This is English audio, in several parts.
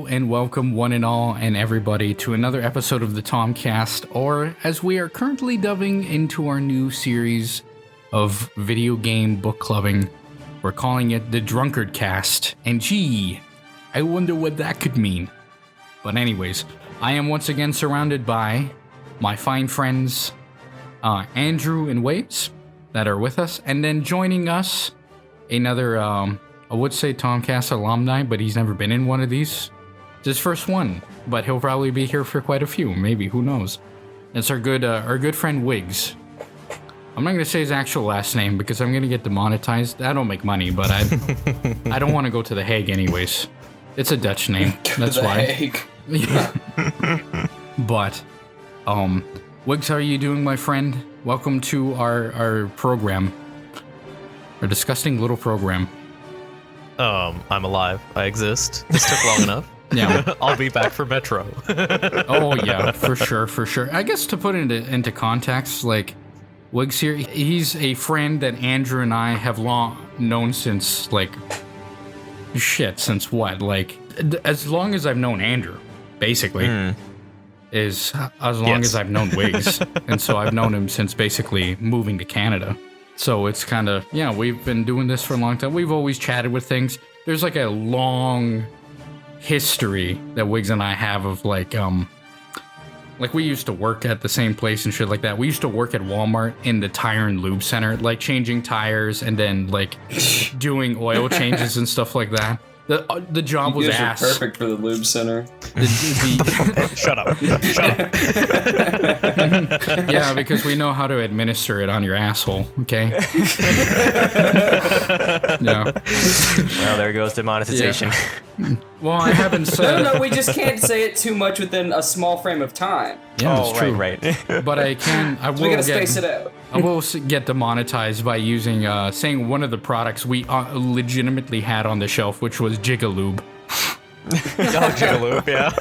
and welcome one and all and everybody to another episode of the Tomcast, or as we are currently dubbing into our new series of video game book clubbing, we're calling it the DrunkardCast. And gee, I wonder what that could mean. But anyways, I am once again surrounded by my fine friends Andrew and Wiggz that are with us, and then joining us another I would say Tomcast alumni, but he's never been in one of these. It's his first one, but he'll probably be here for quite a few, maybe, who knows. It's our good friend Wiggz. I'm not gonna say his actual last name because I'm gonna get demonetized. I don't make money, but I don't want to go to The Hague anyways. It's a Dutch name, that's why. Hague. Yeah. But, Wiggz, how are you doing, my friend? Welcome to our program, our disgusting little program. I'm alive. I exist. This took long enough. Yeah. I'll be back for Metro. Oh, yeah, for sure. I guess to put it into context, like, Wiggz here, he's a friend that Andrew and I have long known since, like, since what? Like, as long as I've known Andrew, basically, is as long as I've known Wiggz. And so I've known him since basically moving to Canada. So it's kind of, yeah, we've been doing this for a long time. We've always chatted with things. There's like a long history that Wiggz and I have of like we used to work at the same place and shit like that. We used to work at Walmart in the tire and lube center, like changing tires and then like doing oil changes and stuff like that. The job was ass. Perfect for the lube center. Shut up. Yeah, because we know how to administer it on your asshole, okay? Yeah. Well, there goes demonetization. Yeah. Well, I haven't said... No, we just can't say it too much within a small frame of time. Yeah, that's true. Right. But I will we gotta space it out. I will get demonetized by using, saying one of the products we legitimately had on the shelf, which was Jigalube. Jigalube, yeah.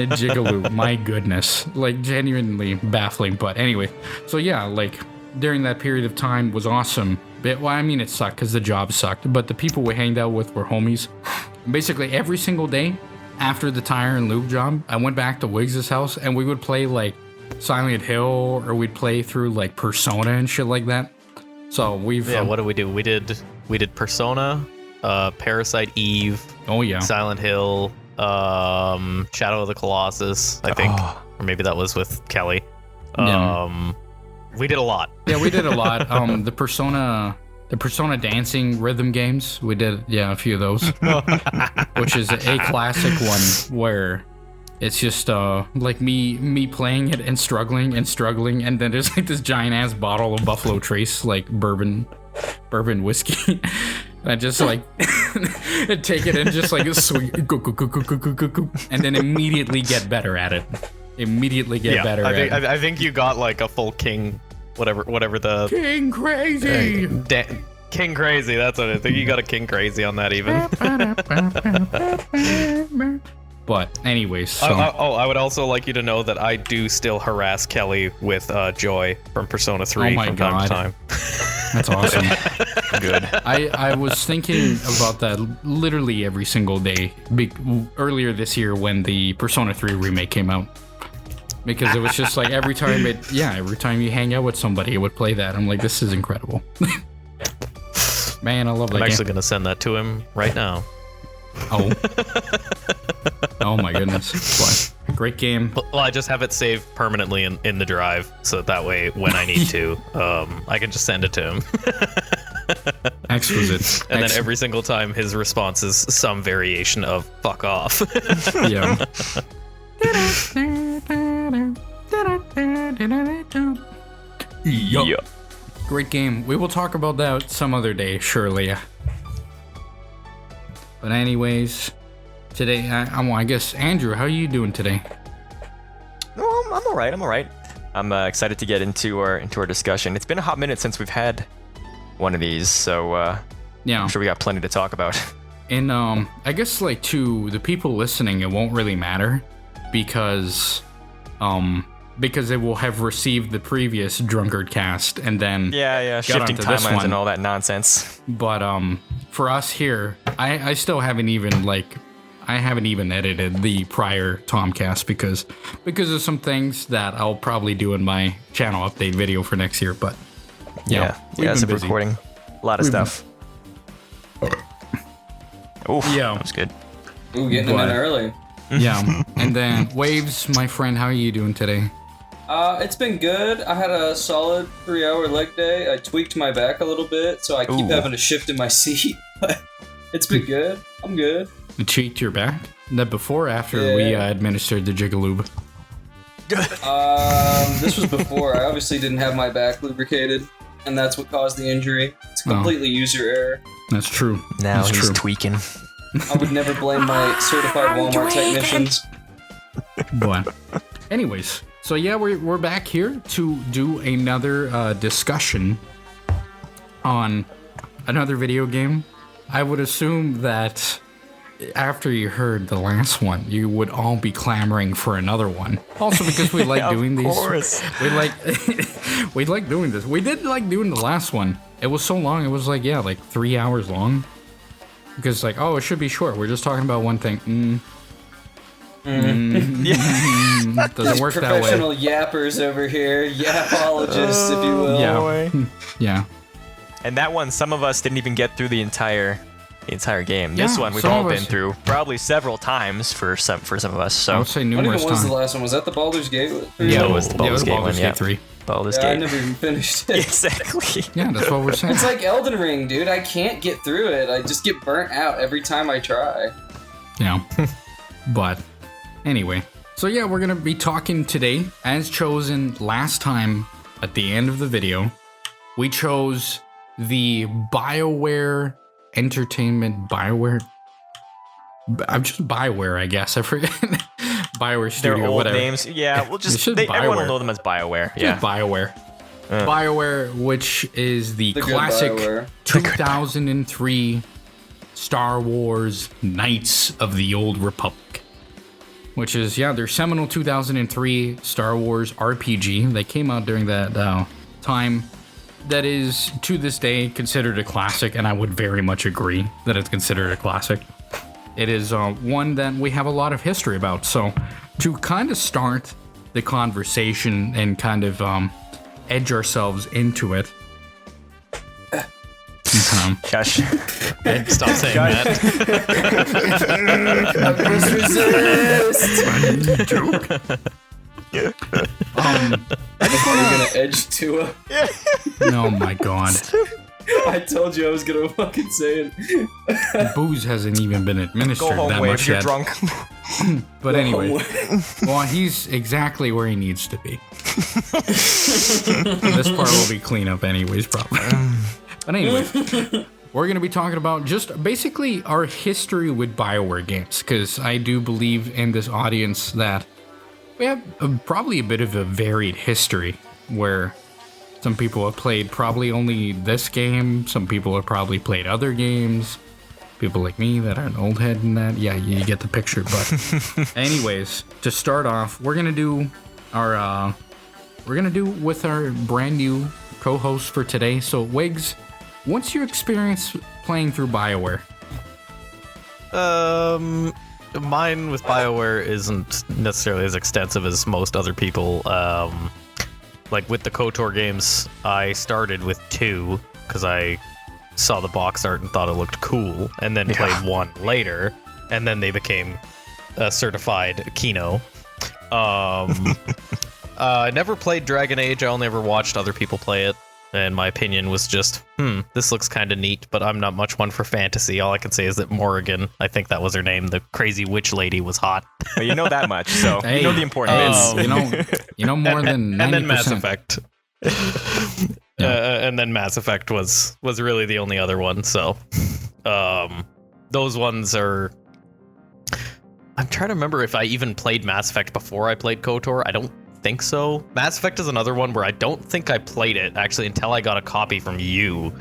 Jigalube, my goodness. Like, genuinely baffling. But anyway, so yeah, like, during that period of time was awesome. Well, I mean, it sucked because the job sucked, but the people we hanged out with were homies. Basically, every single day after the tire and lube job, I went back to Wiggz' house and we would play, like, Silent Hill, or we'd play through, like, Persona and shit like that. So we've... Yeah, what did we do? We did Persona, Parasite Eve, oh yeah, Silent Hill, Shadow of the Colossus, I think. Or maybe that was with Kelly. We did a lot. Yeah, we did a lot. The Persona dancing rhythm games, we did, a few of those. Which is a classic one where it's just like me playing it and struggling, and then there's like this giant ass bottle of Buffalo Trace, like bourbon whiskey. And I just like take it and just like swing, and then immediately get better at it. I think you got like a full king, whatever the King Crazy. King Crazy, that's what I think. You got a King Crazy on that even. But anyways, so. I would also like you to know that I do still harass Kelly with Joy from Persona 3 from time to time. That's awesome. Good. I was thinking about that literally every single day earlier this year when the Persona 3 remake came out. Because it was just like every time you hang out with somebody, it would play that. I'm like, this is incredible. Man, I love that game. I'm actually going to send that to him right now. Oh. Oh my goodness. What? Great game. Well, I just have it saved permanently in the drive, so that way when I need to, I can just send it to him. Exquisite. And then every single time his response is some variation of fuck off. Yeah. Yup. Great game. We will talk about that some other day, surely. But anyways, today, I guess, Andrew, how are you doing today? No, I'm all right. I'm excited to get into our discussion. It's been a hot minute since we've had one of these, so yeah, I'm sure we got plenty to talk about. And I guess like to the people listening, it won't really matter because it will have received the previous DrunkardCast and then shifting timelines and all that nonsense. But for us here, I still haven't even like I haven't even edited the prior Tomcast because of some things that I'll probably do in my channel update video for next year. But yeah, it's a recording. A lot of stuff. Oh, yeah, that was good. Ooh, getting them in early. Yeah, and then Waves, my friend, how are you doing today? It's been good. I had a solid 3-hour leg day. I tweaked my back a little bit, so I keep having to shift in my seat. But it's been good. I'm good. You tweaked your back? That before or after we administered the Jigaloob? This was before. I obviously didn't have my back lubricated, and that's what caused the injury. It's completely user error. That's true. Now that's he's true. tweaking. I would never blame my certified Walmart technicians. But anyways, so yeah, we're back here to do another discussion on another video game. I would assume that after you heard the last one, you would all be clamoring for another one. Also because we like doing these. Of course. We like doing this. We did like doing the last one. It was so long. It was like 3 hours long. Because it should be short. We're just talking about one thing. Doesn't work that way. Professional yappers over here, yapologists, if you will. Yeah. And that one, some of us didn't even get through the entire game. This one we've all been through probably several times for some of us. So I would say numerous times. What even was the last one? Was that the Baldur's Gate? Yeah, it was the Baldur's Gate one. Yeah, 3. Baldur's Gate. I never even finished it. Exactly. Yeah, that's what we're saying. It's like Elden Ring, dude. I can't get through it. I just get burnt out every time I try. Yeah. But anyway, so yeah, we're gonna be talking today, as chosen last time at the end of the video. We chose the BioWare Entertainment. I'm just BioWare, I guess. I forget. BioWare Studio, their old whatever. names. Yeah, we'll everyone will know them as BioWare. Yeah, BioWare. BioWare, which is the classic BioWare. 2003 Star Wars Knights of the Old Republic. Which is, their seminal 2003 Star Wars RPG. They came out during that time. That is, to this day, considered a classic, and I would very much agree that it's considered a classic. It is one that we have a lot of history about. So, to kind of start the conversation and kind of edge ourselves into it. Gosh. Stop saying that. Are you gonna edge Tua? Oh my god. I told you I was gonna fucking say it. Booze hasn't even been administered Go home, that Waves, much you're yet. drunk. But anyway, well, he's exactly where he needs to be. This part will be clean up anyways, probably. But anyways, we're going to be talking about just basically our history with BioWare games, because I do believe in this audience that we have probably a bit of a varied history, where some people have played probably only this game, some people have probably played other games, people like me that are an old head in that, you get the picture. But anyways, to start off, we're going to do with our brand new co-host for today. So Wiggz, what's your experience playing through BioWare? Mine with BioWare isn't necessarily as extensive as most other people. Like with the KOTOR games, I started with 2 because I saw the box art and thought it looked cool, and then played 1 later, and then they became a certified Kino. I never played Dragon Age. I only ever watched other people play it. And my opinion was just, this looks kind of neat, but I'm not much one for fantasy. All I can say is that Morrigan, I think that was her name, the crazy witch lady, was hot. Well, you know that much, so you know the important bits. You know more than 90%. And then Mass Effect. And then Mass Effect was really the only other one. So those ones are... I'm trying to remember if I even played Mass Effect before I played KOTOR. I don't think so. Mass Effect is another one where I don't think I played it actually until I got a copy from you.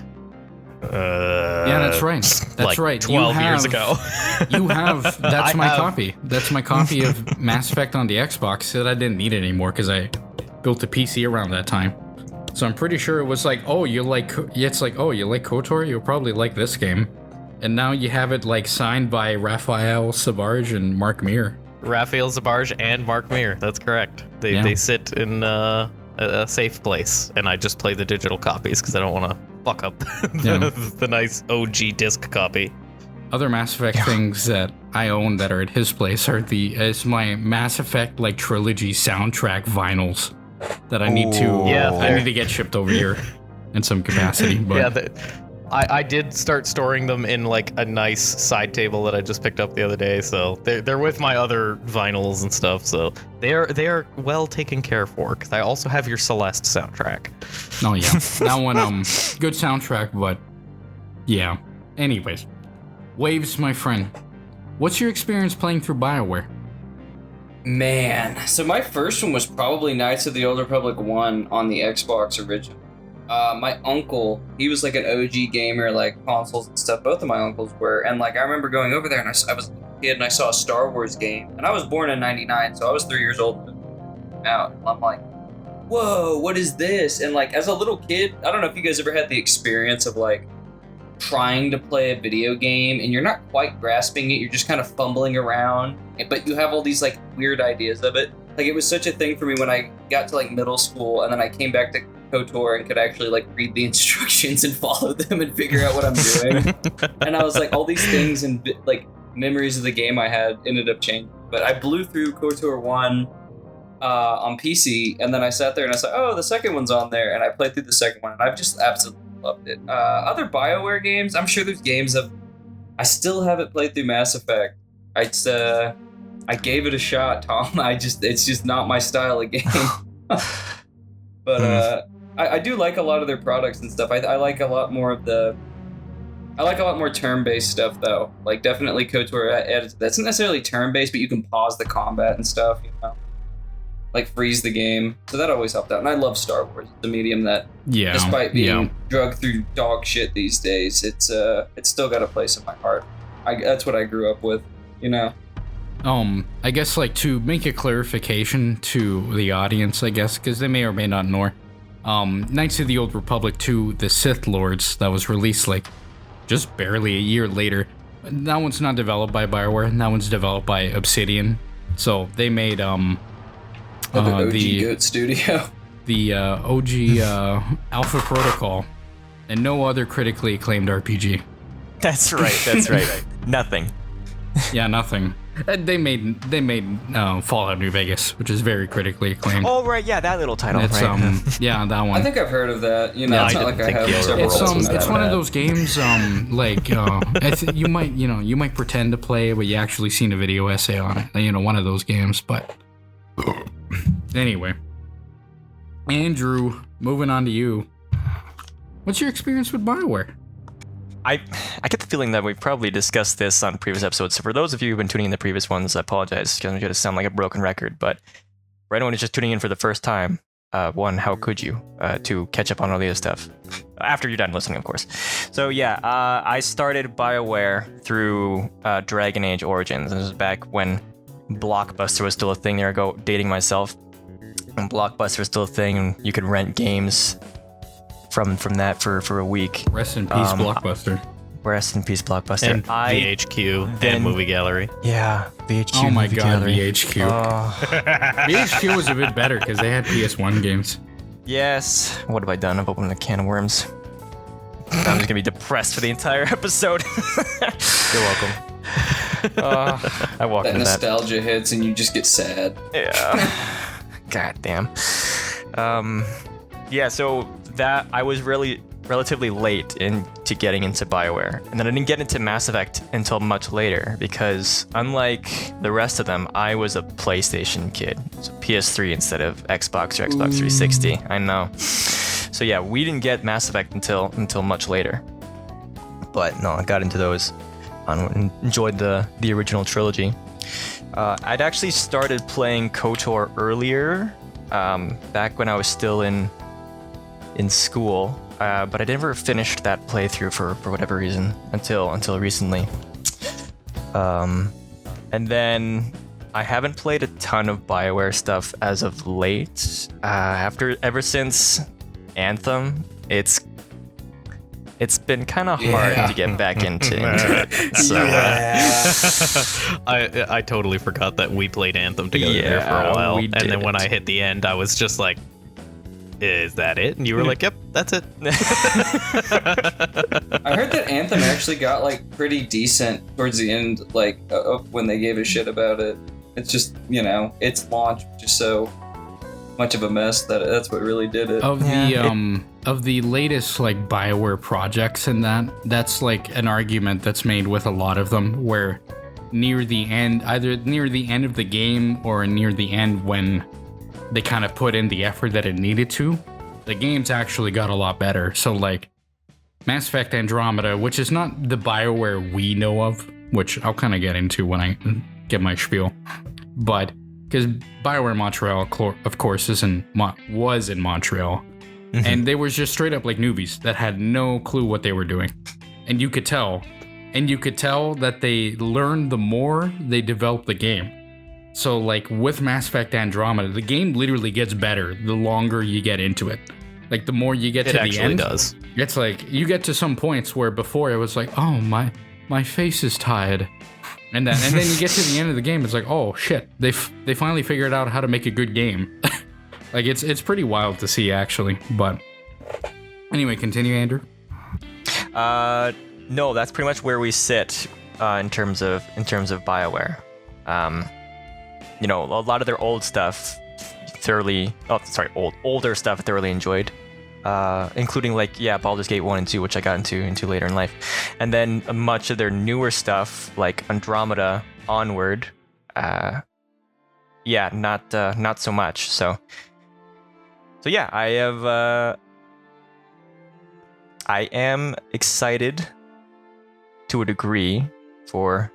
That's right. That's right. 12 years ago. That's my copy. That's my copy of Mass Effect on the Xbox that I didn't need it anymore because I built a PC around that time. So I'm pretty sure it was like, you like KOTOR? You'll probably like this game. And now you have it like signed by Raphael Savarge and Mark Meer. Raphael Zabarge and Mark Meer. That's correct. They sit in a safe place, and I just play the digital copies because I don't want to fuck up the nice OG disc copy. Other Mass Effect things that I own that are at his place are it's my Mass Effect like trilogy soundtrack vinyls that I need to get shipped over here in some capacity. But I did start storing them in like a nice side table that I just picked up the other day. So they're with my other vinyls and stuff. So they are well taken care for. Because I also have your Celeste soundtrack. Oh yeah, that one good soundtrack, but yeah. Anyways. Waves, my friend, what's your experience playing through BioWare? Man, so my first one was probably Knights of the Old Republic 1 on the Xbox original. My uncle, he was like an OG gamer, like consoles and stuff. Both of my uncles were, and like I remember going over there, and I was a kid, and I saw a Star Wars game, and I was born in '99, so I was 3 years old when it came out. And I'm like, whoa, what is this? And like as a little kid, I don't know if you guys ever had the experience of like trying to play a video game and you're not quite grasping it, you're just kind of fumbling around, but you have all these like weird ideas of it. Like it was such a thing for me when I got to like middle school, and then I came back to KOTOR and could actually like read the instructions and follow them and figure out what I'm doing. And I was like, all these things and like memories of the game I had ended up changing. But I blew through KOTOR 1 on PC, and then I sat there and I said, oh, the second one's on there, and I played through the second one, and I've just absolutely loved it. Other BioWare games, I'm sure there's games I still haven't played through Mass Effect. I gave it a shot, Tom. It's just not my style of game. But I do like a lot of their products and stuff. I like a lot more turn-based stuff though. Like definitely KOTOR that's not necessarily turn-based, but you can pause the combat and stuff, you know. Like freeze the game, so that always helped out. And I love Star Wars, the medium that, despite being drugged through dog shit these days, it's still got a place in my heart. That's what I grew up with, you know. I guess like to make a clarification to the audience, I guess, because they may or may not know. Knights of the Old Republic 2, The Sith Lords, that was released like just barely a year later. That one's not developed by BioWare. That one's developed by Obsidian. So they made the Goat Studio. The OG Alpha Protocol, and no other critically acclaimed RPG. That's right. Nothing. Yeah, nothing. They made Fallout New Vegas, which is very critically acclaimed. Oh right, yeah, that little title. It's right. Yeah, that one. I think I've heard of that. You know, No, it's I not like didn't I think have you several. It's one of those games like you might pretend to play, but you actually seen a video essay on it. You know, one of those games. But anyway, Andrew, moving on to you. What's your experience with BioWare? I get the feeling that we've probably discussed this on previous episodes. So for those of you who've been tuning in the previous ones, I apologize because I'm going to sound like a broken record. But for anyone who's just tuning in for the first time, one, how could you to catch up on all the other stuff after you're done listening, of course. So yeah, I started BioWare through Dragon Age Origins. This was back when Blockbuster was still a thing. There I go, dating myself. When Blockbuster was still a thing, and you could rent games from that for a week. Rest in peace, Blockbuster. Rest in peace, Blockbuster. And VHQ and Movie Gallery. Yeah, VHQ. Oh my Movie god, Gallery. VHQ. VHQ was a bit better because they had PS1 games. Yes. What have I done? I've opened a can of worms. I'm just gonna be depressed for the entire episode. You're welcome. I walked That into that. nostalgia hits and you just get sad. Yeah. God damn. Yeah, so that I was really relatively late into getting into BioWare. And then I didn't get into Mass Effect until much later because unlike the rest of them, I was a PlayStation kid. So PS3 instead of Xbox or Xbox 360. I know. So yeah, we didn't get Mass Effect until much later. But no, I got into those and enjoyed the original trilogy. I'd actually started playing KOTOR earlier, back when I was still in school, but I never finished that playthrough for whatever reason until recently. And then I haven't played a ton of BioWare stuff as of late. Ever since Anthem, it's it's been kind of hard to get back into it. So I totally forgot that we played Anthem together there for a while, and then when I hit the end, I was just like, "Is that it?" And you were like, "Yep, that's it." I heard that Anthem actually got like pretty decent towards the end, like when they gave a shit about it. It's just, its launch was just so much of a mess that's what really did it. Of the latest like BioWare projects and that's like an argument that's made with a lot of them, where near the end, either near the end of the game or near the end when they kind of put in the effort that it needed to, the game's actually got a lot better. So like Mass Effect Andromeda, which is not the BioWare we know of, which I'll kind of get into when I get my spiel, but because BioWare Montreal, of course, was in Montreal, and they were just straight up like newbies that had no clue what they were doing, and you could tell that they learned the more they developed the game. So like with Mass Effect Andromeda, the game literally gets better the longer you get into it. Like the more you get to the end, it actually does. It's like you get to some points where before it was like, oh my face is tired. And then you get to the end of the game, it's like, oh shit, they finally figured out how to make a good game. Like it's pretty wild to see actually. But anyway, continue, Andrew. No, that's pretty much where we sit in terms of BioWare. A lot of their old stuff older stuff I thoroughly enjoyed. Including Baldur's Gate 1 and 2, which I got into later in life. And then much of their newer stuff, like Andromeda onward, not so much. So yeah, I am excited to a degree for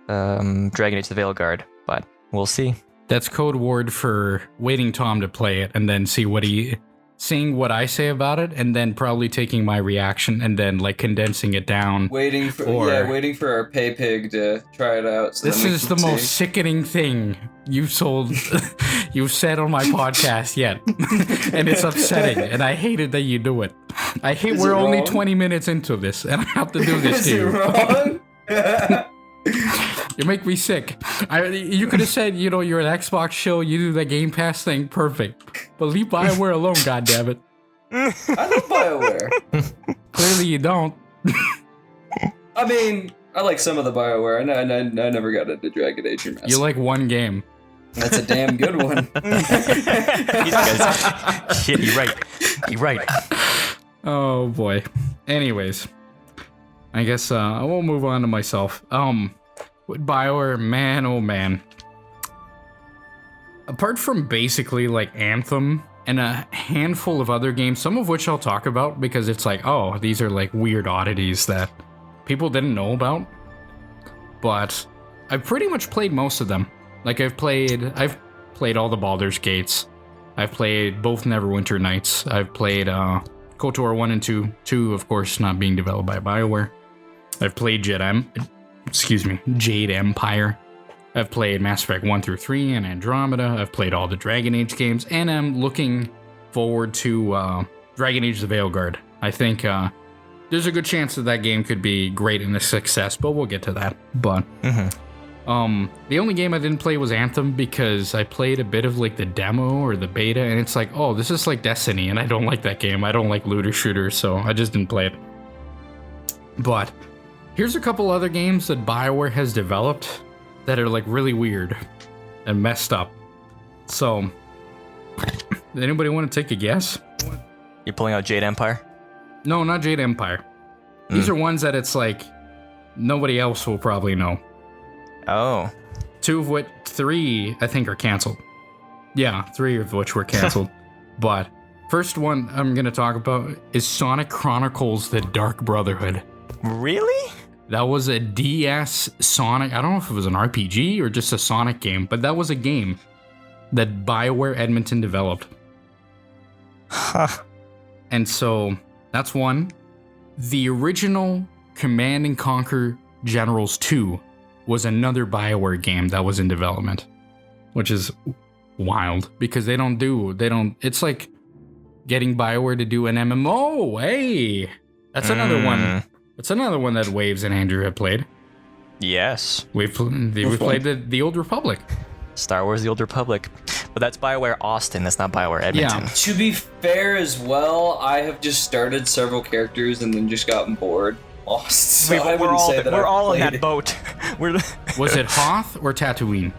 Dragon Age the Veilguard, but we'll see. That's code word for waiting Tom to play it and then seeing what I say about it, and then probably taking my reaction and then like condensing it down. Waiting for our pay pig to try it out. So this is the most sickening thing you've said on my podcast yet, and it's upsetting. And I hated that you do it. I hate we're only 20 minutes into this, and I have to do this to you. Wrong? You make me sick. You could have said, you're an Xbox show, you do the Game Pass thing, perfect. But leave BioWare alone, goddammit. I love BioWare. Clearly you don't. I mean, I like some of the BioWare. I never got into Dragon Age Remastered. You like one game. That's a damn good one. Shit, you're right. Oh boy. Anyways, I guess I will move on to myself. With BioWare, man, oh man. Apart from basically like Anthem and a handful of other games, some of which I'll talk about because it's like, oh, these are like weird oddities that people didn't know about. But I've pretty much played most of them. Like I've played all the Baldur's Gates. I've played both Neverwinter Nights. I've played KOTOR 1 and 2. 2, of course, not being developed by BioWare. I've played Jade Empire. I've played Mass Effect 1 through 3 and Andromeda. I've played all the Dragon Age games, and I'm looking forward to Dragon Age the Veilguard. I think there's a good chance that game could be great and a success, but we'll get to that. But the only game I didn't play was Anthem because I played a bit of like the demo or the beta, and it's like, oh, this is like Destiny, and I don't like that game. I don't like looter shooters, so I just didn't play it. But here's a couple other games that BioWare has developed that are like really weird and messed up. So, anybody want to take a guess? You're pulling out Jade Empire? No, not Jade Empire. These are ones that it's like nobody else will probably know. Oh. 3 I think are canceled. Yeah, 3 of which were canceled. But first one I'm going to talk about is Sonic Chronicles: The Dark Brotherhood. Really? That was a DS Sonic, I don't know if it was an RPG or just a Sonic game, but that was a game that BioWare Edmonton developed. Huh. And so, that's one. The original Command & Conquer Generals 2 was another BioWare game that was in development, which is wild because they don't, it's like getting BioWare to do an MMO. Hey, That's another one. That's another one that Waves and Andrew have played. Yes. We've played the Old Republic. Star Wars: The Old Republic. But that's BioWare Austin. That's not BioWare Edmonton. Yeah. To be fair as well, I have just started several characters and then just gotten bored. Lost. So I wouldn't say that we're all in played that it. boat. Was it Hoth or Tatooine?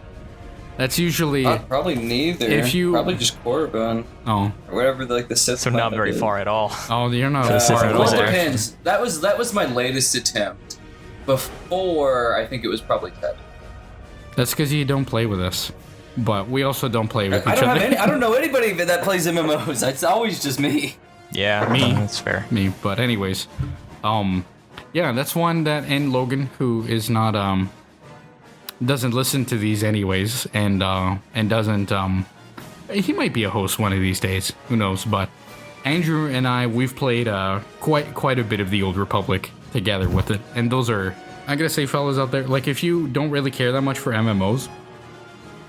That's usually... Probably neither. Probably just Korriban. Oh. Or whatever the Sith So not planet very is. far at all. Oh, you're not So far at Sith all. Well, it there. depends. That was my latest attempt. Before, I think it was probably Ted. That's because you don't play with us. But we also don't play with I each don't other. have I don't know anybody that plays MMOs. It's always just me. Yeah, Me. That's fair. Me, but anyways. Yeah, that's one that, and Logan, who is not, doesn't listen to these anyways, and doesn't, he might be a host one of these days, who knows, but Andrew and I, we've played, quite a bit of the Old Republic together with it, and those are, I gotta say, fellas out there, like, if you don't really care that much for MMOs,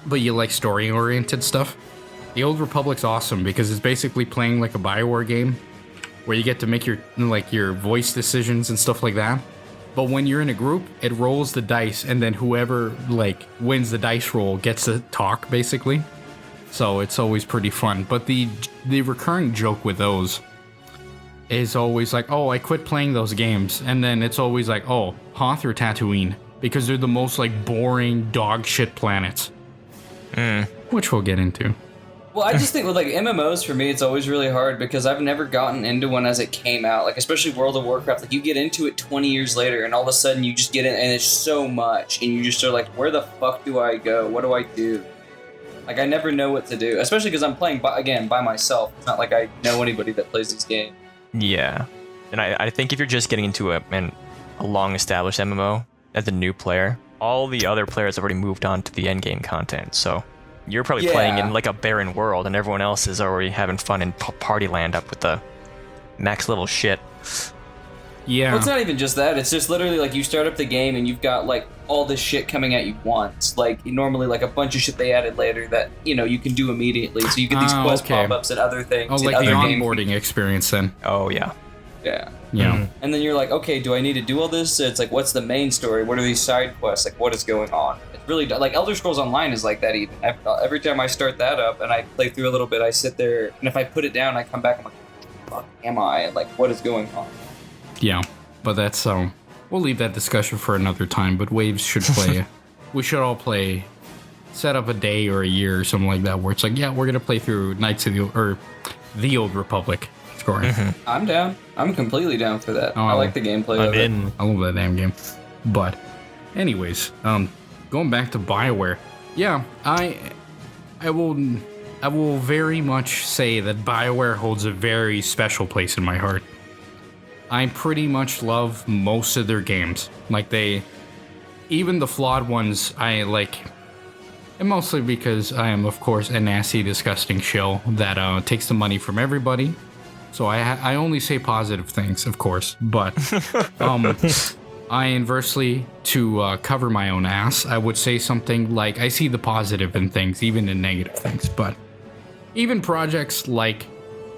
but you like story-oriented stuff, the Old Republic's awesome, because it's basically playing like a BioWare game, where you get to make your voice decisions and stuff like that. But when you're in a group, it rolls the dice, and then whoever wins the dice roll gets to talk, basically. So it's always pretty fun. But the recurring joke with those is always like, oh, I quit playing those games, and then it's always like, oh, Hoth or Tatooine, because they're the most boring dog shit planets, which we'll get into. Well, I just think with MMOs for me, it's always really hard because I've never gotten into one as it came out. Especially World of Warcraft, you get into it 20 years later, and all of a sudden you just get in, and it's so much, and you just are like, where the fuck do I go? What do I do? I never know what to do, especially because I'm playing by myself. It's not like I know anybody that plays these games. Yeah, and I think if you're just getting into a long-established MMO as a new player, all the other players have already moved on to the endgame content, so you're probably playing in a barren world, and everyone else is already having fun in party land up with the max level shit. Yeah. Well, it's not even just that. It's just literally you start up the game and you've got all this shit coming at you once. Normally a bunch of shit they added later that you can do immediately. So you get these quest pop-ups and other things. Oh, like the onboarding experience then. Oh yeah. Yeah. Yeah. Mm-hmm. And then you're like, okay, do I need to do all this? It's what's the main story? What are these side quests? What is going on? It's really Elder Scrolls Online is like that even. Every time I start that up and I play through a little bit, I sit there, and if I put it down, I come back, I'm like, fuck am I? What is going on? Yeah, but that's we'll leave that discussion for another time. But Waves should play. We should all play. Set up a day or a year or something like that, where it's we're gonna play through the Old Republic. Scoring. Mm-hmm. I'm down. I'm completely down for that. Oh, I like the gameplay of it. I love that damn game. But, anyways, going back to BioWare, yeah, I will very much say that BioWare holds a very special place in my heart. I pretty much love most of their games. Even the flawed ones, I like. And mostly because I am, of course, a nasty, disgusting shill that takes the money from everybody. So I only say positive things, of course. But I inversely, to cover my own ass, I would say something like, I see the positive in things, even in negative things. But even projects like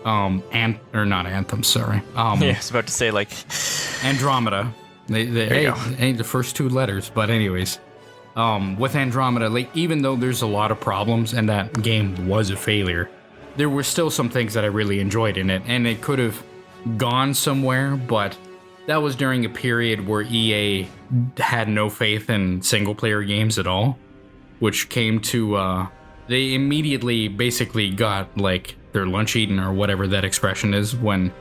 not Anthem, sorry. Yeah, I was about to say Andromeda. They ain't the first two letters, but anyways. With Andromeda, even though there's a lot of problems and that game was a failure, there were still some things that I really enjoyed in it, and it could have gone somewhere, but that was during a period where EA had no faith in single-player games at all, which came to, they immediately basically got, their lunch eaten, or whatever that expression is, when,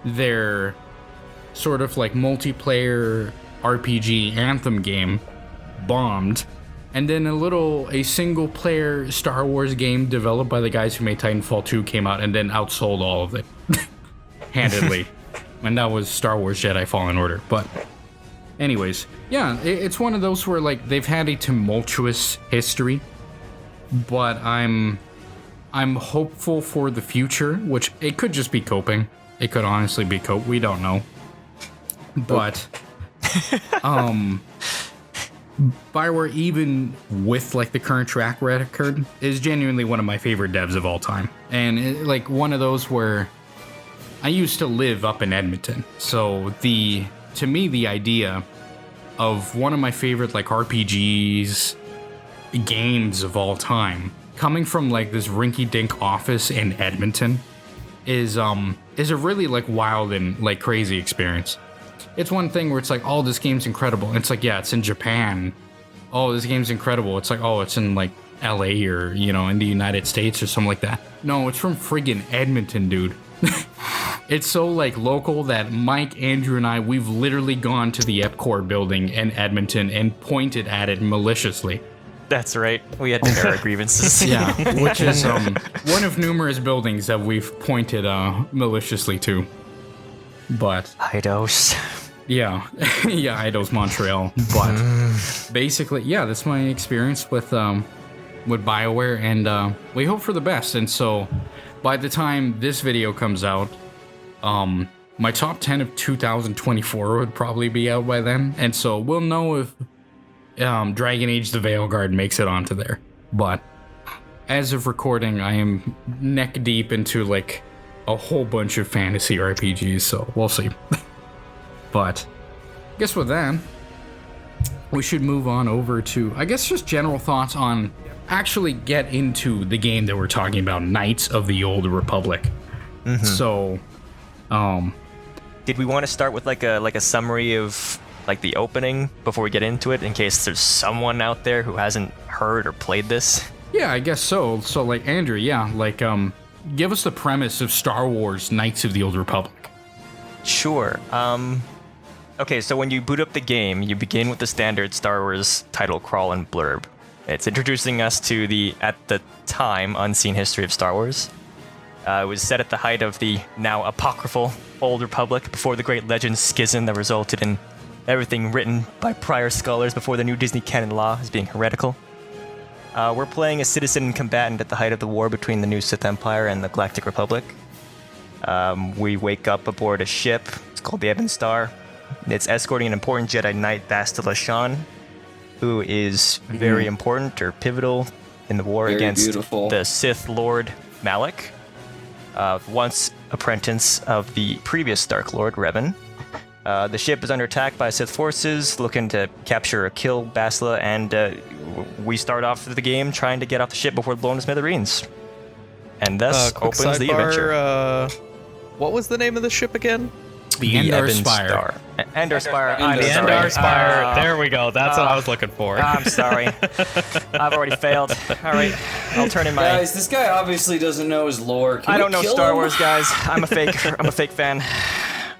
their sort of, multiplayer RPG Anthem game bombed, and then a single-player Star Wars game developed by the guys who made Titanfall 2 came out and then outsold all of it. Handedly. And that was Star Wars Jedi Fallen Order. But anyways, yeah, it's one of those where they've had a tumultuous history, but I'm hopeful for the future, which it could just be coping. It could honestly be cope. We don't know. But BioWare, even with the current track record, is genuinely one of my favorite devs of all time, and one of those where I used to live up in Edmonton. So to me, the idea of one of my favorite like RPGs games of all time coming from like this rinky-dink office in Edmonton is a really like wild and like crazy experience. It's one thing where it's like, oh, this game's incredible. It's like, yeah, it's in Japan. Oh, this game's incredible. It's like, oh, it's in like LA or, you know, in the United States or something like that. No, it's from friggin' Edmonton, dude. It's so like local that Mike, Andrew, and I, we've literally gone to the Epcor building in Edmonton and pointed at it maliciously. That's right. We had to air our grievances. Yeah, which is one of numerous buildings that we've pointed maliciously to. But Eidos. yeah, yeah, Eidos, Montreal. But basically, yeah, that's my experience with BioWare, and we hope for the best. And so, by the time this video comes out, my top 10 of 2024 would probably be out by then, and so we'll know if Dragon Age the Veilguard makes it onto there. But as of recording, I am neck deep into like a whole bunch of fantasy RPGs, so we'll see. But I guess with that, we should move on over to, I guess, just general thoughts on actually get into the game that we're talking about, Knights of the Old Republic. Mm-hmm. So, did we want to start with like a summary of like the opening before we get into it, in case there's someone out there who hasn't heard or played this? Yeah, I guess so. So like, Andrew, yeah, like give us the premise of Star Wars Knights of the Old Republic. Sure. Okay, so when you boot up the game, you begin with the standard Star Wars title crawl and blurb. It's introducing us to the, at the time, unseen history of Star Wars. It was set at the height of the now apocryphal Old Republic, before the great legend schism that resulted in everything written by prior scholars before the new Disney canon law as being heretical. We're playing a citizen and combatant at the height of the war between the new Sith Empire and the Galactic Republic. We wake up aboard a ship. It's called the Ebon Star. It's escorting an important Jedi Knight, Bastila Shan, who is very important or pivotal in the war against the Sith Lord Malak, once apprentice of the previous Dark Lord, Revan. The ship is under attack by Sith forces, looking to capture or kill Bastila, and we start off the game trying to get off the ship before blown to smithereens. And thus opens the adventure. What was the name of the ship again? The Endar Spire. Endar Spire. The Endar Spire. There we go. That's what I was looking for. I'm sorry. I've already failed. All right. I'll turn in my... Guys, this guy obviously doesn't know his lore. Can I don't know kill Star him? Wars, guys. I'm a fake fan.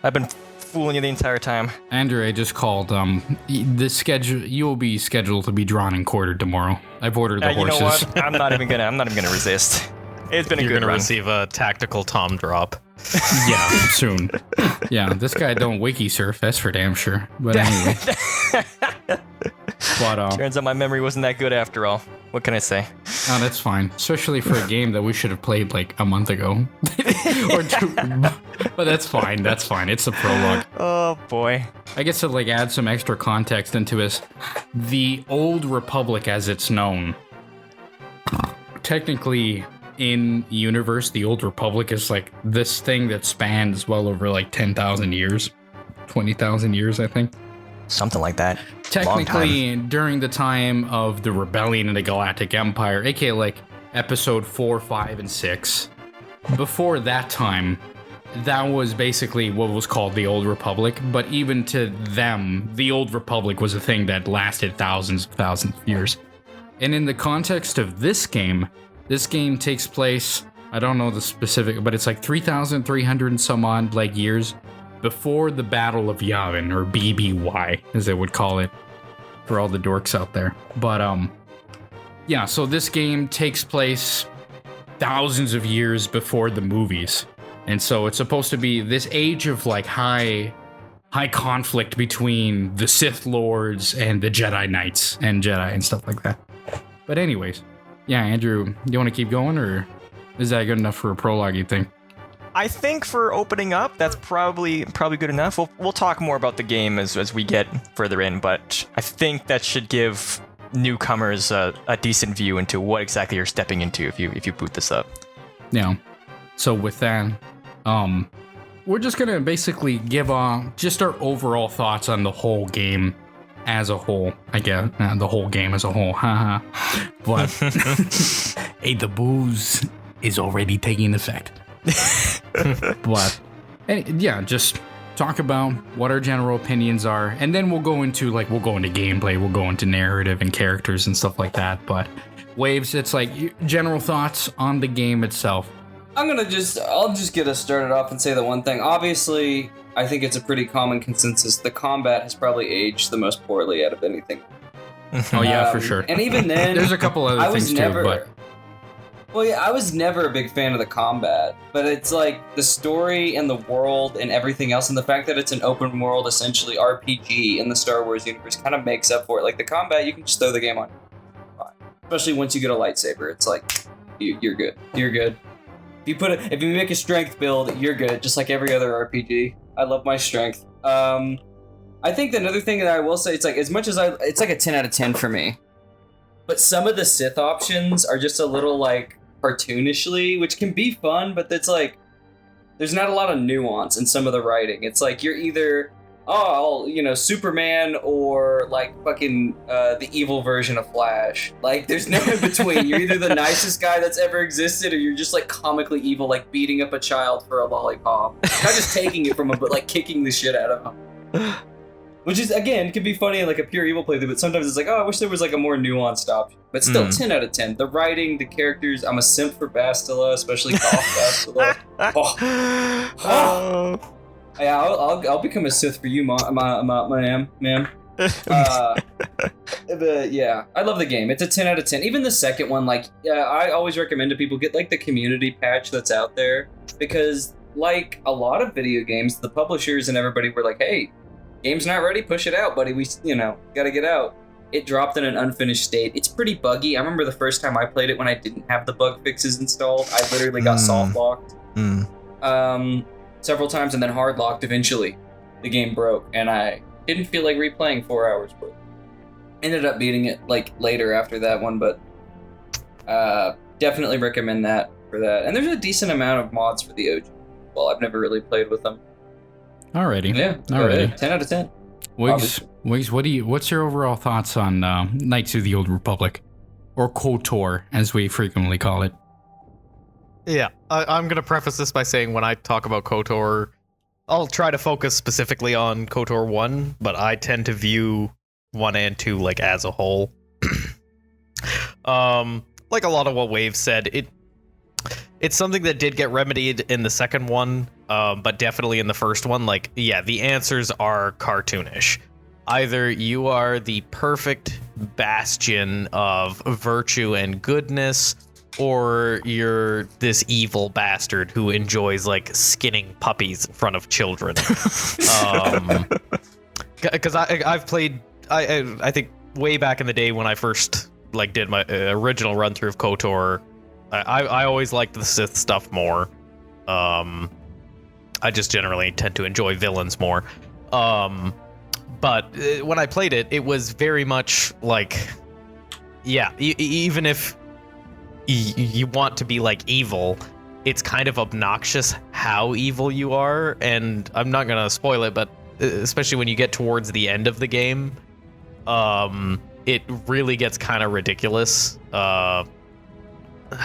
I've been fooling you the entire time. Andrew, I just called. The schedule. You will be scheduled to be drawn and quartered tomorrow. I've ordered the horses. You know what? I'm not even gonna resist. It's been a You're good gonna run. receive a tactical Tom drop. Yeah, soon. Yeah, this guy don't wiki surf. That's for damn sure. But anyway. But turns out my memory wasn't that good after all. What can I say? Oh, that's fine. Especially for a game that we should have played like a month ago. Or two. But that's fine. That's fine. It's a prologue. Oh boy. I guess to like add some extra context into this, the Old Republic as it's known, technically in universe, the Old Republic is like this thing that spans well over like 10,000 years, 20,000 years, I think. Something like that. Technically, during the time of the rebellion in the Galactic Empire, aka like episode 4, 5, and 6, before that time, that was basically what was called the Old Republic. But even to them, the Old Republic was a thing that lasted thousands of years. And in the context of this game takes place, I don't know the specific, but it's like 3,300 and some odd like years before the Battle of Yavin, or BBY, as they would call it, for all the dorks out there. But yeah, so this game takes place thousands of years before the movies. And so it's supposed to be this age of like high conflict between the Sith Lords and the Jedi Knights and Jedi and stuff like that. But anyways, yeah, Andrew, you want to keep going, or is that good enough for a prologue, you think? I think for opening up, that's probably good enough. We'll talk more about the game as we get further in, but I think that should give newcomers a decent view into what exactly you're stepping into if you boot this up. Yeah. So with that, we're just gonna basically give just our overall thoughts on the whole game as a whole. I guess the whole game as a whole. Haha. But hey, the booze is already taking effect. But yeah, just talk about what our general opinions are, and then we'll go into gameplay, we'll go into narrative and characters and stuff like that. But Waves, it's like general thoughts on the game itself. I'll just get us started off and say the one thing. Obviously, I think it's a pretty common consensus. The combat has probably aged the most poorly out of anything. Oh yeah, for sure. And even then, there's a couple other things too, but. Well, yeah, I was never a big fan of the combat, but it's like the story and the world and everything else, and the fact that it's an open world, essentially RPG in the Star Wars universe, kind of makes up for it. Like the combat, you can just throw the game on, especially once you get a lightsaber. It's like you're good. You're good. If you make a strength build, you're good. Just like every other RPG. I love my strength. I think another thing that I will say, it's like as much as it's like a 10 out of 10 for me. But some of the Sith options are just a little like cartoonishly, which can be fun, but it's like there's not a lot of nuance in some of the writing. It's like you're either Superman or like fucking the evil version of Flash. Like there's no in between. You're either the nicest guy that's ever existed, or you're just like comically evil, like beating up a child for a lollipop. Not just taking it from him, but like kicking the shit out of him. Which is, again, could be funny in like a pure evil playthrough, but sometimes it's like, oh, I wish there was like a more nuanced option. But still, 10 out of 10. The writing, the characters, I'm a simp for Bastila, especially Goth Bastila. Oh. Yeah, I'll become a Sith for you, ma'am. But yeah, I love the game. It's a 10 out of 10. Even the second one, like, I always recommend to people get like the community patch that's out there, because like a lot of video games, the publishers and everybody were like, hey, game's not ready, push it out, buddy. We, gotta get out. It dropped in an unfinished state. It's pretty buggy. I remember the first time I played it when I didn't have the bug fixes installed. I literally got soft locked several times and then hard locked eventually. The game broke and I didn't feel like replaying 4 hours worth. Ended up beating it like later after that one, but definitely recommend that for that. And there's a decent amount of mods for the OG. Well, I've never really played with them. Alrighty. Yeah. Alrighty. 10 out of 10. Wiggz, what's your overall thoughts on Knights of the Old Republic, or KOTOR as we frequently call it? Yeah, I'm gonna preface this by saying when I talk about KOTOR, I'll try to focus specifically on KOTOR 1, but I tend to view 1 and 2 like as a whole. Like a lot of what Wave said, it's something that did get remedied in the second one, but definitely in the first one. Like, yeah, the answers are cartoonish. Either you are the perfect bastion of virtue and goodness, or you're this evil bastard who enjoys like skinning puppies in front of children. Because I've played, I think way back in the day when I first like did my original run through of KOTOR, I always liked the Sith stuff more. I just generally tend to enjoy villains more. But when I played it, it was very much like, yeah, even if you want to be like evil, it's kind of obnoxious how evil you are. And I'm not gonna spoil it, but especially when you get towards the end of the game, it really gets kind of ridiculous. I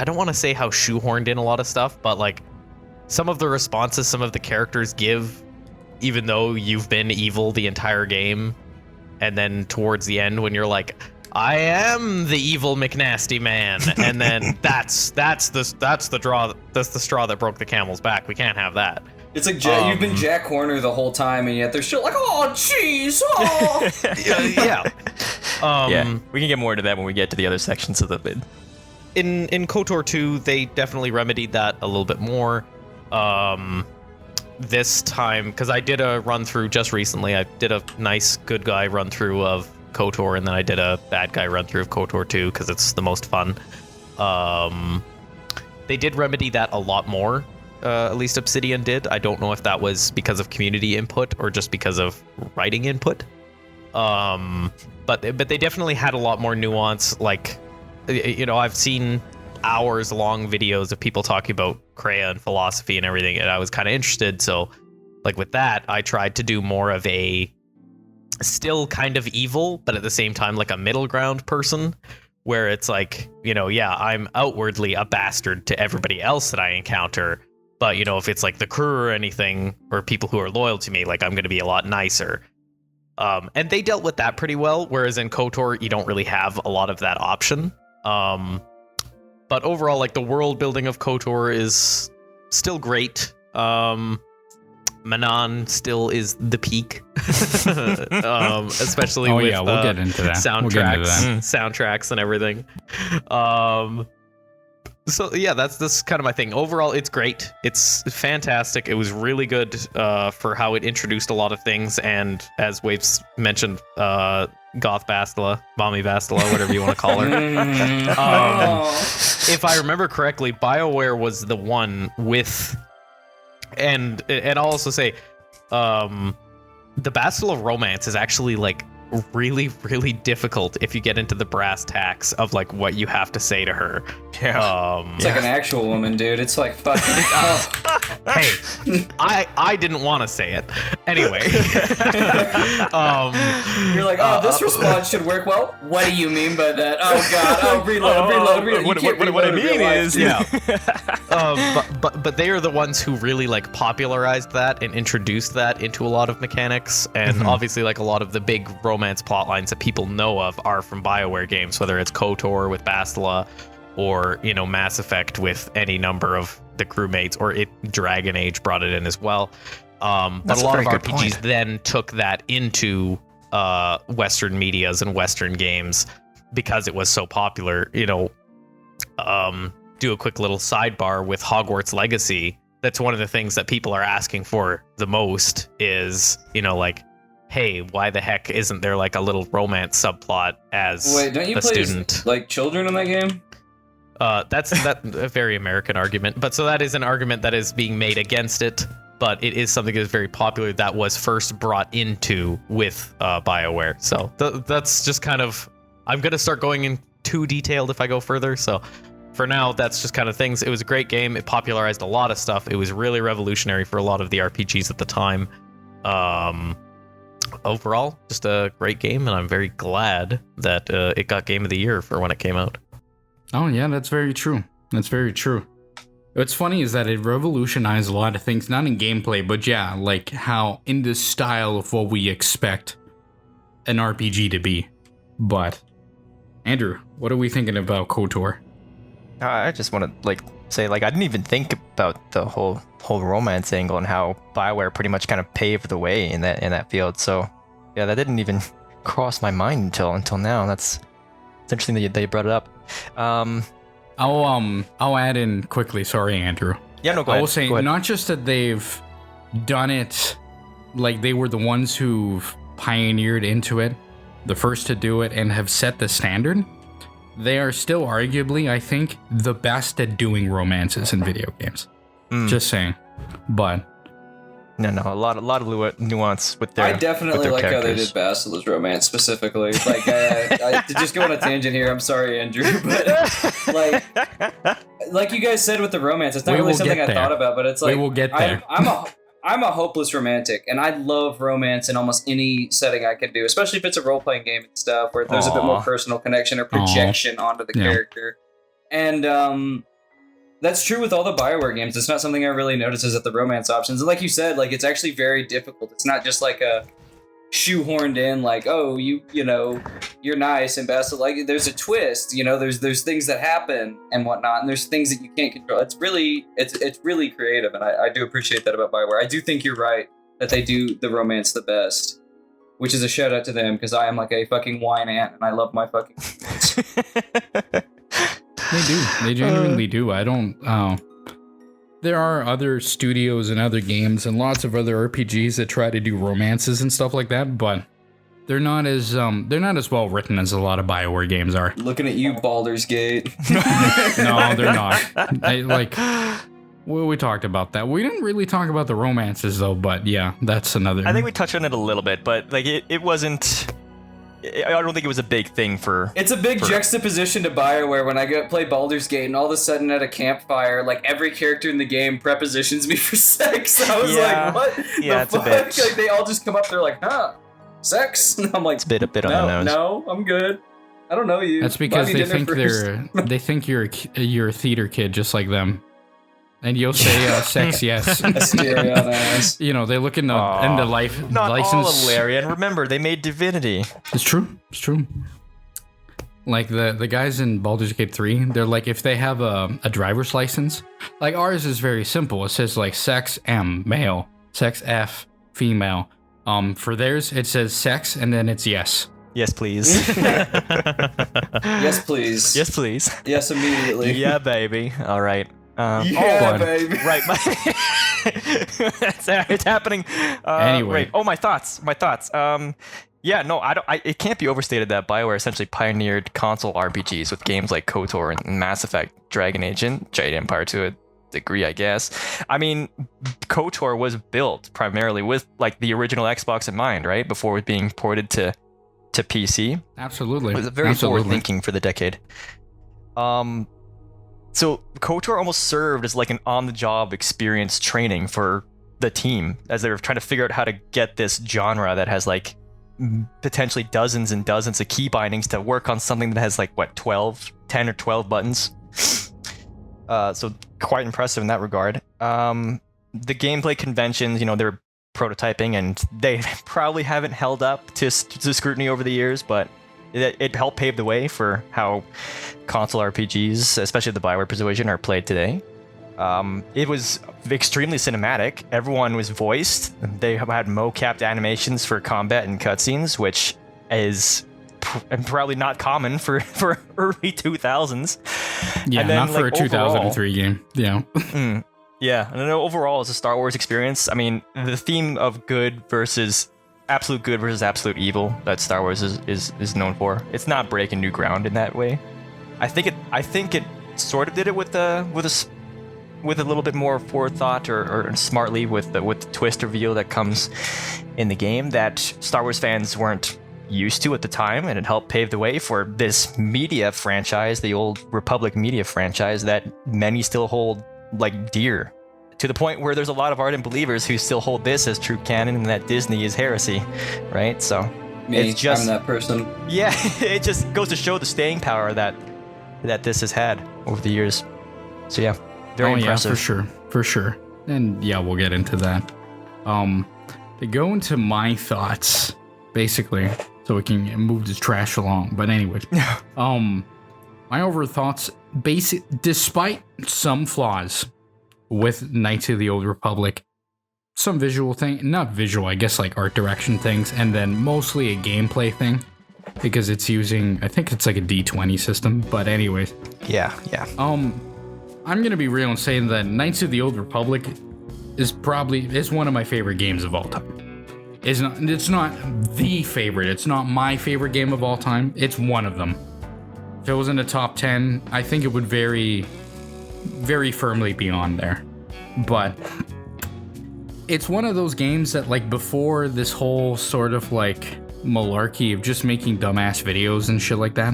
don't want to say how shoehorned in a lot of stuff, but like some of the responses some of the characters give, even though you've been evil the entire game, and then towards the end when you're like, I am the evil McNasty man, and then that's the straw that broke the camel's back. We can't have that. It's like you've been Jack Horner the whole time, and yet they're still like, oh, jeez, oh. Yeah. Yeah, we can get more into that when we get to the other sections of the vid. In KOTOR 2, they definitely remedied that a little bit more. This time, because I did a run through just recently, I did a nice good guy run through of KOTOR, and then I did a bad guy run through of KOTOR 2 because it's the most fun. They did remedy that a lot more. At least Obsidian did. I don't know if that was because of community input or just because of writing input. But they definitely had a lot more nuance. Like, I've seen hours long videos of people talking about Kreia and philosophy and everything, and I was kind of interested, so like with that, I tried to do more of a still kind of evil, but at the same time like a middle ground person, where it's like, yeah, I'm outwardly a bastard to everybody else that I encounter, but if it's like the crew or anything, or people who are loyal to me, like I'm going to be a lot nicer. And they dealt with that pretty well, whereas in KOTOR, you don't really have a lot of that option. But overall, like the world building of KOTOR is still great. Manan still is the peak, especially with we'll get into that. Soundtracks and everything. So yeah, that's kind of my thing. Overall, it's great. It's fantastic. It was really good for how it introduced a lot of things, and as Waves mentioned, Goth Bastila, Mommy Bastila, whatever you want to call her. If I remember correctly, BioWare was the one with, and I'll also say, the Bastila romance is actually like really, really difficult if you get into the brass tacks of like what you have to say to her. Yeah. It's like an actual woman, dude. It's like fucking. Hey, I didn't want to say it. Anyway. You're like, this response should work well. What do you mean by that? Oh god. Oh, reload. What I mean is, yeah. But they are the ones who really like popularized that and introduced that into a lot of mechanics, and obviously like a lot of the big romance plot lines that people know of are from BioWare games, whether it's KOTOR with Bastila, or Mass Effect with any number of the crewmates, or Dragon Age brought it in as well. But a lot of RPGs then took that into Western medias and Western games because it was so popular. Do a quick little sidebar with Hogwarts Legacy. That's one of the things that people are asking for the most is, like, hey, why the heck isn't there like a little romance subplot as don't you a play student? Like children in that game? That's a very American argument, but so that is an argument that is being made against it, but it is something that is very popular that was first brought into with BioWare. So that's just kind of, I'm going to start going in too detailed if I go further. So for now, that's just kind of things. It was a great game. It popularized a lot of stuff. It was really revolutionary for a lot of the RPGs at the time. Overall, just a great game, and I'm very glad that it got Game of the Year for when it came out. Oh yeah, that's very true. That's very true. What's funny is that it revolutionized a lot of things, not in gameplay, but yeah, like how in the style of what we expect an RPG to be. But Andrew, what are we thinking about KOTOR? I just want to say I didn't even think about the whole romance angle and how BioWare pretty much kind of paved the way in that field. So yeah, that didn't even cross my mind until now. It's interesting that you brought it up. I'll add in quickly. Sorry, Andrew. Yeah, no, go ahead. I will say not just that they've done it, like they were the ones who've pioneered into it, the first to do it, and have set the standard. They are still arguably, I think, the best at doing romances in video games. Just saying. But no, a lot of nuance with their. I definitely like characters. how they did Bastila's romance specifically. Like, to just go on a tangent here. I'm sorry, Andrew, but like you guys said with the romance, it's not really something I thought about, but it's like we will get there. I'm a hopeless romantic, and I love romance in almost any setting I can do, especially if it's a role-playing game and stuff, where there's a bit more personal connection or projection onto the character. And that's true with all the BioWare games. It's not something I really notice is at the romance options. And like you said, like it's actually very difficult. It's not just like a shoehorned in, like, oh, you're nice and best. Like there's a twist, there's things that happen and whatnot, and there's things that you can't control. It's really creative, and I do appreciate that about BioWare. I do think you're right that they do the romance the best, which is a shout out to them, because I am like a fucking wine ant and I love my fucking They do. They genuinely do. I don't. There are other studios and other games and lots of other RPGs that try to do romances and stuff like that, but they're not as well written as a lot of BioWare games are. Looking at you, Baldur's Gate. No, they're not. We talked about that. We didn't really talk about the romances though, but yeah, that's another. I think we touched on it a little bit, but like it wasn't I don't think it was a big thing for. It's a big juxtaposition to BioWare when I go play Baldur's Gate and all of a sudden at a campfire, like every character in the game prepositions me for sex. I was like, what? Yeah, it's a bit. Like they all just come up, they're like, huh, sex? And I'm like, It's a bit on the nose. No, I'm good. I don't know you. That's because Buy me they dinner think they think you're a theater kid just like them, and you'll say sex yes. Asterion. You know, they look into life Not license. all of Larian. Remember, they made Divinity. It's true. It's true. Like the guys in Baldur's Gate 3, they're like, if they have a driver's license, like ours is very simple. It says like sex M, male, sex F, female. For theirs, it says sex and then it's yes. Yes, please. Yes, please. Yes, please. Yes, immediately. Yeah, baby. All right. Yeah, baby. Right. It's happening. Anyway. Right. Oh, my thoughts. Yeah, no, it can't be overstated that BioWare essentially pioneered console RPGs with games like KOTOR and Mass Effect, Dragon Age, and Jedi Empire to a degree, I guess. I mean, KOTOR was built primarily with like the original Xbox in mind, right? Before it was being ported to PC. Absolutely. It was very forward-thinking for the decade. So KOTOR almost served as like an on-the-job experience training for the team as they were trying to figure out how to get this genre that has like potentially dozens and dozens of key bindings to work on something that has like what 10 or 12 buttons. So quite impressive in that regard. The gameplay conventions, you know, they're prototyping and they probably haven't held up to scrutiny over the years, but it helped pave the way for how console RPGs, especially the BioWare persuasion, are played today. It was extremely cinematic. Everyone was voiced. They had mo-capped animations for combat and cutscenes, which is probably not common for early 2000s. Yeah, and then, not for like, a 2003 game. Yeah. Yeah, and I know overall as a Star Wars experience, I mean, the theme of absolute good versus absolute evil that Star Wars is known for, it's not breaking new ground in that way. I think it sort of did it with a little bit more forethought or smartly with the twist reveal that comes in the game that Star Wars fans weren't used to at the time, and it helped pave the way for this media franchise, the old Republic media franchise that many still hold like dear, to the point where there's a lot of ardent believers who still hold this as true canon and that Disney is heresy, right? So it's just, I'm that person. Yeah, it just goes to show the staying power that this has had over the years. So yeah, very impressive. Yeah, for sure. And yeah, we'll get into that. To go into my thoughts, basically, so we can move this trash along. But anyway, my overall thoughts, despite some flaws with Knights of the Old Republic, some visual thing, not visual, I guess like art direction things, and then mostly a gameplay thing, because it's using, I think it's like a D20 system, but anyways. Yeah. I'm gonna be real and say that Knights of the Old Republic is one of my favorite games of all time. It's not the favorite, it's not my favorite game of all time, it's one of them. If it was in the top 10, I think it would very, very firmly be on there. But it's one of those games that, like, before this whole sort of like malarkey of just making dumbass videos and shit like that,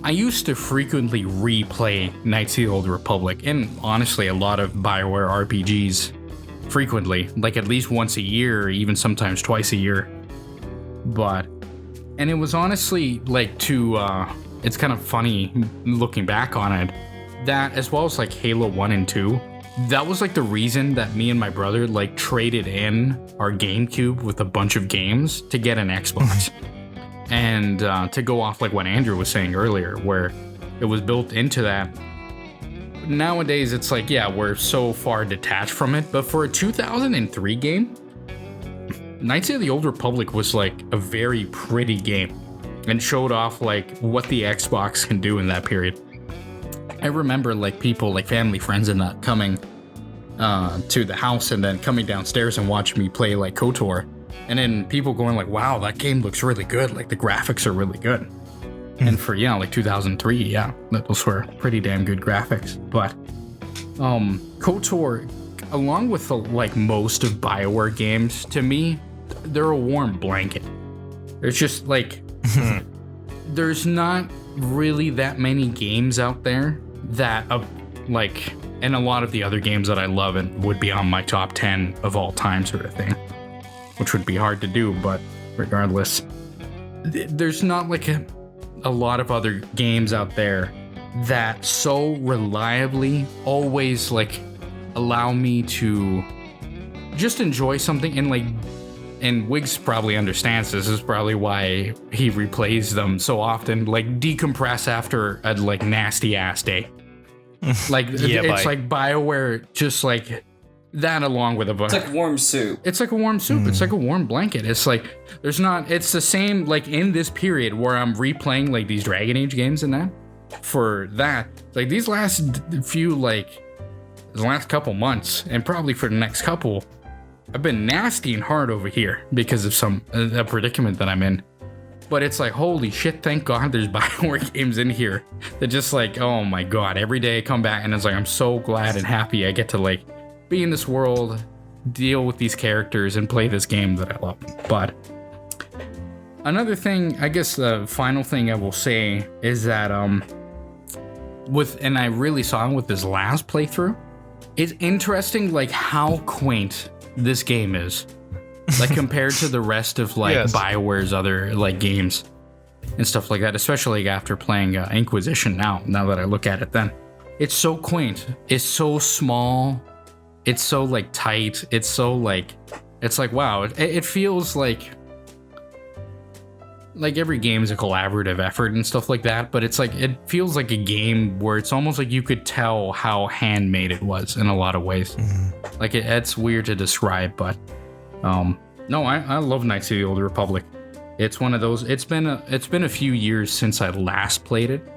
I used to frequently replay Knights of the Old Republic, and honestly a lot of BioWare RPGs frequently, like at least once a year, even sometimes twice a year. And it was honestly like it's kind of funny looking back on it, that as well as like Halo 1 and 2, that was like the reason that me and my brother like traded in our GameCube with a bunch of games to get an Xbox. And to go off like what Andrew was saying earlier, where it was built into that. Nowadays it's like, yeah, we're so far detached from it, but for a 2003 game, Knights of the Old Republic was like a very pretty game and showed off like what the Xbox can do in that period. I remember like people, like family, friends and that coming to the house and then coming downstairs and watching me play like KOTOR, and then people going like, wow, that game looks really good, like the graphics are really good. And for, like 2003, yeah, those were pretty damn good graphics. But KOTOR, along with like most of BioWare games, to me, they're a warm blanket. It's just like there's not really that many games out there that like, and a lot of the other games that I love and would be on my top 10 of all time sort of thing, which would be hard to do, but regardless, there's not like a lot of other games out there that so reliably always like allow me to just enjoy something. And like, and Wiggz probably understands this is probably why he replays them so often, like decompress after a like nasty ass day. Like it's like BioWare, just like that, along with it's like warm soup. It's like a warm soup. It's like a warm blanket. It's like it's the same like in this period where I'm replaying like these Dragon Age games and that. For that, like these last few, like the last couple months, and probably for the next couple, I've been nasty and hard over here because of a predicament that I'm in. But it's like, holy shit, thank God there's BioWare games in here that just like, oh my God, every day I come back and it's like, I'm so glad and happy I get to like be in this world, deal with these characters, and play this game that I love. But another thing, I guess the final thing I will say is that and I really saw it with this last playthrough, it's interesting like how quaint this game is. Like compared to the rest of like BioWare's other like games and stuff like that, especially after playing Inquisition now that I look at it, then it's so quaint, it's so small, it's so like tight, it's so like, it's like, wow, it feels like every game is a collaborative effort and stuff like that, but it's like, it feels like a game where it's almost like you could tell how handmade it was in a lot of ways. Like it's weird to describe, but no, I love Knights of the Old Republic. It's one of those. It's been a few years since I last played it,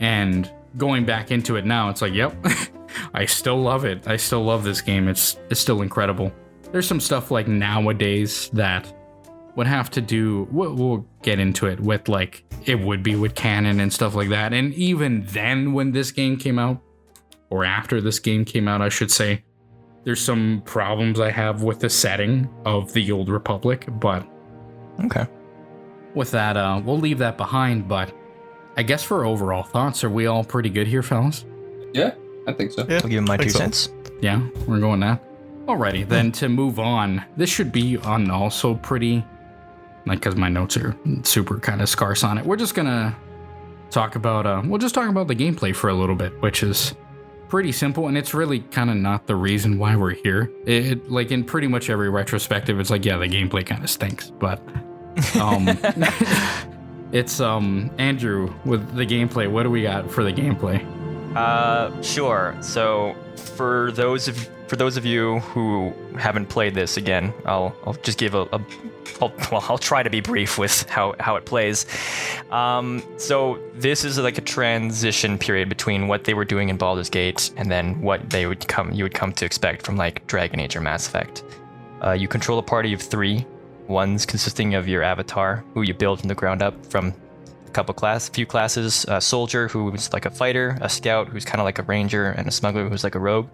and going back into it now, it's like, yep, I still love it. I still love this game. It's still incredible. There's some stuff like nowadays that would have to do. We'll get into it with like it would be with canon and stuff like that. And even then, when this game came out, or after this game came out, I should say. There's some problems I have with the setting of the Old Republic, but okay. With that, we'll leave that behind. But I guess for overall thoughts, are we all pretty good here, fellas? Yeah, I think so. Yeah, I'll give him my 2 cents. Yeah, we're going that. Alrighty, then to move on, this should be on also pretty, like, because my notes are super kind of scarce on it. We're just gonna talk about, we'll just talk about the gameplay for a little bit, which is pretty simple, and it's really kind of not the reason why we're here. It like in pretty much every retrospective, it's like, yeah, the gameplay kind of stinks, but it's Andrew with the gameplay. What do we got for the gameplay? Sure. So for those of you who haven't played this, again, I'll just give I'll try to be brief with how it plays. So this is like a transition period between what they were doing in Baldur's Gate and then what you would come to expect from like Dragon Age or Mass Effect. You control a party of 3, ones consisting of your avatar, who you build from the ground up from a few classes, a soldier who's like a fighter, a scout who's kind of like a ranger, and a smuggler who's like a rogue.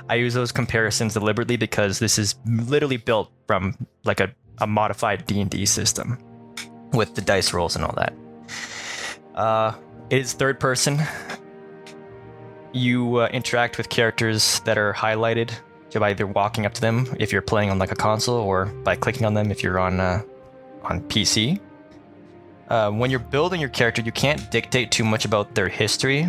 I use those comparisons deliberately because this is literally built from like a modified D&D system with the dice rolls and all that. It is third person. You interact with characters that are highlighted by either walking up to them if you're playing on like a console, or by clicking on them if you're on PC. When you're building your character, you can't dictate too much about their history,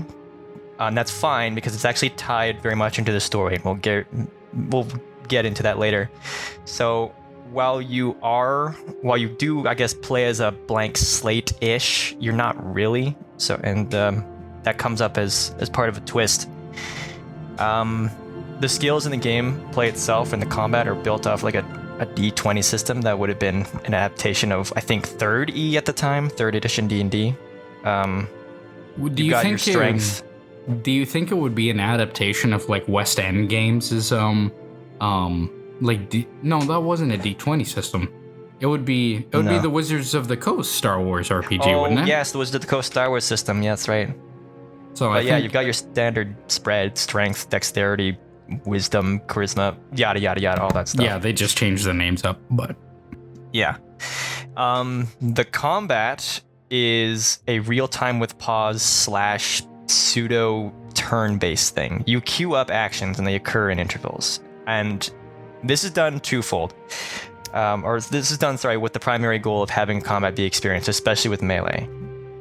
and that's fine because it's actually tied very much into the story, and we'll get into that later. So while you do, I guess, play as a blank slate-ish, you're not really. So, and that comes up as part of a twist. The skills in the game play itself and the combat are built off like a D20 system that would have been an adaptation of, I think, 3rd E at the time, 3rd edition D&D. Do you think strength? Do you think it would be an adaptation of like West End Games? No, that wasn't a D20 system. It would be the Wizards of the Coast Star Wars RPG, wouldn't it? Yes, the Wizards of the Coast Star Wars system. Yeah, that's right. So you've got your standard spread: strength, dexterity, wisdom, charisma, yada yada yada, all that stuff. Yeah, they just changed the names up, but yeah. The combat is a real-time with pause / pseudo turn-based thing. You queue up actions and they occur in intervals. And this is done twofold. This is done, with the primary goal of having combat be experienced, especially with melee,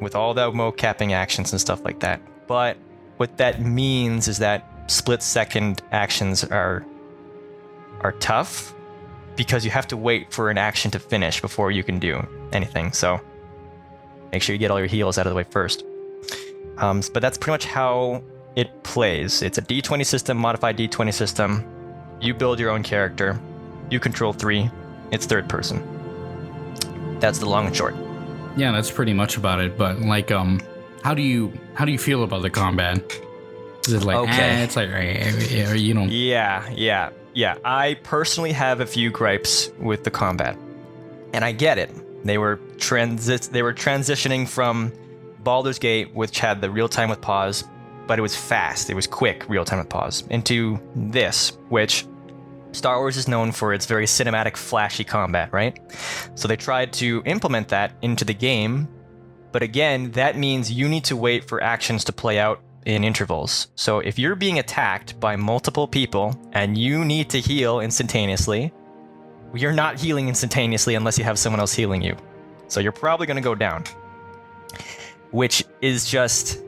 with all the mo-capping actions and stuff like that. But what that means is that split-second actions are tough because you have to wait for an action to finish before you can do anything. So make sure you get all your heals out of the way first. But that's pretty much how it plays. It's a D20 system, modified D20 system. You build your own character. You control 3. It's third person. That's the long and short. Yeah, that's pretty much about it. But like, how do you feel about the combat? Is it like, it's like, you know? Yeah. I personally have a few gripes with the combat, and I get it. They were transitioning from Baldur's Gate, which had the real time with pause, but it was fast. It was quick real time with pause, into this, which Star Wars is known for its very cinematic, flashy combat, right? So they tried to implement that into the game, but again, that means you need to wait for actions to play out in intervals. So if you're being attacked by multiple people and you need to heal instantaneously, you're not healing instantaneously unless you have someone else healing you. So you're probably going to go down, which is just,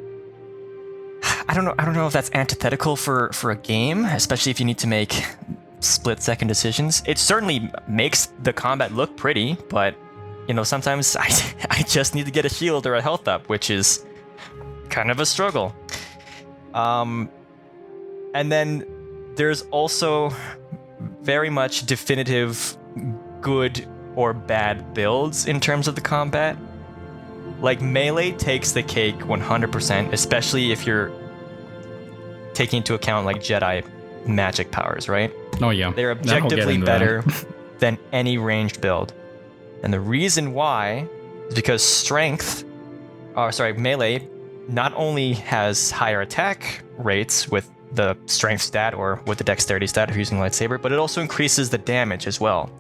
I don't know if that's antithetical for a game, especially if you need to make split-second decisions. It certainly makes the combat look pretty, but sometimes I just need to get a shield or a health up, which is kind of a struggle. And then there's also very much definitive good or bad builds in terms of the combat. Like, melee takes the cake 100%, especially if you're taking into account like Jedi magic powers, right? Oh yeah. They're objectively better than any ranged build. And the reason why is because melee not only has higher attack rates with the strength stat or with the dexterity stat if you're using lightsaber, but it also increases the damage as well.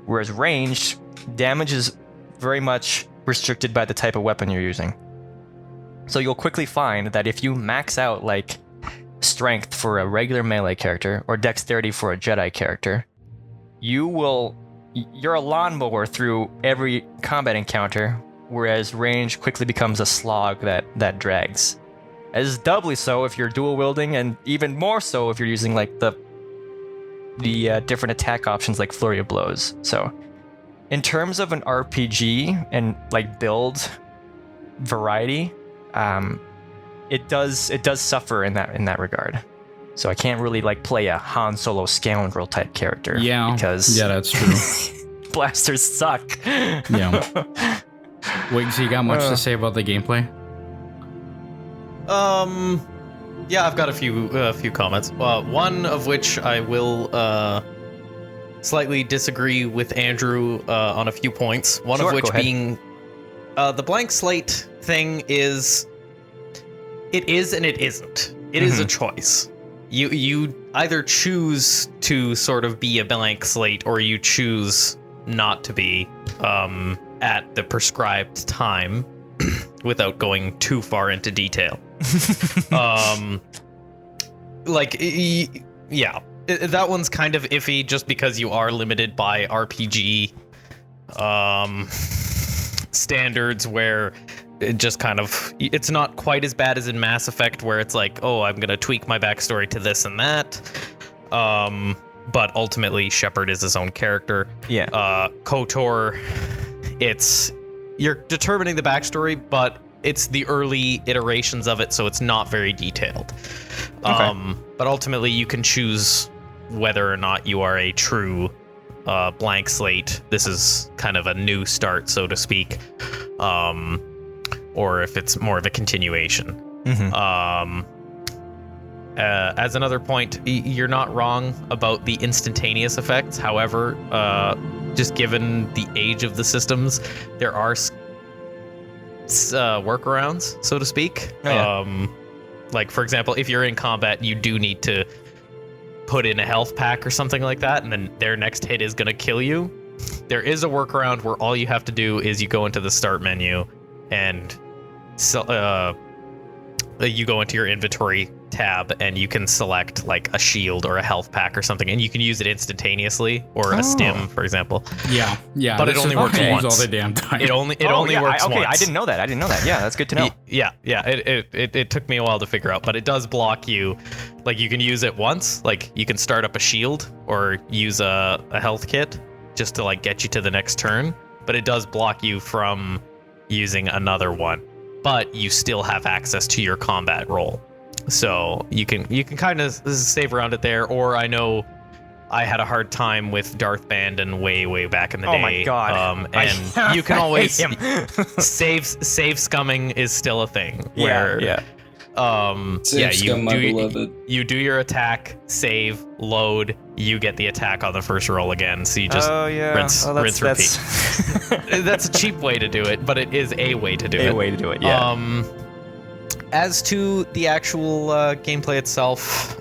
Whereas ranged, damage is very much restricted by the type of weapon you're using. So you'll quickly find that if you max out like strength for a regular melee character or dexterity for a Jedi character, you're a lawnmower through every combat encounter, whereas range quickly becomes a slog that drags. As doubly so if you're dual wielding, and even more so if you're using like the different attack options like flurry of blows. So in terms of an RPG and like build variety, it does suffer in that regard. So I can't really like play a Han Solo scoundrel type character. Yeah, because that's true. blasters suck. Yeah. Wiggz, you got much to say about the gameplay? Yeah, I've got a few comments. One of which I will slightly disagree with Andrew on a few points. One of which being the blank slate thing is, it is and it isn't. It is a choice. You either choose to sort of be a blank slate, or you choose not to be at the prescribed time, without going too far into detail. That one's kind of iffy just because you are limited by RPG standards, where it just kind of, it's not quite as bad as in Mass Effect, where it's like, oh, I'm gonna tweak my backstory to this and that. But ultimately, Shepard is his own character. Yeah. KOTOR, you're determining the backstory, but it's the early iterations of it, so it's not very detailed. Okay. But ultimately, you can choose whether or not you are a true blank slate. This is kind of a new start, so to speak, or if it's more of a continuation. As another point, you're not wrong about the instantaneous effects. However, just given the age of the systems, there are workarounds, so to speak. Oh, yeah. Like, for example, if you're in combat, you do need to put in a health pack or something like that, and then their next hit is going to kill you. there is a workaround where all you have to do is you go into the start menu and you go into your inventory tab and you can select like a shield or a health pack or something, and you can use it instantaneously, or a stim, for example. Yeah. But it only works once. All the damn time. It only works once. I didn't know that. Yeah, that's good to know. Yeah. It took me a while to figure out, but it does block you. Like, you can use it once. Like, you can start up a shield or use a health kit just to like get you to the next turn, but it does block you from using another one. But you still have access to your combat roll, so you can kind of save around it there. Or I know I had a hard time with Darth Bandon way back in the day. Oh my god! And you can always save scumming is still a thing. You do your attack, save, load, you get the attack on the first roll again, so you just rinse, repeat. That's a cheap way to do it, but it is a way to do it. As to the actual gameplay itself,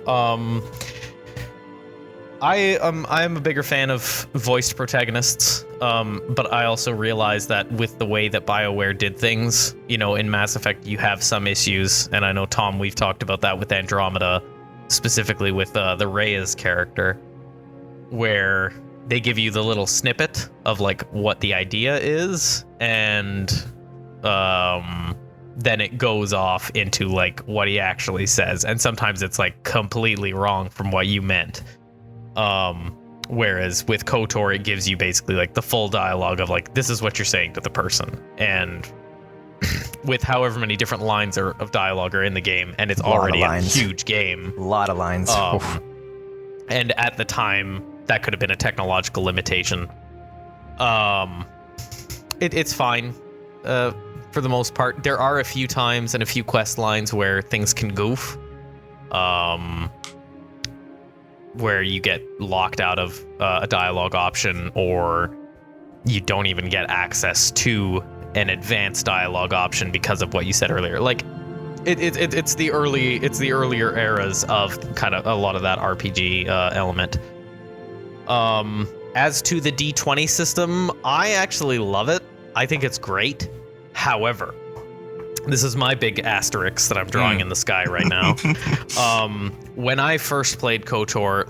I am a bigger fan of voiced protagonists, but I also realize that with the way that BioWare did things, in Mass Effect, you have some issues, and I know, Tom, we've talked about that with Andromeda, specifically with the Reyes character, where they give you the little snippet of like what the idea is, and then it goes off into like what he actually says, and sometimes it's like completely wrong from what you meant. Whereas with KOTOR, it gives you basically like the full dialogue of like, this is what you're saying to the person. And with however many different lines of dialogue are in the game, and it's already a huge game. A lot of lines. And at the time, that could have been a technological limitation. It's fine. For the most part, there are a few times and a few quest lines where things can goof. Where you get locked out of a dialogue option, or you don't even get access to an advanced dialogue option because of what you said earlier. Like, it's the earlier eras of kind of a lot of that RPG element. As to the D20 system, I actually love it. I think it's great. However, this is my big asterisk that I'm drawing in the sky right now. When I first played KOTOR,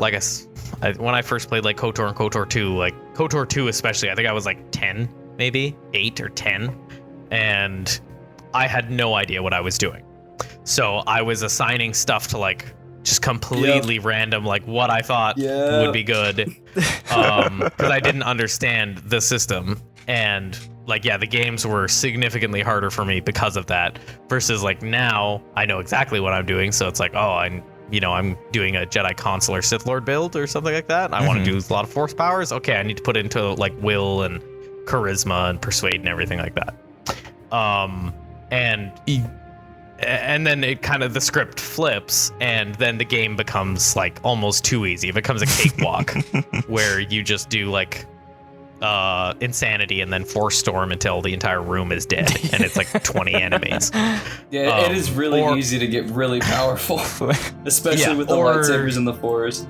when I first played like KOTOR and KOTOR 2, like KOTOR 2 especially, I think I was like 10, maybe 8 or 10, and I had no idea what I was doing. So I was assigning stuff to like just completely random, like what I thought would be good, because I didn't understand the system. And like, the games were significantly harder for me because of that, versus like now I know exactly what I'm doing. So it's like, I'm doing a Jedi Consular Sith Lord build or something like that. I want to do a lot of force powers. Okay, I need to put into like will and charisma and persuade and everything like that. And then it kind of, the script flips, and then the game becomes like almost too easy. It becomes a cakewalk where you just do like insanity and then force storm until the entire room is dead, and it's like 20 enemies. Yeah, it is really easy to get really powerful, especially with the lightsabers in the forest.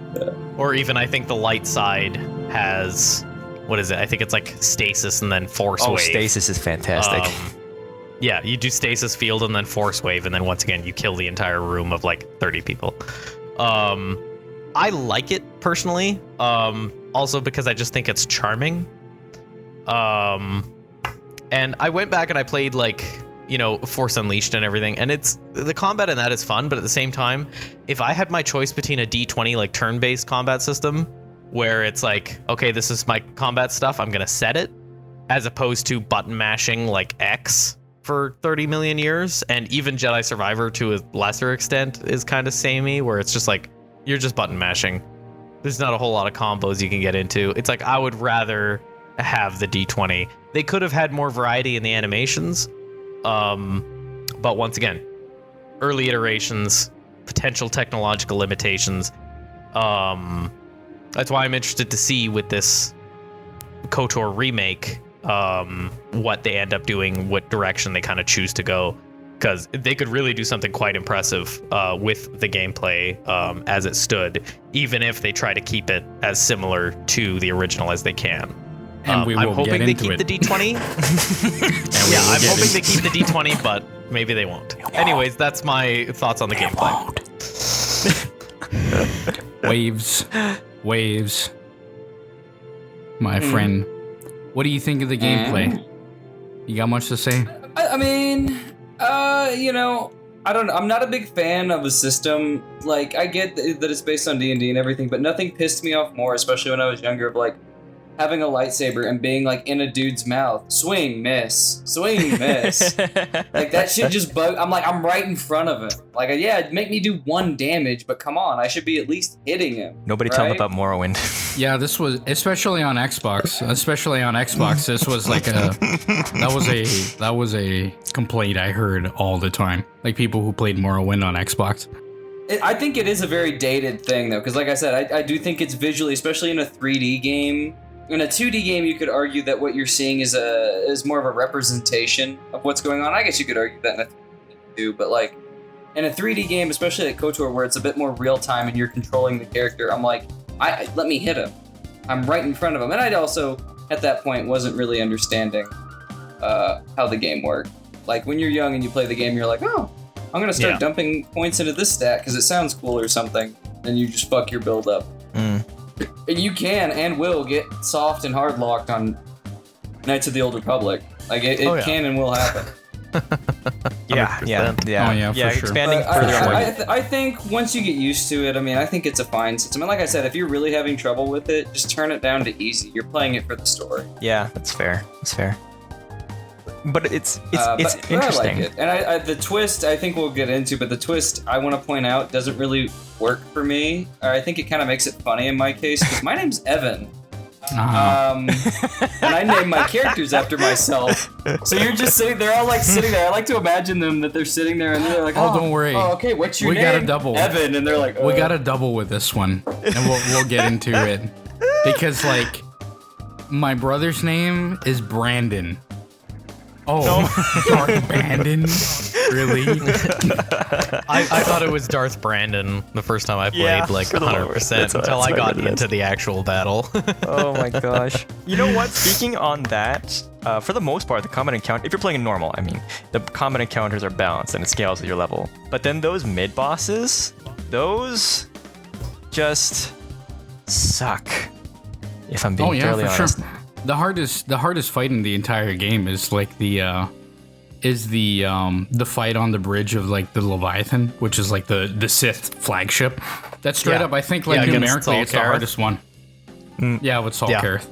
Or even, I think the light side has, what is it? I think it's like stasis and then force wave. Stasis is fantastic. You do stasis field and then force wave, and then once again you kill the entire room of like 30 people. I like it personally, also because I just think it's charming. And I went back and I played like, Force Unleashed and everything, and the combat in that is fun, but at the same time, if I had my choice between a D20 like turn-based combat system where it's like, okay, this is my combat stuff, I'm gonna set it, as opposed to button mashing like X for 30 million years, and even Jedi Survivor to a lesser extent is kind of samey, where it's just like, you're just button mashing. There's not a whole lot of combos you can get into. It's like, I would rather have the D20. They could have had more variety in the animations, but once again, early iterations, potential technological limitations. That's why I'm interested to see with this KOTOR remake, what they end up doing, what direction they kind of choose to go, because they could really do something quite impressive with the gameplay as it stood, even if they try to keep it as similar to the original as they can. And we will I'm hoping get they into keep it. the D20. Yeah, I'm hoping they keep the D20, but maybe they won't. Anyways, that's my thoughts on the gameplay. Waves. My friend, what do you think of the gameplay? You got much to say? I mean, you know, I don't know. I'm not a big fan of a system. Like, I get that it's based on D&D and everything, but nothing pissed me off more, especially when I was younger, of like having a lightsaber and being like in a dude's mouth. Swing, miss. Swing, miss. Like, that shit just bug. I'm like, I'm right in front of him. Like, yeah, it'd make me do 1 damage, but come on, I should be at least hitting him. Nobody tell him about Morrowind. Yeah, this was especially on Xbox. This was like that was a complaint I heard all the time. Like people who played Morrowind on Xbox. I think it is a very dated thing though, because like I said, I do think it's visually, especially in a 3D game. In a 2D game, you could argue that what you're seeing is more of a representation of what's going on. I guess you could argue that in a 3D game too, but like in a 3D game, especially like KOTOR, where it's a bit more real time and you're controlling the character, I'm like, let me hit him. I'm right in front of him. And I also, at that point, wasn't really understanding how the game worked. Like, when you're young and you play the game, you're like, oh, I'm going to start dumping points into this stat because it sounds cool or something. And you just fuck your build up. And you can and will get soft and hard locked on Knights of the Old Republic. Like, it can and will happen. Yeah. Oh, yeah, for sure. Expanding further on. I think once you get used to it, I mean, I think it's a fine system. And like I said, if you're really having trouble with it, just turn it down to easy. You're playing it for the story. Yeah, that's fair. But it's but interesting. I like it. And the twist, I think we'll get into, but the twist I want to point out doesn't really work for me. I think it kind of makes it funny in my case, because my name's Evan. And I name my characters after myself. So you're just sitting there, all like sitting there. I like to imagine them that they're sitting there and they're like, oh, don't worry. Oh, okay, what's your name? We got a double. Evan. And they're like, we got a double with this one, and we'll get into it because like my brother's name is Brandon. Oh, Darth Brandon? Really? I thought it was Darth Brandon the first time I played, like 100%, until I got into the actual battle. Oh my gosh. You know what? Speaking on that, for the most part, the combat encounter, if you're playing in normal, I mean, the combat encounters are balanced and it scales with your level. But then those mid-bosses, those just suck, if I'm being fairly honest. Sure. The hardest fight in the entire game is like the fight on the bridge of like the Leviathan, which is like the Sith flagship. That's straight up, I think, like numerically, it's the hardest one. Yeah, with Saul Kareth.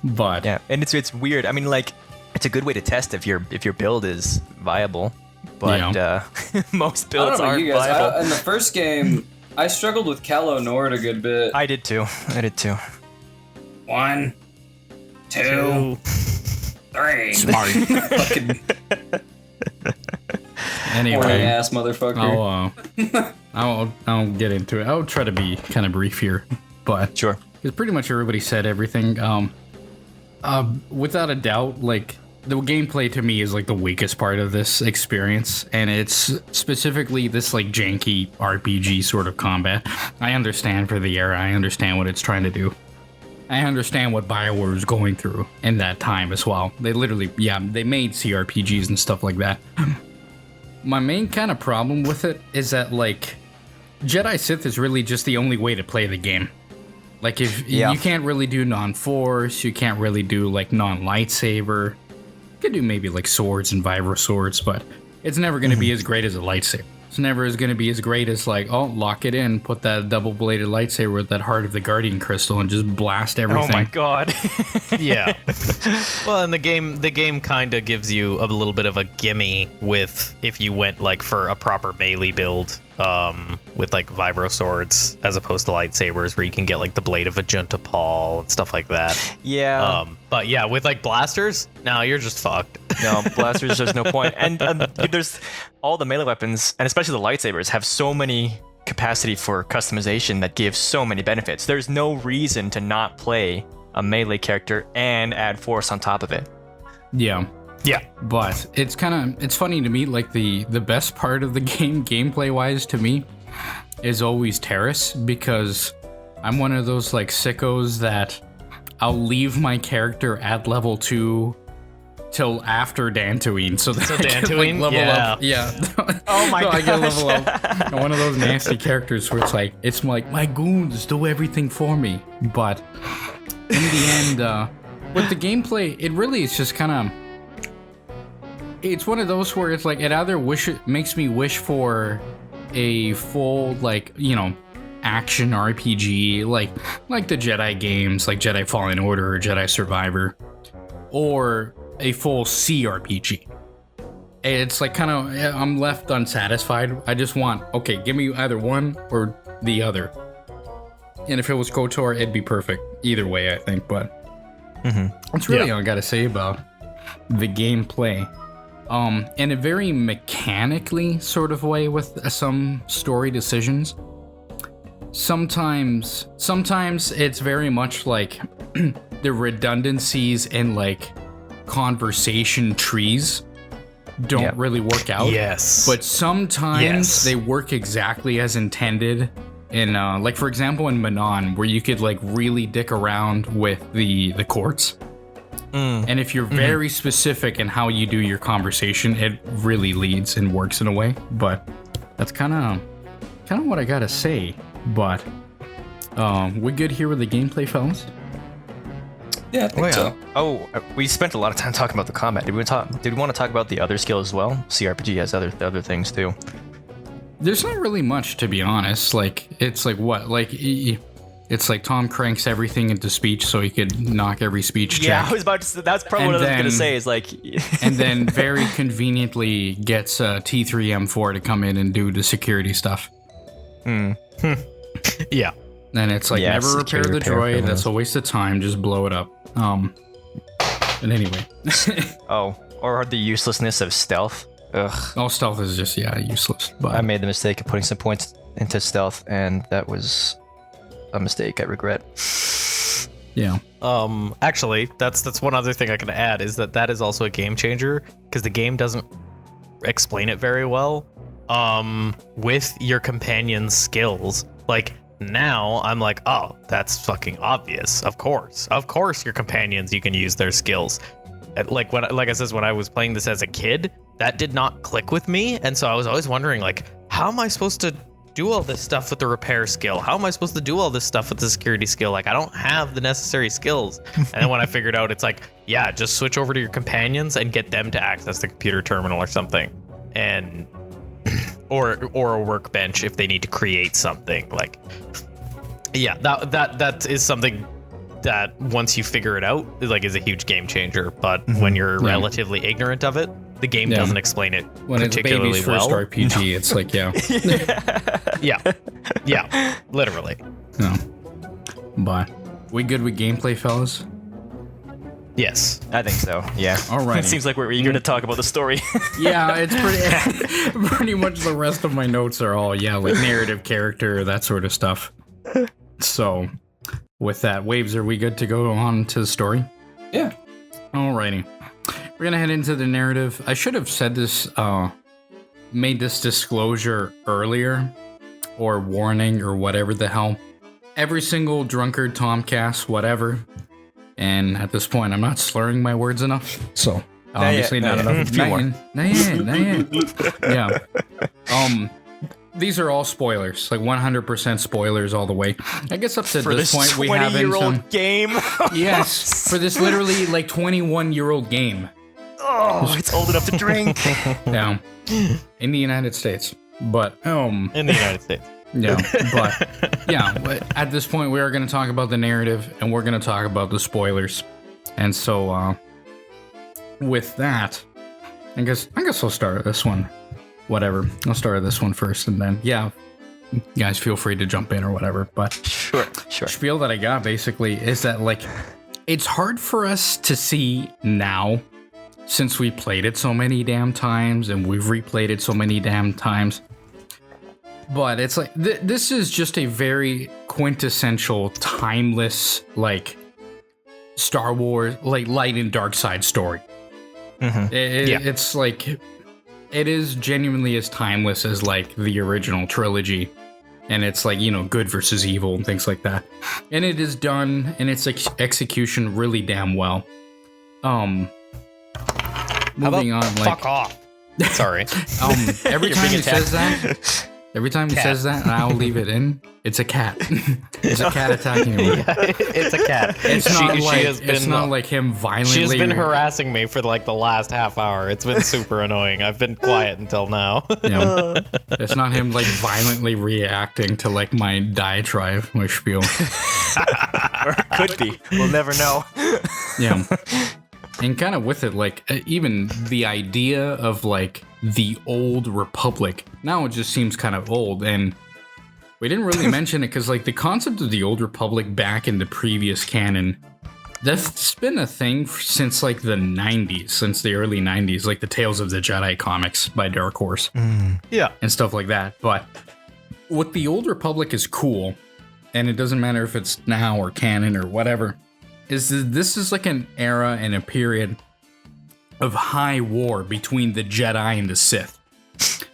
But yeah, and it's weird. I mean, like, it's a good way to test if your build is viable, but most builds aren't viable. In the first game, I struggled with Calo Nord a good bit. I did too. 1, 2, 3. Smart. Fucking anyway, ass motherfucker. I'll get into it. I'll try to be kind of brief here, but sure, because pretty much everybody said everything. Without a doubt, like the gameplay to me is like the weakest part of this experience, and it's specifically this like janky RPG sort of combat. I understand for the era. I understand what it's trying to do. I understand what BioWare was going through in that time as well. They literally, they made CRPGs and stuff like that. My main kind of problem with it is that, like, Jedi Sith is really just the only way to play the game. Like, if you can't really do non-force, you can't really do, like, non-lightsaber. You could do maybe, like, swords and vibro swords, but it's never going to be as great as a lightsaber. It's never going to be as great as like, oh, lock it in, put that double-bladed lightsaber with that Heart of the Guardian crystal and just blast everything. Oh my god. Yeah. Well, and the game kind of gives you a little bit of a gimme with if you went like for a proper melee build with like vibro swords as opposed to lightsabers, where you can get like the blade of a Junta Paul and stuff like that. Yeah. But yeah, with like blasters, no, you're just fucked. No, blasters, there's no point. And there's all the melee weapons, and especially the lightsabers, have so many capacity for customization that gives so many benefits. There's no reason to not play a melee character and add force on top of it. Yeah. But it's funny to me, like the best part of the game, gameplay wise to me, is always Terrace, because I'm one of those like sickos that I'll leave my character at level 2 till after Tatooine, so that I can like, level up. Yeah. Oh my so I can gosh. level up. I'm one of those nasty characters where it's like my goons do everything for me. But in the end, with the gameplay, it really is just kind of. It's one of those where it's like it either makes me wish for a full like action RPG like the Jedi games, like Jedi Fallen Order or Jedi Survivor, or a full CRPG. It's like kind of I'm left unsatisfied. I just want give me either one or the other. And if it was KOTOR, it'd be perfect either way, I think. But that's really all I gotta say about the gameplay. In a very mechanically sort of way with some story decisions. Sometimes it's very much like the redundancies in like conversation trees don't really work out. Yes. But sometimes they work exactly as intended. In like for example in Manon, where you could like really dick around with the courts. And if you're very specific in how you do your conversation, it really leads and works in a way. But that's kind of what I gotta say. But we good here with the gameplay, fellas? Yeah, I think so. Oh, we spent a lot of time talking about the combat. Did we want to talk about the other skill as well? CRPG has other things too. There's not really much, to be honest. Like it's like what like. It's like Tom cranks everything into speech so he could knock every speech check. Yeah, I was about to say, that's probably what I was going to say is like... and then very conveniently gets T3M4 to come in and do the security stuff. Yeah. And it's like, never repair the droid. That's a waste of time. Just blow it up. And anyway. Or the uselessness of stealth. Ugh. Oh, stealth is just, useless. But I made the mistake of putting some points into stealth, and that was... a mistake I regret. Yeah. Actually, that's one other thing I can add is that is also a game changer because the game doesn't explain it very well. With your companion's skills, like now I'm like, oh, that's fucking obvious. Of course, your companions, you can use their skills. Like I said, when I was playing this as a kid, that did not click with me, and so I was always wondering, like, how am I supposed to do all this stuff with the repair skill? How am I supposed to do all this stuff with the security skill? Like, I don't have the necessary skills. And then when I figured out, it's like, just switch over to your companions and get them to access the computer terminal or something, and or a workbench if they need to create something. Like, that is something that once you figure it out, like, is a huge game changer. But when you're relatively ignorant of it, the game doesn't explain it when particularly it's baby's well. First RPG, it's like, yeah, literally. No. But we good with gameplay, fellas? Yes. I think so, yeah. All right. It seems like we're eager to talk about the story. Yeah, it's pretty much the rest of my notes are all, like narrative, character, that sort of stuff. So, with that, Waves, are we good to go on to the story? Yeah. Alrighty. We're gonna head into the narrative. I should have said this, made this disclosure earlier, or warning, or whatever the hell. Every single drunkard, Tomcast, whatever. And at this point, I'm not slurring my words enough, so obviously not enough. Not yet. Yeah. These are all spoilers, like 100% spoilers all the way. I guess up to this point we have in some game. Yes, for this literally like 21-year-old game. Oh, it's old enough to drink. Yeah, in the United States, but in the United States. Yeah, but at this point we are going to talk about the narrative and we're going to talk about the spoilers. And so, with that, I guess I'll start this one. Whatever, I'll start this one first, and then you guys feel free to jump in or whatever. But sure. Spiel that I got basically is that like it's hard for us to see now, since we played it so many damn times and we've replayed it so many damn times. But it's like this is just a very quintessential, timeless, like Star Wars, like light and dark side story. It's like it is genuinely as timeless as like the original trilogy. and it's like, you know, good versus evil and things like that. And it is done in its execution really damn well. Moving on, like, fuck off. Sorry. Every time he says that, and I'll leave it in, it's a cat. It's a cat attacking me. It's a cat. It's not like him violently. She has been harassing me for like the last half hour. It's been super annoying. I've been quiet until now. Yeah. It's not him like violently reacting to like my diatribe, my spiel. Or it could be. We'll never know. Yeah. And kind of with it, like, even the idea of, like, the old Republic, now it just seems kind of old, and we didn't really mention it because, like, the concept of the old Republic back in the previous canon, that's been a thing since, like, the 90s, since the early 90s, like the Tales of the Jedi comics by Dark Horse. Yeah. And stuff like that. But what the old Republic is cool, and it doesn't matter if it's now or canon or whatever, is this is like an era and a period of high war between the Jedi and the Sith.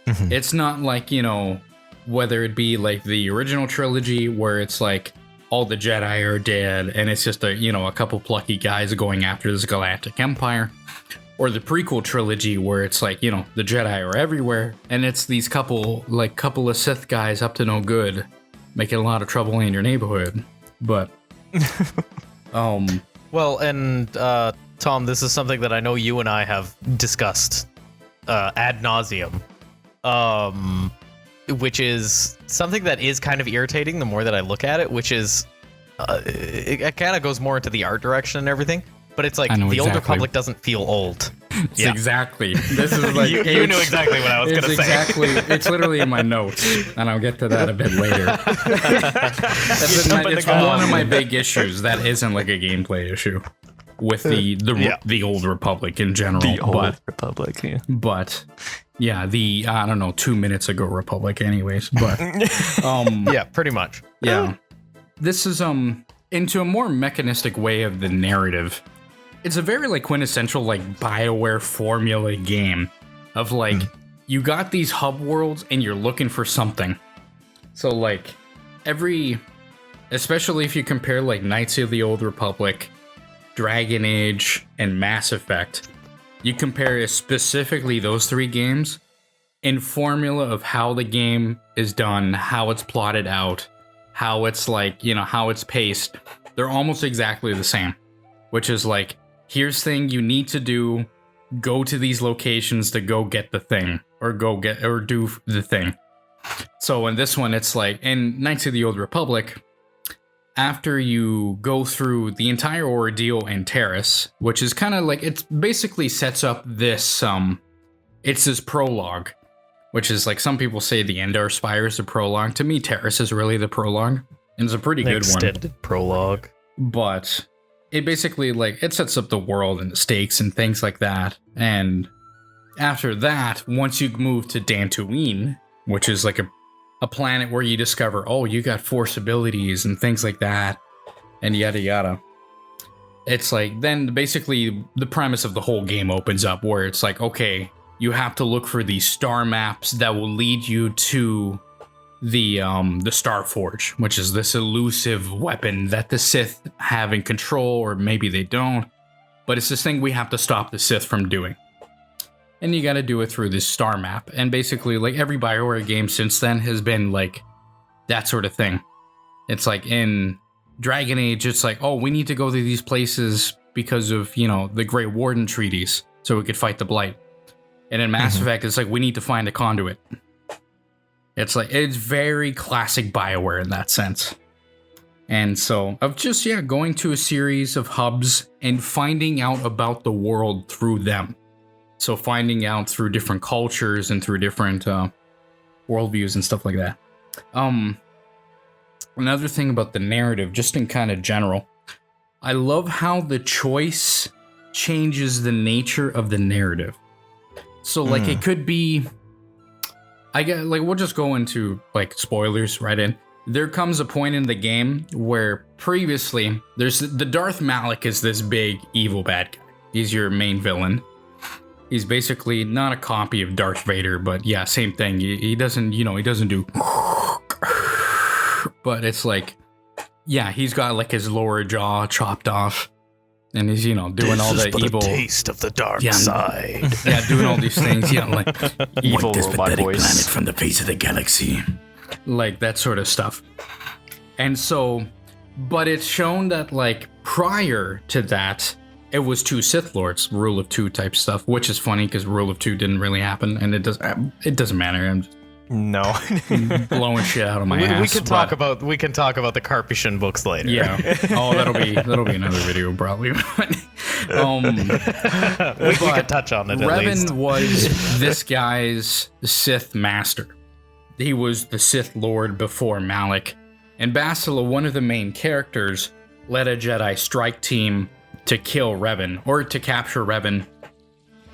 It's not like, you know, whether it be like the original trilogy where it's like all the Jedi are dead and it's just a couple plucky guys going after this galactic empire, or the prequel trilogy where it's like, you know, the Jedi are everywhere and it's these couple of Sith guys up to no good making a lot of trouble in your neighborhood. But well, and Tom, this is something that I know you and I have discussed ad nauseum, which is something that is kind of irritating the more that I look at it, which is it kind of goes more into the art direction and everything. But it's like the Old Republic doesn't feel old. Exactly. This is like you knew exactly what I was going to say. It's literally in my notes, and I'll get to that a bit later. It's one of my big issues that isn't like a gameplay issue with the Old Republic in general. The Old Republic, yeah. But yeah, the 2 minutes ago Republic, anyways. But yeah, pretty much. Yeah, this is into a more mechanistic way of the narrative. It's a very like quintessential like BioWare formula game of like you got these hub worlds and you're looking for something. So like especially if you compare like Knights of the Old Republic, Dragon Age, and Mass Effect, you compare specifically those three games in formula of how the game is done, how it's plotted out, how it's like, you know, how it's paced. They're almost exactly the same, which is like, here's thing you need to do, go to these locations to go get the thing, or do the thing. So in this one, it's like, in Knights of the Old Republic, after you go through the entire ordeal in Terrace, which is kind of like, it basically sets up this, it's this prologue, which is like, some people say the Endar Spire is the prologue. To me, Terrace is really the prologue, and it's a pretty good one. Extended prologue. But it basically, like, it sets up the world and the stakes and things like that. And after that, once you move to Tatooine, which is like a planet where you discover, oh, you got force abilities and things like that, and yada yada. It's like, then basically the premise of the whole game opens up where it's like, okay, you have to look for these star maps that will lead you to the Star Forge, which is this elusive weapon that the Sith have in control, or maybe they don't, but it's this thing we have to stop the Sith from doing. And you got to do it through this star map. And basically, like, every BioWare game since then has been like that sort of thing. It's like in Dragon Age, it's like, oh, we need to go to these places because of, you know, the Great Warden treaties, so we could fight the Blight. And in Mass Effect, it's like, we need to find a conduit. It's like, it's very classic BioWare in that sense. And so, of just, going to a series of hubs and finding out about the world through them. So finding out through different cultures and through different worldviews and stuff like that. Another thing about the narrative, just in kind of general, I love how the choice changes the nature of the narrative. So, like, it could be, we'll just go into, like, spoilers right in. There comes a point in the game where previously, the Darth Malak is this big evil bad guy. He's your main villain. He's basically not a copy of Darth Vader, but yeah, same thing. He doesn't do but it's like, yeah, he's got like his lower jaw chopped off, and he's doing all the evil taste of the dark side. Yeah, doing all these things. Like Evil wipe this robot pathetic voice. planet from the face of the galaxy, like that sort of stuff. And so, but it's shown that like prior to that, it was 2 Sith Lords, rule of 2 type stuff, which is funny because rule of 2 didn't really happen, and it doesn't matter. I'm just No. blowing shit out of my ass. We can talk about the Carpathian books later. Yeah. Oh, that'll be another video probably. We can touch on it at least. Revan was this guy's Sith master. He was the Sith Lord before Malak. And Bastila, one of the main characters, led a Jedi strike team to kill Revan, or to capture Revan.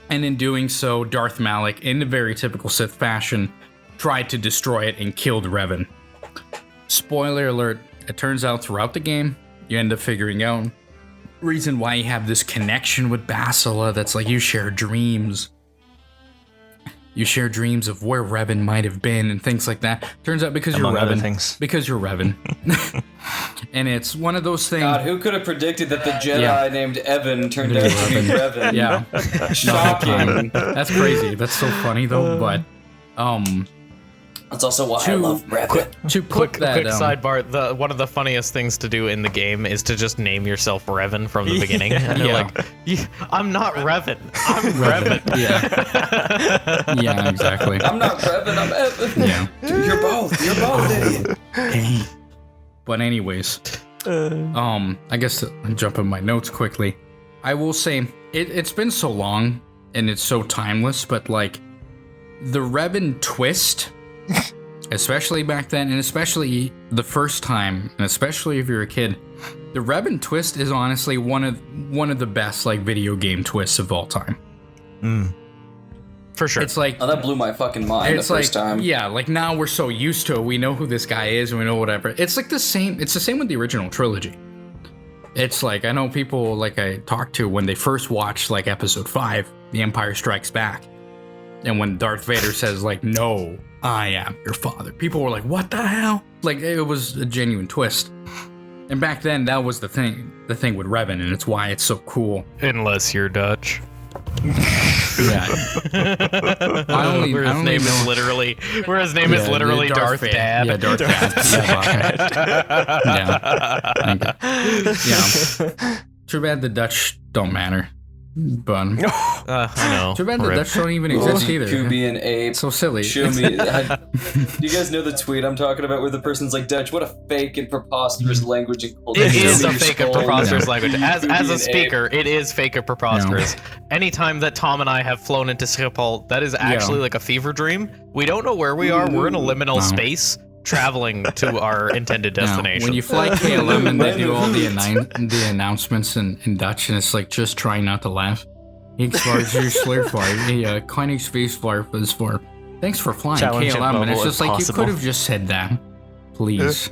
And in doing so, Darth Malak, in a very typical Sith fashion, tried to destroy it and killed Revan. Spoiler alert, it turns out throughout the game, you end up figuring out reason why you have this connection with Bastila that's like you share dreams. You share dreams of where Revan might have been and things like that. Turns out because Among you're other Revan. things. Because you're Revan. And it's one of those things. God, who could have predicted that the Jedi Yeah. named Evan turned out to be Revan? Yeah. Shocking. That's crazy. That's so funny though, but That's also why I love Revan. to put Quick that sidebar. One of the funniest things to do in the game is to just name yourself Revan from the beginning. And you're Yeah. like, I'm not Revan. I'm Revan. Yeah. Yeah, exactly. I'm not Revan, I'm Evan. Yeah. You're both, idiot. But anyways, I guess I'll jump in my notes quickly. I will say it's been so long and it's so timeless, but like the Revan twist, especially back then, and especially the first time, and especially if you're a kid, the Revan twist is honestly one of the best like video game twists of all time. For sure. It's like Oh, that blew my fucking mind the it's first like, time. yeah, like now we're so used to it. We know who this guy is and we know whatever. It's like the same. It's the same with the original trilogy. It's like, I know people like I talked to when they first watched like episode 5, The Empire Strikes Back. And when Darth Vader says like, no, I am your father. People were like, what the hell? Like it was a genuine twist. And back then that was the thing with Revan, and it's why it's so cool. Unless you're Dutch. Yeah. Where his name is literally Darth Vader. Dad. Yeah, Darth Dad. Yeah. Too bad the Dutch don't matter. But I know. too bad the Rip. Dutch don't even exist either. To be an ape. So silly. Show me. Do you guys know the tweet I'm talking about where the person's like, Dutch, what a fake and preposterous language and culture. It Show is me a your fake and skull. preposterous language. As be a an speaker, it is fake and preposterous. Anytime that Tom and I have flown into Schiphol, that is actually like a fever dream. We don't know where we are. We're in a liminal space traveling to our intended Now, destination. when you fly KLM and they do all the announcements in Dutch, and it's like, just try not to laugh. Thanks for Thanks for flying Challenge KLM, and it's level just like, you impossible. could have just said that, please.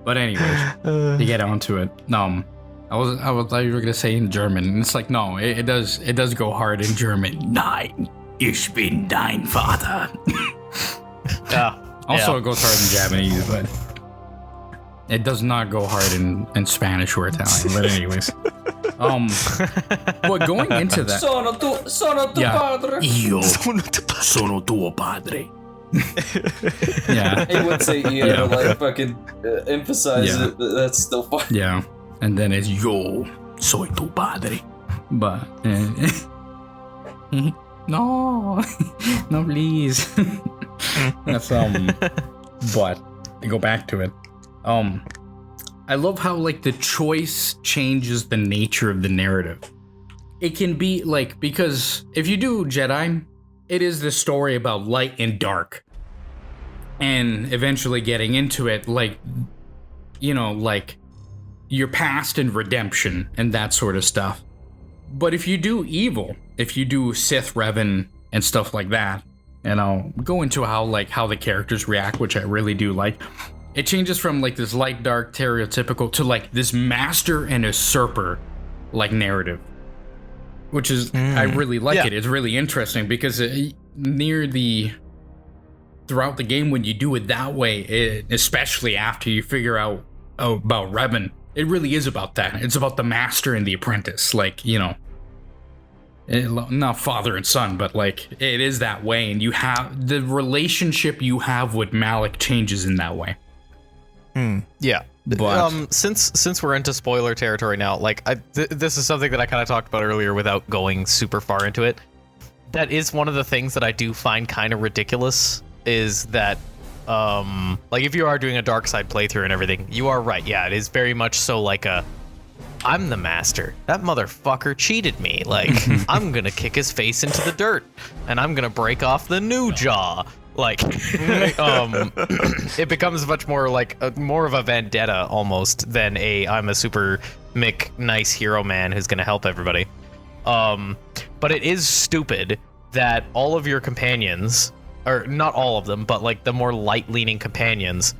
But anyways, to get onto it, I thought you were gonna say in German, and it's like, no, it does go hard in German. Nein, ich bin dein Vater. Also, it goes hard in Japanese, but it does not go hard in Spanish or Italian. But anyways, but going into that, Sono tu padre. Io sono tuo padre. Yeah, He would say to like fucking emphasize Yeah. it, but that's still fun. yeah, and then it's yo soy tu padre. But no, no, please. That's But to go back to it, I love how like the choice changes the nature of the narrative. It can be like, because if you do Jedi, it is the story about light and dark, and eventually getting into it, like, like your past and redemption and that sort of stuff. But if you do evil, if you do Sith Revan and stuff like that, and I'll go into how the characters react, which I really do like. It changes from like this light, dark, stereotypical to like this master and usurper like narrative, which is I really like it. It's really interesting because near the throughout the game, when you do it that way, especially after you figure out about Revan, it really is about that. It's about the master and the apprentice, like, you know, not father and son, but like it is that way, and you have the relationship you have with Malak changes in that way. Yeah. But since we're into spoiler territory now, like this is something that I kind of talked about earlier without going super far into it. That is one of the things that I do find kind of ridiculous, is that like if you are doing a dark side playthrough and everything, you are right. Yeah, it is very much so like I'm the master. That motherfucker cheated me. Like, I'm gonna kick his face into the dirt, and I'm gonna break off the new jaw. Like, it becomes much more like more of a vendetta almost than I'm a super nice hero man who's gonna help everybody. But it is stupid that all of your companions, or not all of them, but like the more light-leaning companions,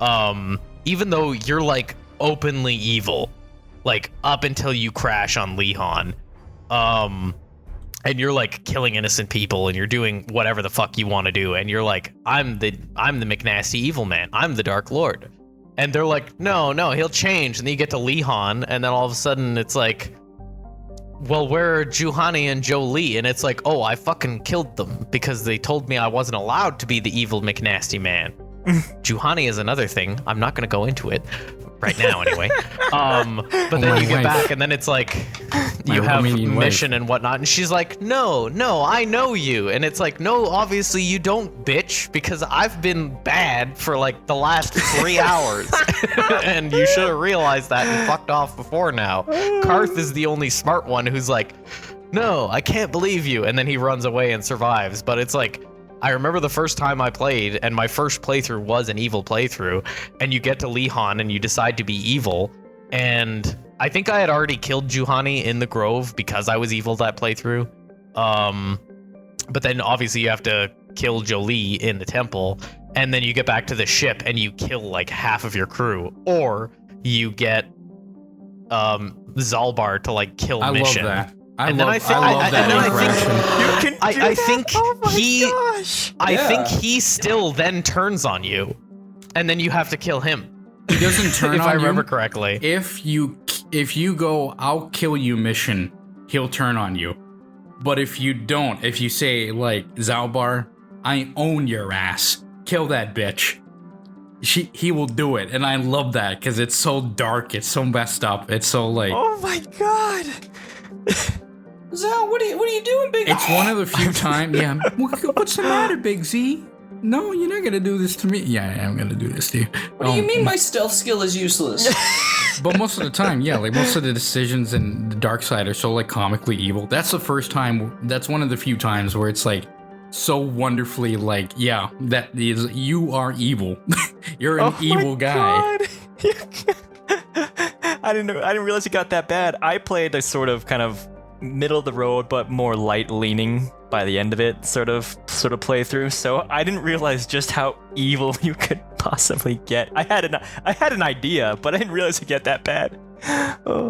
even though you're like openly evil, like up until you crash on Lihan, and you're like killing innocent people and you're doing whatever the fuck you want to do, and you're like, I'm the McNasty evil man, I'm the Dark Lord, and they're like, no, he'll change, and then you get to Lihan, and then all of a sudden it's like, well, where are Juhani and Jolie? And it's like, oh, I fucking killed them because they told me I wasn't allowed to be the evil McNasty man. Juhani is another thing. I'm not gonna go into it right now anyway. But then you get back and then it's like you have mission and whatnot, and she's like, no, I know you. And it's like, no, obviously you don't, bitch, because I've been bad for like the last 3 hours. And you should have realized that and fucked off before now. Karth is the only smart one who's like, no, I can't believe you. And then he runs away and survives. But it's like, I remember the first time I played, and my first playthrough was an evil playthrough, and you get to Lihan and you decide to be evil, and I think I had already killed Juhani in the Grove because I was evil that playthrough. But then obviously you have to kill Jolie in the temple, and then you get back to the ship and you kill like half of your crew, or you get Zalbar to like kill Mission. I love that. I think he still then turns on you, and then you have to kill him. He doesn't turn if on I remember you. correctly. If you go, I'll kill you mission, he'll turn on you. But if you don't, if you say like, Zalbar, I own your ass, kill that bitch, he will do it. And I love that because it's so dark, it's so messed up, it's so like, oh my god. Zal, what are you doing, Big? It's one of the few times. Yeah, what's the matter, Big Z? No, you're not gonna do this to me. Yeah, I'm gonna do this to you. What do you mean my stealth skill is useless? But most of the time, yeah, like most of the decisions in the dark side are so like comically evil. That's the first time. That's one of the few times where it's like so wonderfully like, yeah, that is, you are evil. You're an evil guy. I didn't realize it got that bad. I played a sort of kind of middle of the road but more light leaning by the end of it sort of playthrough, so I didn't realize just how evil you could possibly get. I had an idea, but I didn't realize it get that bad.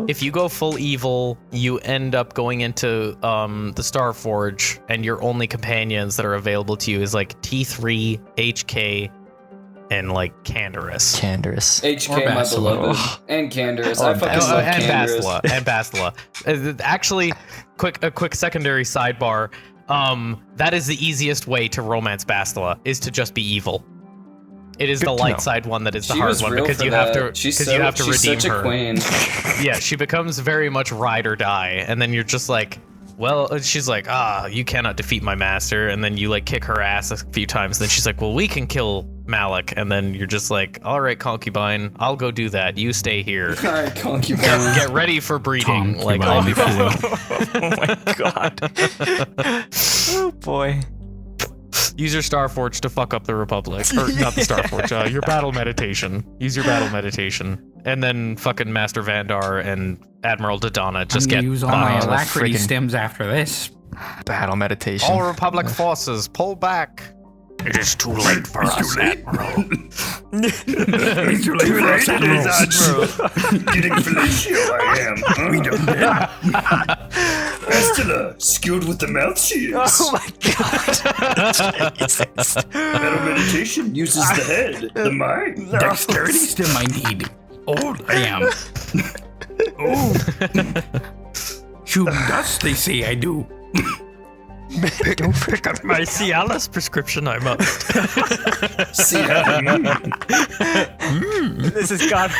If you go full evil, you end up going into the Starforge, and your only companions that are available to you is like T3, HK, and like Canderous. HK, my beloved. And Canderous. I fucking love Canderous. And Bastila. Actually, a quick secondary sidebar. That is the easiest way to romance Bastila, is to just be evil. It is the light side one that is the hard one, because you have to redeem her. She's such a queen. Yeah, she becomes very much ride or die, and then you're just like, well, she's like, you cannot defeat my master, and then you like kick her ass a few times, then she's like, well, we can kill Malak, and then you're just like, all right, concubine, I'll go do that, you stay here. All right, concubine. Get ready for breeding. Like, I'll be fine. Oh my god. Oh boy. Use your Starforge to fuck up the Republic. Or not the Starforge, your battle meditation. Use your battle meditation. And then fucking Master Vandar and Admiral Dodonna just get use all my alacrity stems after this. Battle meditation. All Republic forces, pull back. It is too late for us, Admiral. It's too late for us, Admiral. Getting fellatio, I am. We don't get Astilla, skilled with the mouth shields. Oh my god. Jesus. Metal meditation uses the head, the mind. Dexterity still I need. Old I am. Shoot dust, they say I do. Don't pick up my Cialis prescription, I must. See, This has gone.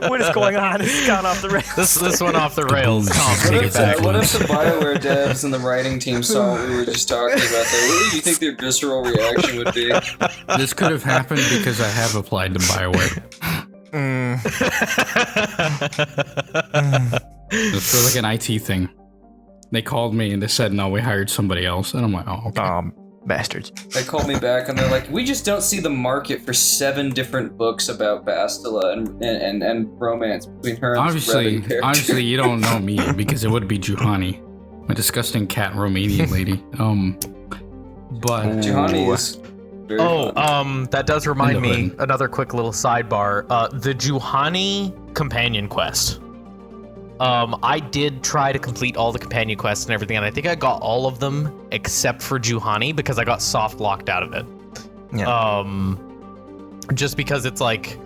What is going on? It's gone off the rails. This went off the rails. Tom, What take if, it back. what if the BioWare devs and the writing team saw what we were just talking about there? What do you think their visceral reaction would be? This could have happened because I have applied to BioWare. It's for like an IT thing. They called me and they said, no, we hired somebody else. And I'm like, oh, okay. Bastards. They called me back and they're like, we just don't see the market for 7 different books about Bastila and romance between her and Obviously, you don't know me because it would be Juhani, a disgusting cat Romanian lady. But Juhani is very fun. That does remind me, Independent. another quick little sidebar. The Juhani companion quest. I did try to complete all the companion quests and everything, and I think I got all of them except for Juhani because I got soft locked out of it. Yeah. Just because it's like,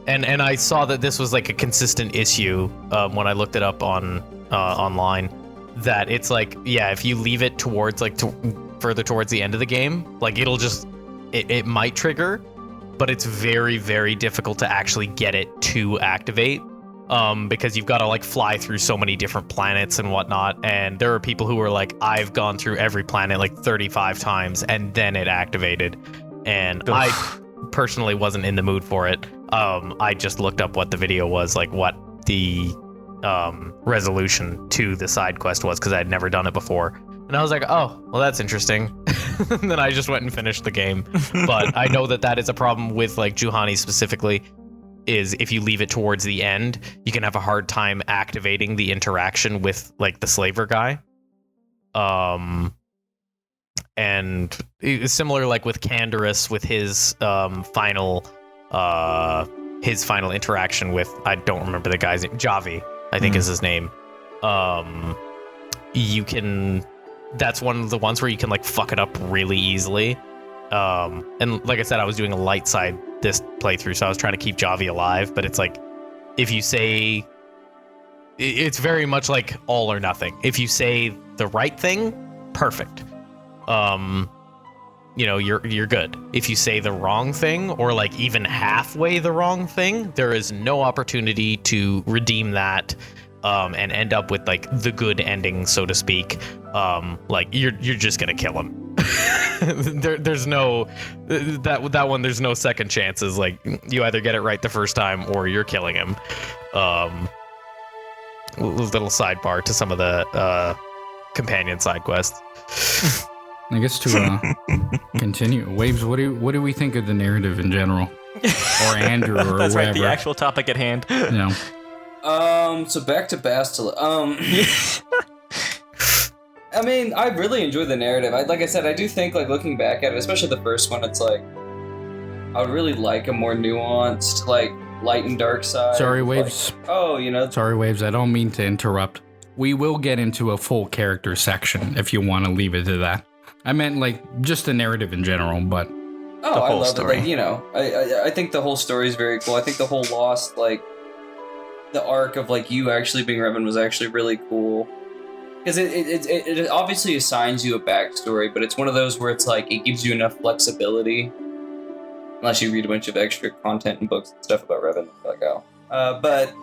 and I saw that this was like a consistent issue when I looked it up on online, that it's like, yeah, if you leave it towards like further towards the end of the game, like it'll just it might trigger, but it's very, very difficult to actually get it to activate. Because you've got to like fly through so many different planets and whatnot, and there are people who are like, I've gone through every planet like 35 times and then it activated, and I personally wasn't in the mood for it. I just looked up what the video was, like what the resolution to the side quest was, because I had never done it before, and I was like, oh, well, that's interesting. And then I just went and finished the game. But I know that is a problem with like Juhani specifically, is if you leave it towards the end, you can have a hard time activating the interaction with like the slaver guy. And it's similar like with Canderous with his final interaction with, I don't remember the guy's name, Javi, I think is his name. You can, that's one of the ones where you can like fuck it up really easily. And like I said, I was doing a light side this playthrough, so I was trying to keep Javi alive, but it's like, if you say, it's very much like all or nothing. If you say the right thing, perfect. You're good. If you say the wrong thing, or like even halfway the wrong thing, there is no opportunity to redeem that, and end up with like the good ending, so to speak. Like you're just gonna kill him. There's no that one. There's no second chances. Like you either get it right the first time or you're killing him. Little sidebar to some of the companion side quests. I guess to continue, Waves, what do we think of the narrative in general, or Andrew, or That's whoever? right. The actual topic at hand. You know. So back to Bastila. I mean, I really enjoy the narrative. Like I said, I do think, like, looking back at it, especially the first one, it's like, I would really like a more nuanced, like, light and dark side. Sorry, Waves. Like, Sorry, Waves. I don't mean to interrupt. We will get into a full character section if you want to leave it to that. I meant, like, just the narrative in general, but... Oh, I love story. It. Like, I think the whole story is very cool. I think the whole Lost, like, the arc of, like, you actually being Revan was actually really cool. Because it obviously assigns you a backstory, but it's one of those where it's like, it gives you enough flexibility. Unless you read a bunch of extra content and books and stuff about Revan. Like, oh. But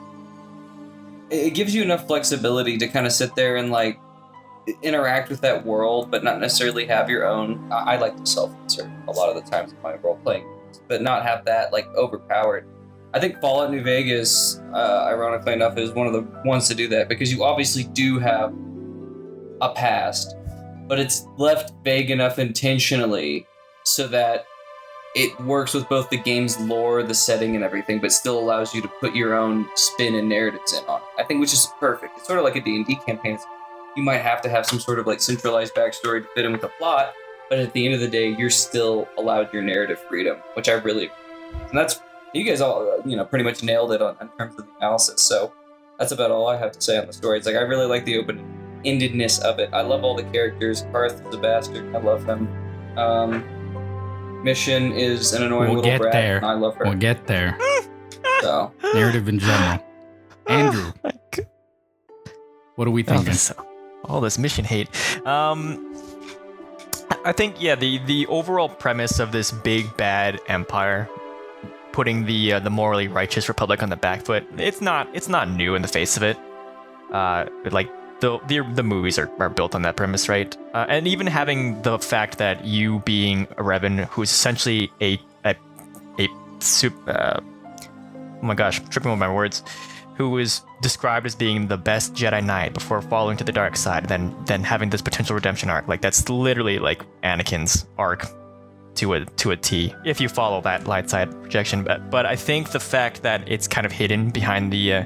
it gives you enough flexibility to kind of sit there and, like, interact with that world, but not necessarily have your own. I like to self-insert a lot of the times in my role-playing, but not have that, like, overpowered. I think Fallout New Vegas, ironically enough, is one of the ones to do that, because you obviously do have a past, but it's left vague enough intentionally so that it works with both the game's lore, the setting, and everything, but still allows you to put your own spin and narratives in on it. I think, which is perfect. It's sort of like a D&D campaign. You might have to have some sort of like centralized backstory to fit in with the plot, but at the end of the day, you're still allowed your narrative freedom, which I really, and that's, you guys all, pretty much nailed it in terms of the analysis. So that's about all I have to say on the story. It's like, I really like the open-endedness of it. I love all the characters. Karth is a bastard. I love him. Mission is an annoying little brat. There. And I love her. We'll get there. So narrative in general. Andrew, what are we thinking? All this mission hate. I think the overall premise of this big bad empire, putting the morally righteous republic on the back foot, it's not new in the face of it. Like the movies are built on that premise, right? And even having the fact that you being a Revan, who's essentially oh my gosh, I'm tripping with my words, who is described as being the best Jedi Knight before falling to the dark side, then having this potential redemption arc. Like, that's literally like Anakin's arc to a T, if you follow that light side projection. But I think the fact that it's kind of hidden behind the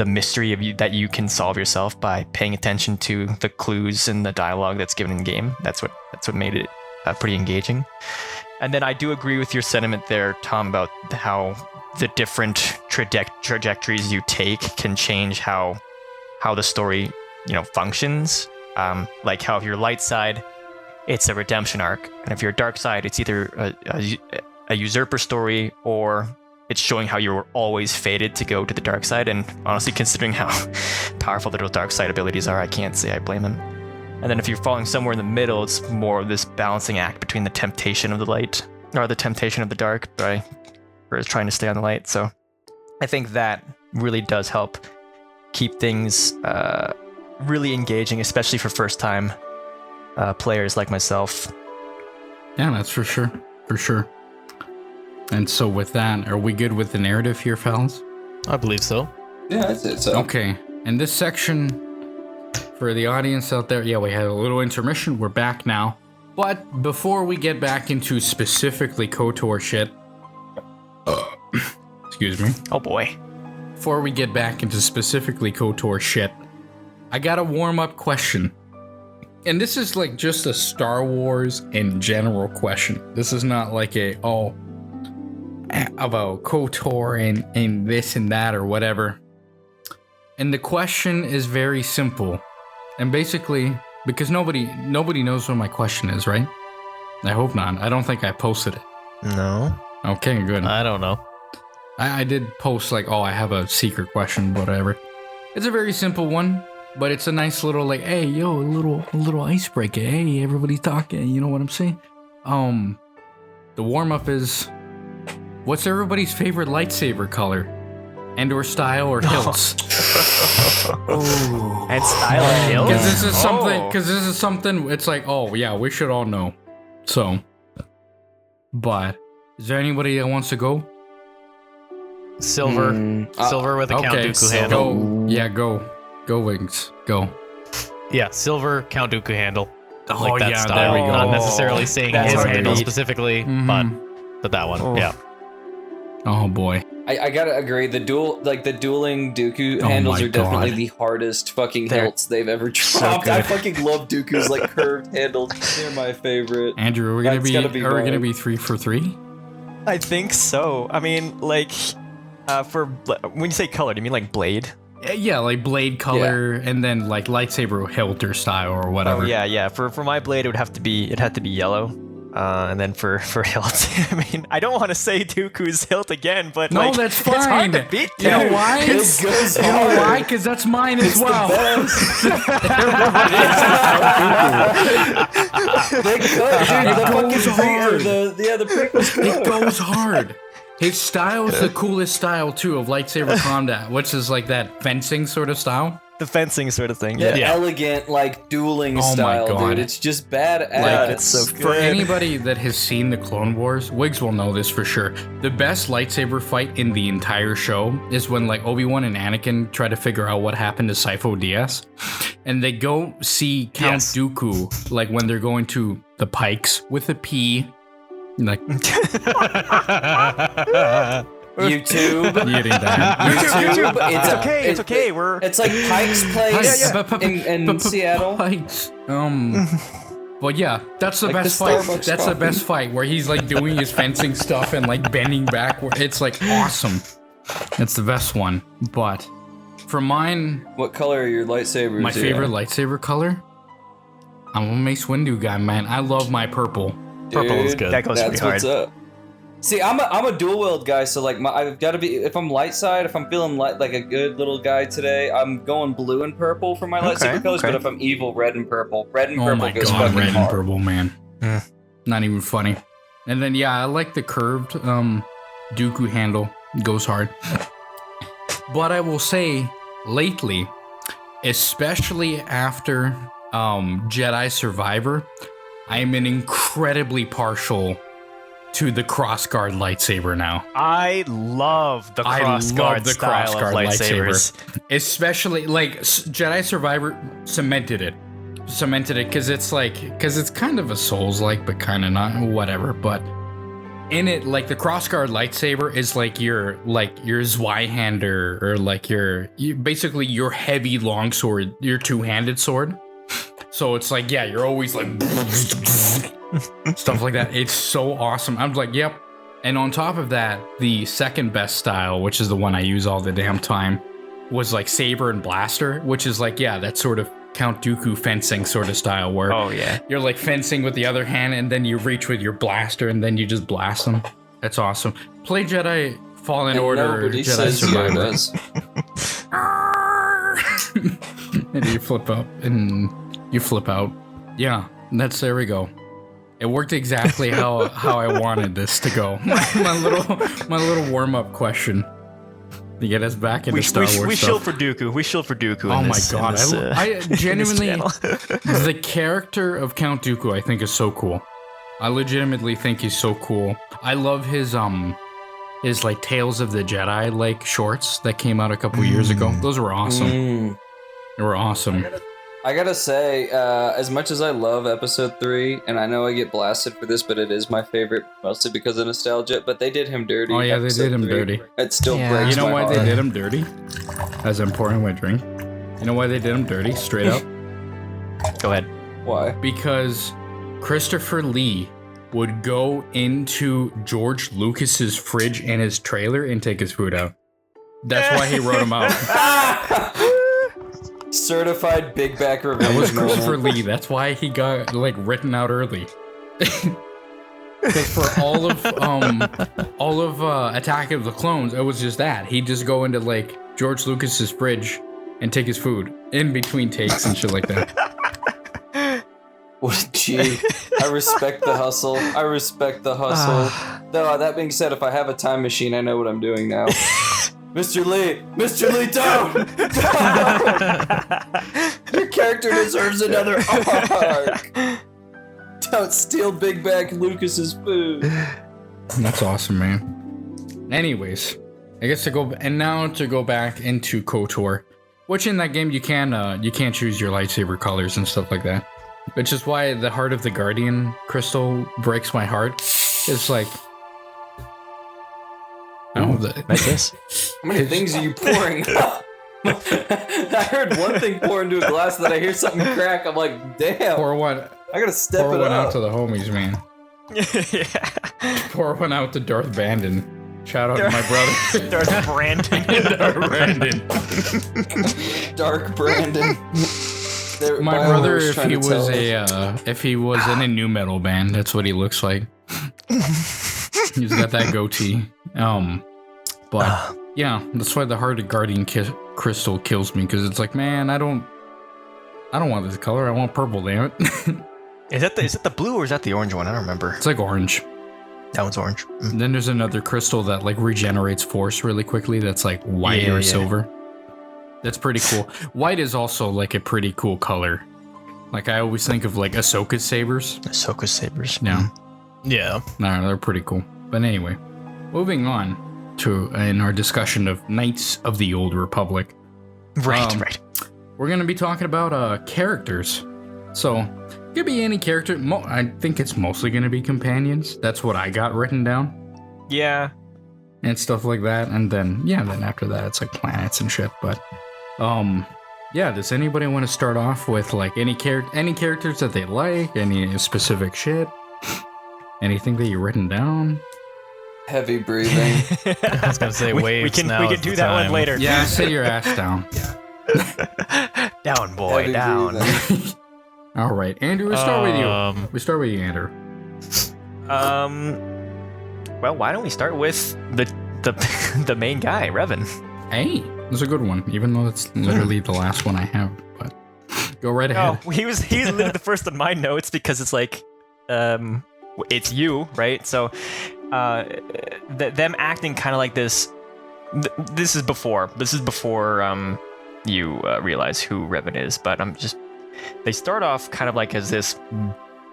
mystery of that you can solve yourself by paying attention to the clues and the dialogue that's given in game, that's what made it pretty engaging. And then I do agree with your sentiment there, Tom, about how the different trajectories you take can change how the story functions. Like how if you're light side, it's a redemption arc, and if you're dark side, it's either a usurper story or it's showing how you were always fated to go to the dark side. And honestly, considering how powerful the dark side abilities are, I can't say I blame him. And then if you're falling somewhere in the middle, it's more of this balancing act between the temptation of the light or the temptation of the dark whereas trying to stay on the light. So I think that really does help keep things really engaging, especially for first-time players like myself. Yeah, that's for sure. For sure. And so with that, are we good with the narrative here, fellas? I believe so. yeah, that's it. So Okay. In this section, for the audience out there, we had a little intermission. We're back now. But before we get back into specifically KOTOR shit, excuse me. Oh boy. Before we get back into specifically KOTOR shit, I got a warm-up question. And this is like just a Star Wars in general question. This is not like about KOTOR and this and that or whatever. And the question is very simple. And basically, because nobody knows what my question is, right? I hope not. I don't think I posted it. No. Okay, good. I don't know. I did post like, I have a secret question, whatever. It's a very simple one, but it's a nice little like, hey, yo, a little icebreaker. Hey, everybody's talking. You know what I'm saying? The warm up is, what's everybody's favorite lightsaber color, and/or style or hilts? And style and hills? Because this is something. It's like, we should all know. So, but is there anybody that wants to go? Silver with a Count Dooku handle. Go Wiggz, go. Yeah, silver Count Dooku handle. Oh, Like that yeah, style. there we go. Not necessarily saying That's his hard to handle beat. specifically, but that one. Oh. Yeah. Oh boy. I gotta agree. The dueling Dooku handles my are definitely God. the hardest fucking They're hilts they've ever so dropped. I good. fucking love Dooku's like curved handles. They're my favorite. Andrew, are we gonna That's gotta be are we gonna mine. be 3 for 3? I think so. I mean, like, for when you say color, do you mean like blade? Yeah, like blade color and then like lightsaber hilt or style or whatever. Oh yeah. For my blade, it'd have to be yellow. And then for hilt, I mean, I don't want to say Dooku's hilt again, but No, like, that's fine. It's hard to beat. You know why? It goes You know hard. why? Because that's mine as well. The prick was It goes hard. His style is the coolest style too of lightsaber combat, which is like that fencing sort of style. The fencing sort of thing. The Yeah. elegant, like dueling Oh my style, God. dude. It's just badass. Like, It's so good. For anybody that has seen the Clone Wars, Wiggz will know this for sure. The best lightsaber fight in the entire show is when like Obi-Wan and Anakin try to figure out what happened to Sifo Dyas, and they go see Count Yes. Dooku like when they're going to the Pikes with a P, like YouTube. getting that. YouTube. It's okay. We're It's like Pike's Place Pikes. in Seattle. Pikes. But yeah, that's the Like best the fight. Starbucks That's the coffee. best fight where he's like doing his fencing stuff and like bending backward. It's like awesome. It's the best one. But for mine, What color are your lightsabers? my favorite lightsaber color, I'm a Mace Windu guy, man. I love my purple. Purple is Dude, good. That goes That's pretty hard. what's up. See, I'm a dual wield guy, so like I've got to be. If I'm light side, if I'm feeling like a good little guy today, I'm going blue and purple for my lightsaber colors. okay. But if I'm evil, red and purple. Red and Oh purple my goes god, fucking red and hard. purple, man. Mm. Not even funny. And then yeah, I like the curved Dooku handle. Goes hard. But I will say, lately, especially after Jedi Survivor, I am an incredibly partial to the crossguard lightsaber now. I love the crossguard style of lightsabers. Especially like Jedi Survivor cemented it because it's kind of a Souls-like, but kind of not, whatever. But in it, like the crossguard lightsaber is like your Zweihander, or like basically your heavy longsword, your two-handed sword. So it's like, yeah, you're always like stuff like that. It's so awesome. I'm like, yep. And on top of that, the second best style, which is the one I use all the damn time, was like saber and blaster, which is like, yeah, that sort of Count Dooku fencing sort of style where Oh yeah. you're like fencing with the other hand and then you reach with your blaster and then you just blast them. That's awesome. Play Jedi Fallen And Order, nobody Jedi says Survivor. does. And you flip up and you flip out. Yeah, there we go. It worked exactly how I wanted this to go. my little warm-up question to get us back into Star Wars we stuff. shield for Dooku. We shield for Dooku. Oh in my this, god, In this, I genuinely, in this channel. the character of Count Dooku I think is so cool. I legitimately think he's so cool. I love his like Tales of the Jedi like shorts that came out a couple years ago. Those were awesome. They were awesome. I gotta say, as much as I love Episode 3, and I know I get blasted for this, but it is my favorite, mostly because of nostalgia. But they did him dirty. Oh yeah, they Episode did him 3. dirty. It still Yeah. breaks You know my why heart. they did him dirty? As I'm pouring my drink. You know why they did him dirty? Straight up. Go ahead. Why? Because Christopher Lee would go into George Lucas's fridge in his trailer and take his food out. That's why he wrote him out. Certified big back revenge. That was moment. Christopher Lee. That's why he got like written out early. Because for all of Attack of the Clones, it was just that he'd just go into like George Lucas's fridge and take his food in between takes and shit like that. What a G. I respect the hustle. Though, that being said, if I have a time machine, I know what I'm doing now. Mr. Lee, don't! Your character deserves another arc. Don't steal Big Back Lucas's food. That's awesome, man. Anyways, I guess to go back into KOTOR, which in that game you can choose your lightsaber colors and stuff like that. Which is why the Heart of the Guardian crystal breaks my heart. It's like, Like this. How many things are you pouring out? I heard one thing pour into a glass, then I hear something crack. I'm like, damn. pour one I gotta step pour it one up. out to the homies, man. Yeah. Pour one out to Darth Bandon. Shout out to my brother. Darth Brandon. Darth Brandon. Dark Brandon. My BioWare brother, was if trying he to tell was us. if he was in a new metal band, that's what he looks like. He's got that goatee. But yeah, that's why the Heart of Guardian crystal kills me, because it's like, man, I don't want this color. I want purple, damn it. Is that the blue or is that the orange one? I don't remember. It's like orange. That one's orange. And then there's another crystal that like regenerates force really quickly. That's like white or silver. That's pretty cool. White is also like a pretty cool color. Like I always think of like Ahsoka's sabers. Ahsoka's sabers. Yeah. Yeah. No, they're pretty cool. But anyway, moving on to in our discussion of Knights of the Old Republic. Right, Um, right. We're gonna be talking about characters. So it could be any character. I think it's mostly gonna be companions. That's what I got written down. Yeah. And stuff like that. And then after that it's like planets and shit. But yeah, does anybody want to start off with like any characters that they like, any specific shit, anything that you've written down? Heavy breathing. I was gonna say waves. We can do that one later. Yeah, sit your ass down. Down, boy, Heavy down. breathing. All right, Andrew, we start with you. We start with you, Andrew. Well, why don't we start with the main guy, Revan? Hey, that's a good one, even though it's literally the last one I have. But go right ahead. Oh, he's literally the first on my notes because it's like, it's you, right? So, them acting kind of like this. This is before you realize who Revan is, but they start off kind of like as this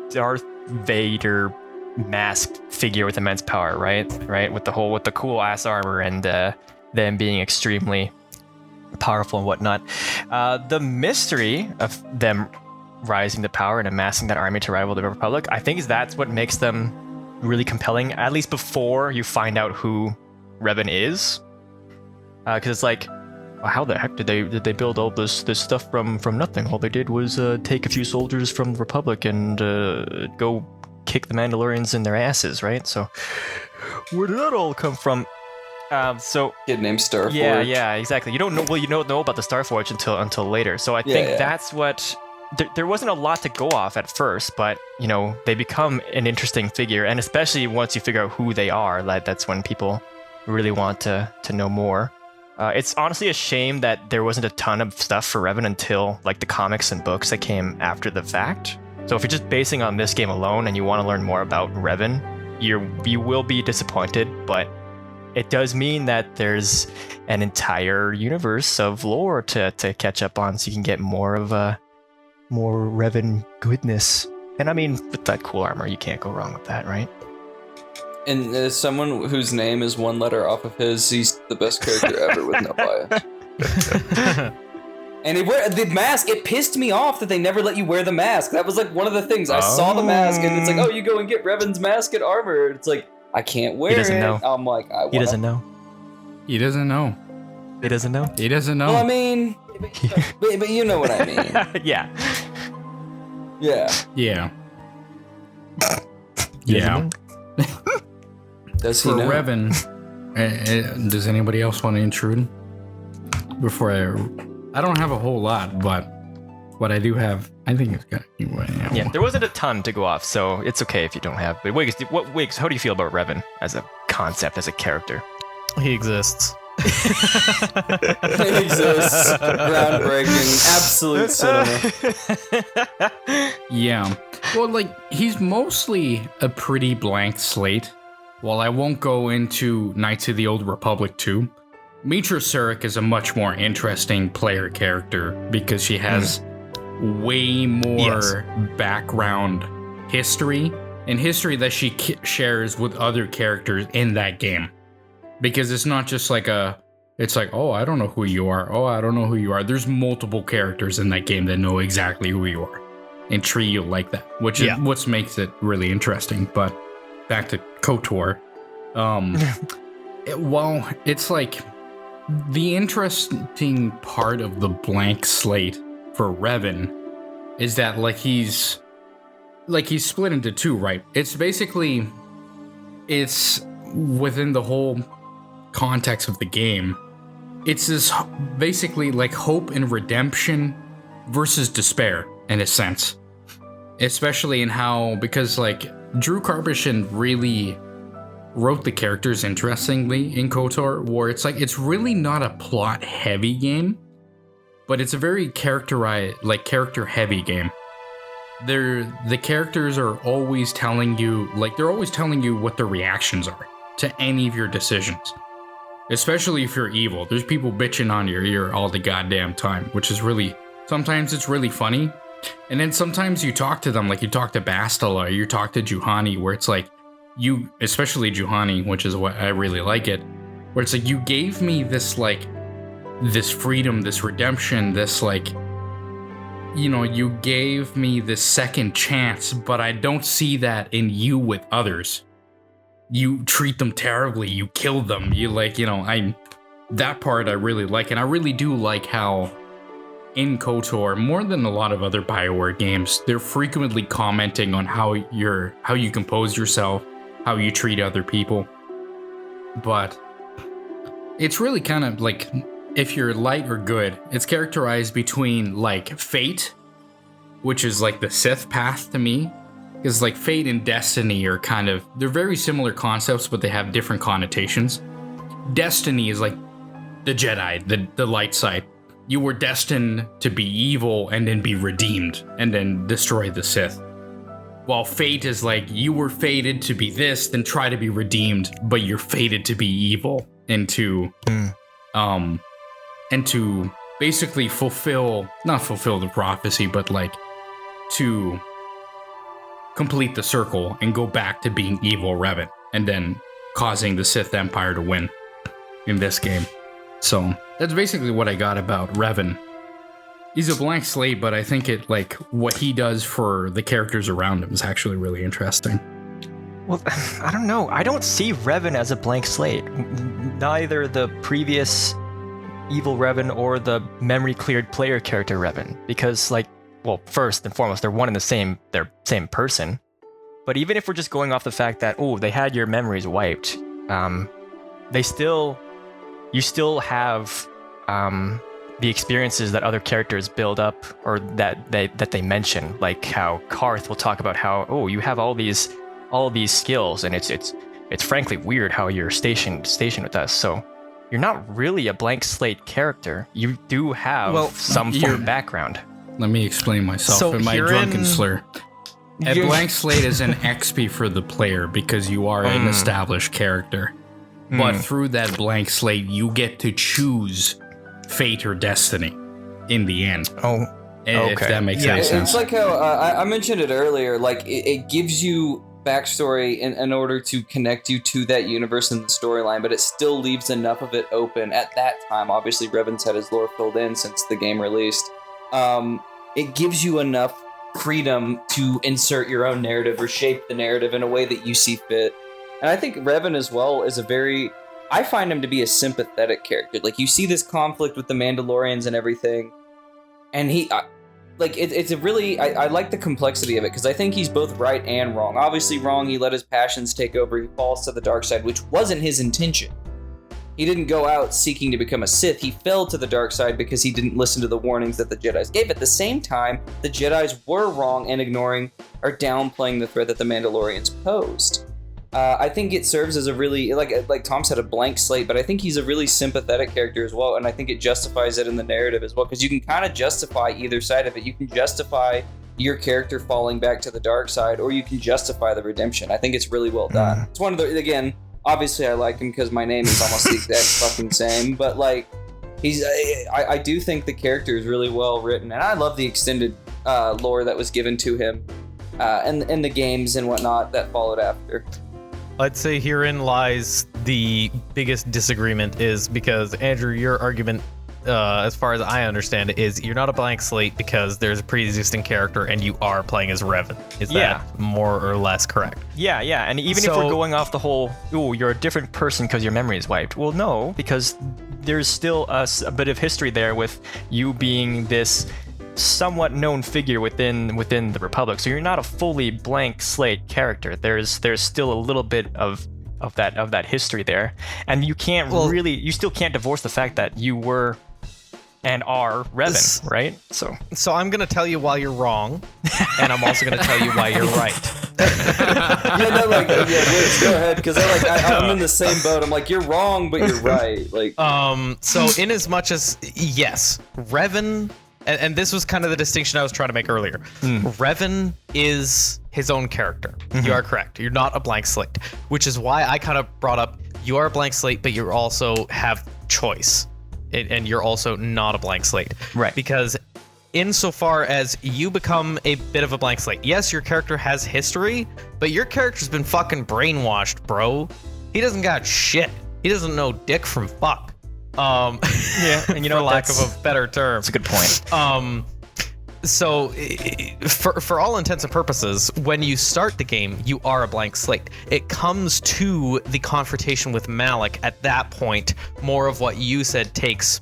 Darth Vader masked figure with immense power, right? With the cool ass armor and them being extremely powerful and whatnot. The mystery of them rising to power and amassing that army to rival the Republic, I think that's what makes them really compelling, at least before you find out who Revan is. Because it's like, how the heck did they build all this stuff from nothing? All they did was take a few soldiers from the Republic and go kick the Mandalorians in their asses, right? So where did that all come from? So Kid named Starforge. Yeah, exactly. You don't know. Well, you don't know about the Starforge until later. So I think that's what. There wasn't a lot to go off at first, but they become an interesting figure, and especially once you figure out who they are, that's when people really want to know more. It's honestly a shame that there wasn't a ton of stuff for Revan until like the comics and books that came after the fact. So if you're just basing on this game alone and you want to learn more about Revan, you will be disappointed, but it does mean that there's an entire universe of lore to catch up on, so you can get more Revan goodness. And I mean, with that cool armor, you can't go wrong with that, right? And as someone whose name is one letter off of his, he's the best character ever with no bias. And the mask, it pissed me off that they never let you wear the mask. That was like one of the things. I saw the mask and it's like, oh, you go and get Revan's mask and armor. It's like, I can't wear it. He doesn't know. I'm like, He doesn't know. He doesn't know. He doesn't know. He doesn't know. Well, I mean, but you know what I mean. Yeah. Yeah. Yeah. He doesn't Yeah. know. Does he For know? Revan, does anybody else want to intrude? Before I don't have a whole lot, but what I do have, I think it's got. Yeah, there wasn't a ton to go off, so it's okay if you don't have. But Wiggz, how do you feel about Revan as a concept, as a character? He exists. It exists. Groundbreaking. Absolute cinema. Yeah. Well, like, he's mostly a pretty blank slate. While I won't go into Knights of the Old Republic 2, Mitra Surik is a much more interesting player character because she has way more background history and history that she shares with other characters in that game. Because it's not just like it's like, oh, I don't know who you are. Oh, I don't know who you are. There's multiple characters in that game that know exactly who you are and treat you like that, which is what makes it really interesting. But back to KOTOR. Well, it's like the interesting part of the blank slate for Revan is that he's split into two, right? It's basically within the whole context of the game. It's this basically like hope and redemption versus despair in a sense. Especially in how, because Drew Karpyshyn really wrote the characters interestingly in KOTOR, where it's really not a plot heavy game, but it's a very character heavy game. The characters are always telling you what their reactions are to any of your decisions. Especially if you're evil. There's people bitching on your ear all the goddamn time, which is sometimes it's really funny. And then sometimes you talk to them, like you talk to Bastila, you talk to Juhani, where it's like, especially Juhani, which is what I really like it, where it's like, you gave me this freedom, this redemption, you gave me this second chance, but I don't see that in you with others. You treat them terribly, you kill them, that part I really like, and I really do like how in KOTOR, more than a lot of other BioWare games, they're frequently commenting on how you compose yourself, how you treat other people. But it's really kind of like, if you're light or good, it's characterized between like fate, which is like the Sith path to me. Because like fate and destiny are they're very similar concepts, but they have different connotations. Destiny is like the Jedi, the light side. You were destined to be evil and then be redeemed and then destroy the Sith. While fate is like, you were fated to be this, then try to be redeemed, but you're fated to be evil and to basically not fulfill the prophecy, but like to complete the circle and go back to being evil Revan, and then causing the Sith Empire to win in this game. So that's basically what I got about Revan. He's a blank slate, but I think what he does for the characters around him is actually really interesting. Well, I don't know. I don't see Revan as a blank slate. Neither the previous evil Revan or the memory cleared player character Revan, because first and foremost, they're one and the same. They're same person. But even if we're just going off the fact that they had your memories wiped, you still have the experiences that other characters build up, or that they mention, like how Karth will talk about how you have all these skills, and it's frankly weird how you're stationed with us. So you're not really a blank slate character. You do have some form of background. Let me explain myself in my drunken slur. A blank slate is an XP for the player because you are an established character. But through that blank slate, you get to choose fate or destiny in the end. Oh, okay. If that makes any sense. It's like how I mentioned it earlier. Like it gives you backstory in order to connect you to that universe and the storyline, but it still leaves enough of it open at that time. Obviously, Revan's had his lore filled in since the game released. It gives you enough freedom to insert your own narrative or shape the narrative in a way that you see fit. And I think Revan as well is I find him to be a sympathetic character. Like, you see this conflict with the Mandalorians and everything, and it's a really, I like the complexity of it, because I think he's both right and wrong. Obviously wrong, he let his passions take over, he falls to the dark side, which wasn't his intention. He didn't go out seeking to become a Sith. He fell to the dark side because he didn't listen to the warnings that the Jedis gave. At the same time, the Jedis were wrong in ignoring or downplaying the threat that the Mandalorians posed. I think it serves as a really, like Tom said, a blank slate, but I think he's a really sympathetic character as well, and I think it justifies it in the narrative as well, because you can kind of justify either side of it. You can justify your character falling back to the dark side, or you can justify the redemption. I think it's really well done. It's one of the, again, obviously I like him because my name is almost the exact fucking same, but I do think the character is really well written, and I love the extended lore that was given to him and the games and whatnot that followed after. I'd say herein lies the biggest disagreement, is because, Andrew, your argument, as far as I understand it, is you're not a blank slate because there's a pre-existing character and you are playing as Revan. Is that more or less correct? Yeah. And even if we're going off the whole, you're a different person because your memory is wiped. Well, no, because there's still a bit of history there with you being this somewhat known figure within the Republic, so you're not a fully blank slate character. There's still a little bit of that history there, and you still can't divorce the fact that you were and are Revan, right? So I'm gonna tell you why you're wrong, and I'm also gonna tell you why you're right. Wiggz, go ahead, because I'm in the same boat. I'm like, you're wrong, but you're right. So in as much as yes, Revan. And this was kind of the distinction I was trying to make earlier. Revan is his own character. Mm-hmm. You are correct. You're not a blank slate, which is why I kind of brought up you are a blank slate, but you also have choice. And you're also not a blank slate. Right. Because insofar as you become a bit of a blank slate, yes, your character has history, but your character's been fucking brainwashed, bro. He doesn't got shit. He doesn't know dick from fuck. And you know, for lack of a better term. That's a good point. So for all intents and purposes, when you start the game, you are a blank slate. It comes to the confrontation with Malak at that point. More of what you said takes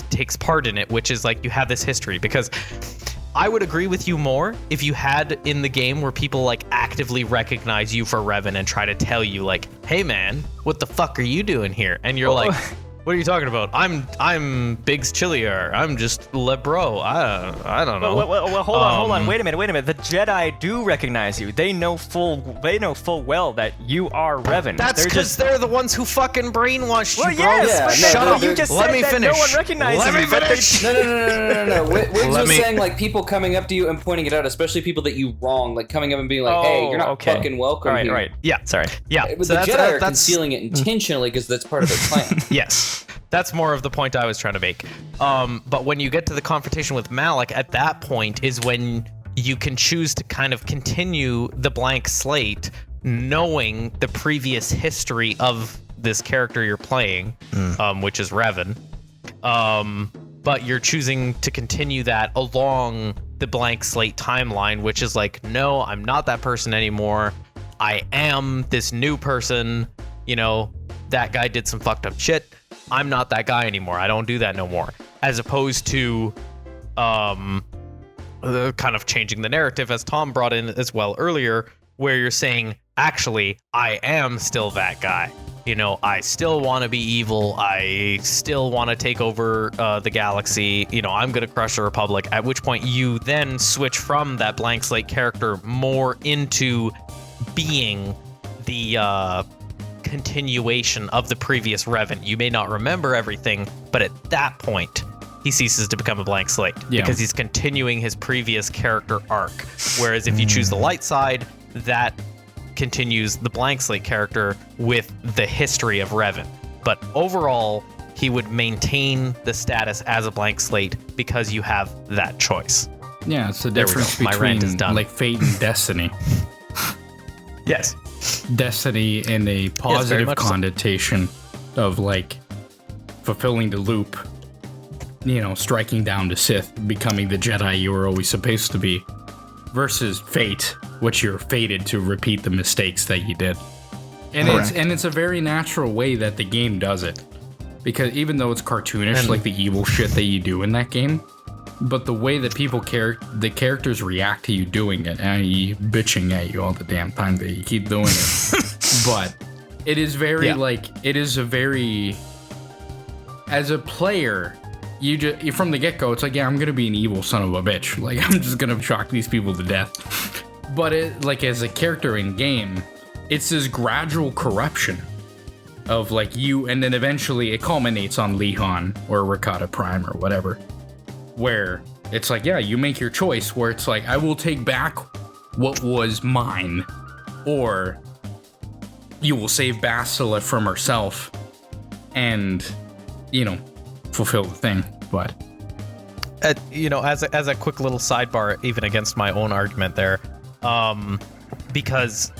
takes part in it, which is like you have this history. Because I would agree with you more if you had in the game where people like actively recognize you for Revan and try to tell you like, hey man, what the fuck are you doing here? And you're like, what are you talking about? I'm Biggs Chillier. I'm just LeBro. I don't know. Well, hold on. Wait a minute. The Jedi do recognize you. They know full well that you are Revan. That's because they're the ones who fucking brainwashed you, bro. Yes, Shut up. You just Let said me that finish. no one recognizes Let me you, but they- finish. No. Wiggz was saying like people coming up to you and pointing it out, especially people that you wronged, like coming up and being like, "Hey, you're not fucking welcome here." Right. Yeah. Sorry. Yeah. But So the Jedi are that's concealing it intentionally because that's part of their plan. Yes. That's more of the point I was trying to make. But when you get to the confrontation with Malak, at that point is when you can choose to kind of continue the blank slate, knowing the previous history of this character you're playing, which is Revan. But you're choosing to continue that along the blank slate timeline, which is like, no, I'm not that person anymore. I am this new person. You know, that guy did some fucked up shit. I'm not that guy anymore. I don't do that no more. As opposed to kind of changing the narrative, as Tom brought in as well earlier, where you're saying, actually, I am still that guy. You know, I still want to be evil. I still want to take over the galaxy. You know, I'm going to crush the Republic. At which point you then switch from that blank slate character more into being the continuation of the previous Revan. You may not remember everything, but at that point, he ceases to become a blank slate because he's continuing his previous character arc. Whereas if you choose the light side, that continues the blank slate character with the history of Revan. But overall, he would maintain the status as a blank slate because you have that choice. Yeah, it's the difference My rant is between done. like fate and destiny. Yes. Destiny in a positive much so. connotation of like fulfilling the loop, you know, striking down the Sith, becoming the Jedi you were always supposed to be, versus fate, which you're fated to repeat the mistakes that you did. And it's a very natural way that the game does it, because even though it's cartoonish, like the evil shit that you do in that game, but the way that the characters react to you doing it, and bitching at you all the damn time that you keep doing it. But it is very as a player, you from the get-go, it's like, yeah, I'm gonna be an evil son of a bitch. Like, I'm just gonna shock these people to death. But it, like, as a character in game, it's this gradual corruption of like you, and then eventually it culminates on Lihan or Rakata Prime or whatever, where it's like, yeah, you make your choice where it's like, I will take back what was mine, or you will save Bastila from herself and, you know, fulfill the thing. But you know, as a quick little sidebar, even against my own argument there, because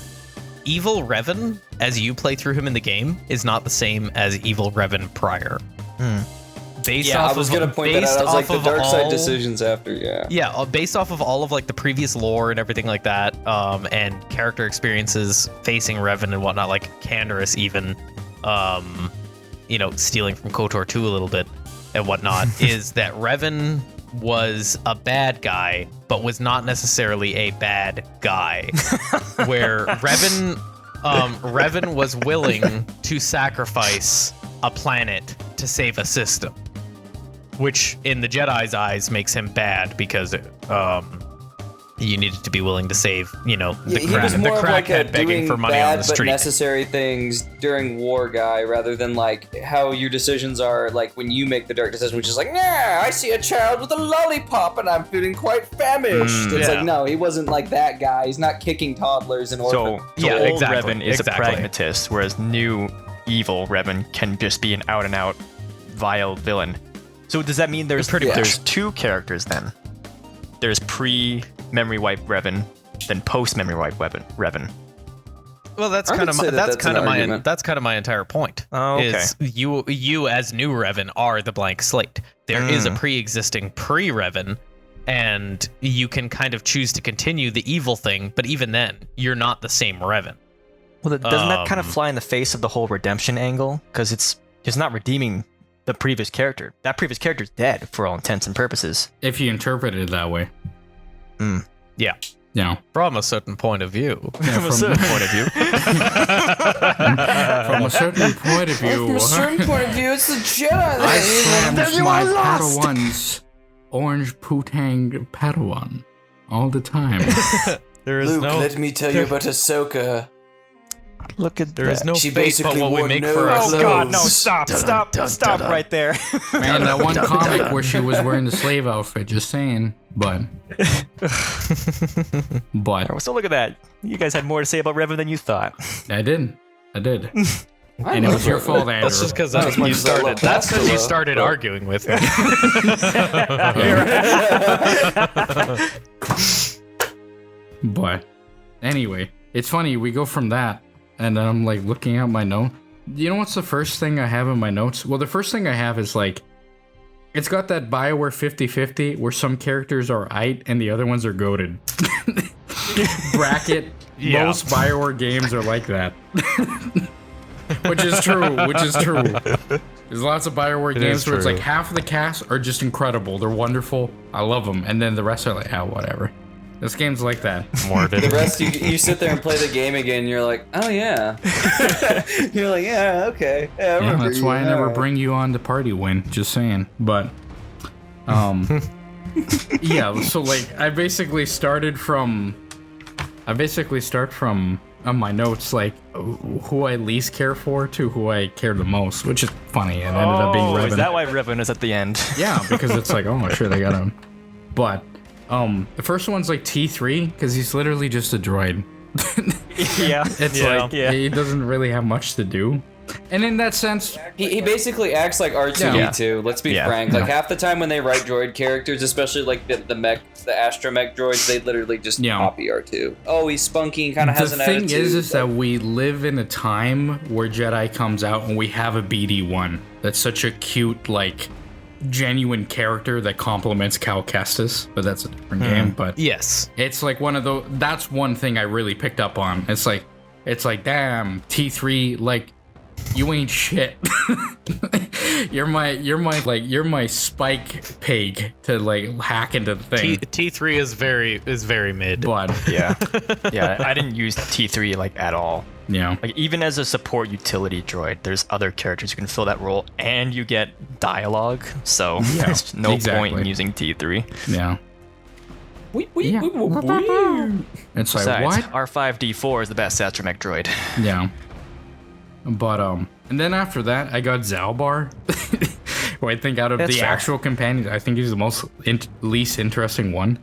evil Revan, as you play through him in the game, is not the same as evil Revan prior. I was gonna point that out. I was like, the dark side decisions after, based off of all of like the previous lore and everything like that, and character experiences facing Revan and whatnot, like Canderous even, you know, stealing from KOTOR 2 a little bit and whatnot, is that Revan was a bad guy, but was not necessarily a bad guy. Where Revan was willing to sacrifice a planet to save a system, which in the Jedi's eyes makes him bad because you needed to be willing to save, you know, the crackhead begging for money on the street. But necessary things during war guy, rather than like how your decisions are like when you make the dark decision, which is like, nah, I see a child with a lollipop and I'm feeling quite famished. It's like, no, he wasn't like that guy. He's not kicking toddlers in orphans. So old Revan is a pragmatist, whereas new evil Revan can just be an out and out vile villain. So does that mean there's two characters then? There's pre-memory wipe Revan, then post-memory wipe Revan. Well, that's kind of my entire point. Oh, okay. Is you as new Revan are the blank slate. There is a pre-existing pre-Revan, and you can kind of choose to continue the evil thing, but even then, you're not the same Revan. Well, doesn't that kind of fly in the face of the whole redemption angle? Because it's not redeeming the previous character. That previous character's dead for all intents and purposes. If you interpret it that way. Yeah. Yeah. From a certain point of view. From a certain point of view. From a certain point of view. From a certain point of view, it's the Jedi. I slams my Padawan's orange Putang Padawan all the time. There is me tell you about Ahsoka. Look at there is no She fate but basically what we wore make no for clothes. Oh ourselves. God, no! Stop right there. Man, that one comic where she was wearing the slave outfit, just saying. But So look at that. You guys had more to say about Revan than you thought. I did. And it was your fault, Andrew. That's just because you started. That's because you started arguing with me. But anyway, it's funny. We go from that, and then I'm like looking at my note. You know what's the first thing I have in my notes? Well, the first thing I have is like, it's got that BioWare 50-50 where some characters are aight and the other ones are goated. Bracket. Yeah. Most BioWare games are like that. Which is true. There's lots of BioWare games where it's like half of the cast are just incredible. They're wonderful. I love them. And then the rest are like, whatever. This game's like that. The rest, you sit there and play the game again, and you're like, oh yeah. You're like, yeah, okay. Yeah, I remember that's why I never now. bring you on to party win. Just saying. But, yeah. So like, I basically start from on my notes like who I least care for to who I care the most, which is funny, and ended up being Revan. Is that why Revan is at the end? Yeah, because it's like, oh, sure, they got him. But the first one's like T3 because he's literally just a droid. Yeah. It's like he doesn't really have much to do. And in that sense, He basically acts like R2-D2. Let's be frank. Like Yeah. half the time when they write droid characters, especially like the astromech droids, they literally just copy R2. Oh, he's spunky and kind of has an attitude. The thing is that we live in a time where Jedi comes out and we have a BD1 that's such a cute, like, genuine character that complements Cal Kestis, but that's a different game. But Yes. it's like one of those. That's one thing I really picked up on. It's like, damn, T3, like, you ain't shit. you're my spike pig to like hack into the thing. T3 is very mid. But Yeah, I didn't use T3 like at all. yeah, Like even as a support utility droid, there's other characters who can fill that role, and you get dialogue. So there's no point in using T3. yeah. Yeah. It's like Besides, what? R5D4 is the best astromech droid. Yeah. But and then after that, I got Zalbar, who I think out of That's the fair. actual companions, I think he's the most least interesting one.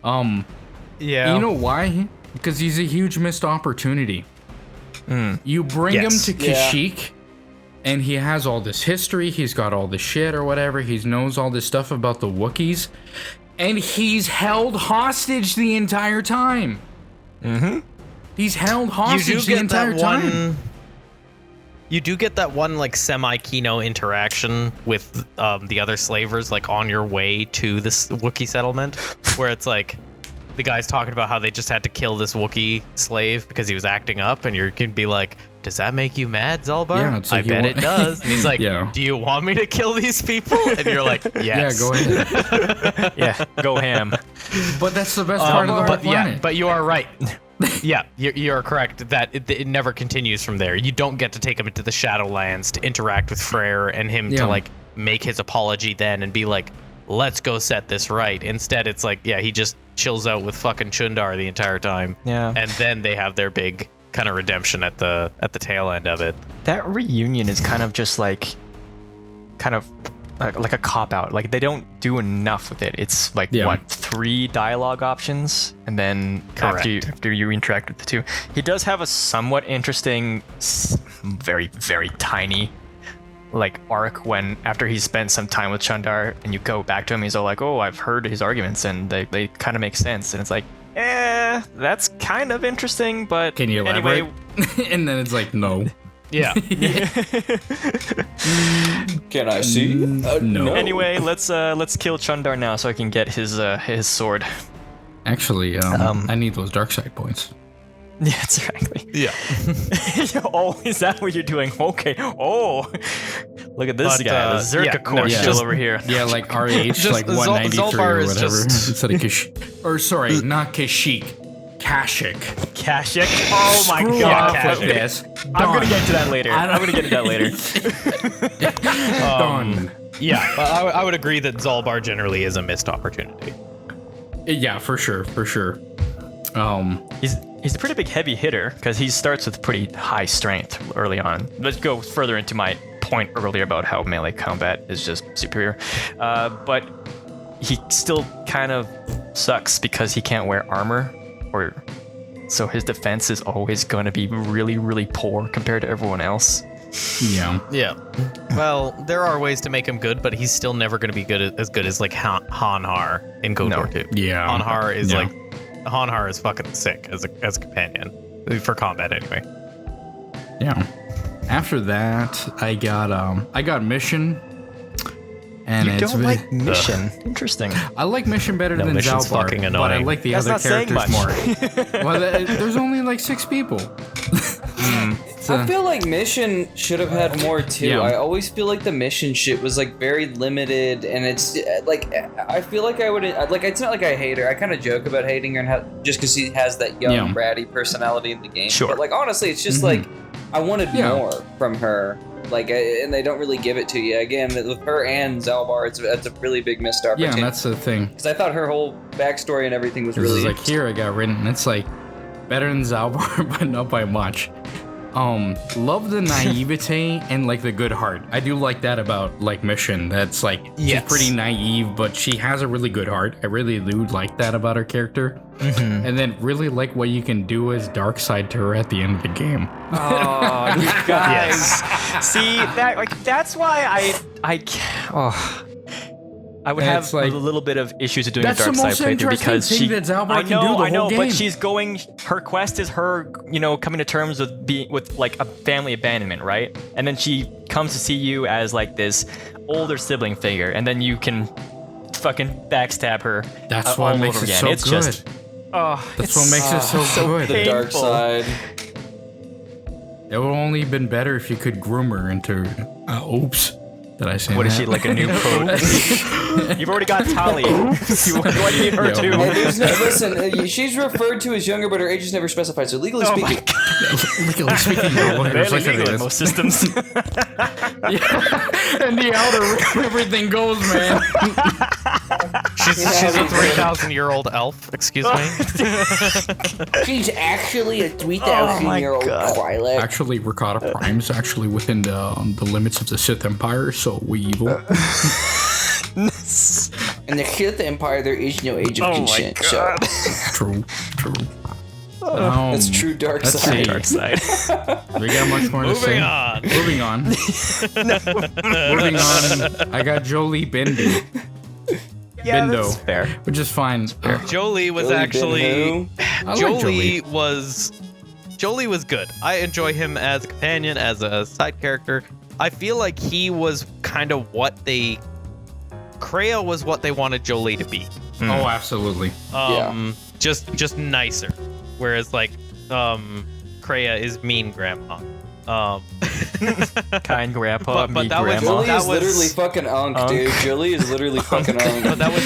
Yeah. You know why? Because he's a huge missed opportunity. You bring him Yes. to Kashyyyk, and he has all this history. He's got all this shit or whatever. He knows all this stuff about the Wookiees, and he's held hostage the entire time. He's held hostage the entire time. You do get that one like semi-Kino interaction with the other slavers like on your way to this Wookiee settlement, where it's like the guy's talking about how they just had to kill this Wookiee slave because he was acting up, and you can be like, does that make you mad, Zalbar? Yeah, it's I like you bet want- it does. And he's like, Yeah. do you want me to kill these people? And you're like, yes. Yeah, go ahead. Yeah, go ham. But that's the best part of the whole But planet. yeah, but you are right. Yeah, you're correct that it never continues from there. You don't get to take him into the Shadowlands to interact with Freyr and him Yeah. to like make his apology then and be like, let's go set this right. Instead, it's like, yeah, he just chills out with fucking Chundar the entire time. Yeah. And then they have their big kind of redemption at the tail end of it. That reunion is kind of just like a cop out. Like they don't do enough with it. It's like Yeah. what, 3 dialogue options, and then after you interact with the 2, he does have a somewhat interesting, very very tiny, like arc when after he's spent some time with Chundar, and you go back to him, he's all like, oh, I've heard his arguments, and they kind of make sense, and it's like, that's kind of interesting, but Can you elaborate? anyway. And then it's like, no. Yeah. Can I see? No. Anyway, let's kill Chundar now so I can get his sword. Actually, I need those dark side points. Yeah, exactly. Yeah. Oh, is that what you're doing? Okay. Oh, Look at this But, guy, the Zerka yeah, core no, still just- over here. Yeah, like RH, Just like 193 Zolbar or is whatever. just- Instead of Kashyyyk. Or sorry, not Kashyyyk. Kashyyyk. Kashik. Oh my Screw god, off with Kashik. this. I'm gonna Done. get to that later. I'm gonna get to that later. Done. Yeah, but I would agree that Zolbar generally is a missed opportunity. Yeah, for sure, for sure. He's a pretty big heavy hitter because he starts with pretty high strength early on. Let's go further into my point earlier about how melee combat is just superior. But he still kind of sucks because he can't wear armor, so his defense is always going to be really, really poor compared to everyone else. Yeah. Yeah. Well, there are ways to make him good, but he's still never going to be as good as like Hanhar in KOTOR 2. Yeah. Hanhar is Yeah. Hanhar is fucking sick as a companion for combat anyway. Yeah. After that, I got Mission. And You it's don't like Mission. Interesting. I like Mission better No, than Mission's Zalbar, fucking but I annoying. like the That's other not saying characters more. much. Well, there's only like 6 people. I feel like Mission should have had more too. Yeah. I always feel like the Mission shit was like very limited, and it's like I feel like I would like. It's not like I hate her. I kind of joke about hating her and just because she has that young Yeah. bratty personality in the game. Sure. But like honestly, it's just like I wanted more from her. Like, and they don't really give it to you. Again, with her and Zalbar, it's a really big missed Yeah, opportunity. and that's the thing. Because I thought her whole backstory and everything was This really is like here I got written. It's like better than Zalbar, but not by much. Love the naivete and like the good heart. I do like that about like Mission. That's like she's pretty naive, but she has a really good heart. I really do like that about her character. And then really like what you can do as dark side to her at the end of the game. Oh, you guys. See that? Like that's why I would And have it's like- a little bit of issues with doing a That's the dark side most playthrough interesting because thing she. that Zalbar I can know, do the I know, whole but game. she's going. Her quest is her, coming to terms with like a family abandonment, right? And then she comes to see you as like this older sibling figure, and then you can fucking backstab her. That's all what makes over it again. so It's good. just. Oh, That's it's what makes it so good. the dark painful. side. It would only been better if you could groom her into. Oops. Did I say What that? is she, like a new pro? You've already got Tali. What do you need her Yeah. too? Hey, listen, she's referred to as younger, but her age is never specified. So legally speaking, Legally speaking, no, Barely legal in most systems. and the outer rim, everything goes, man. She's a 3,000-year-old elf. Excuse me. she's actually a 3,000-year-old Twi'lek. Actually, Ricotta Prime's actually within the limits of the Sith Empire, so we evil. In the Sith Empire, there is no age of consent. So True. that's true dark let's side. see. Dark side. We got much more to say. Moving on. Moving on. I got Jolie Bindi, Yeah, Bindo. that's fair. which is fine. Jolie was Billy actually Ben I like Jolie was good. I enjoy him as a companion, as a side character. I feel like he was kind of Kreia was what they wanted Jolie to be. Oh, absolutely. Just nicer. Whereas like Kreia is mean grandma. Kind grandpa, But me that was- grandma. Julie is was- literally fucking unk, dude. Julie is literally fucking unk. But that was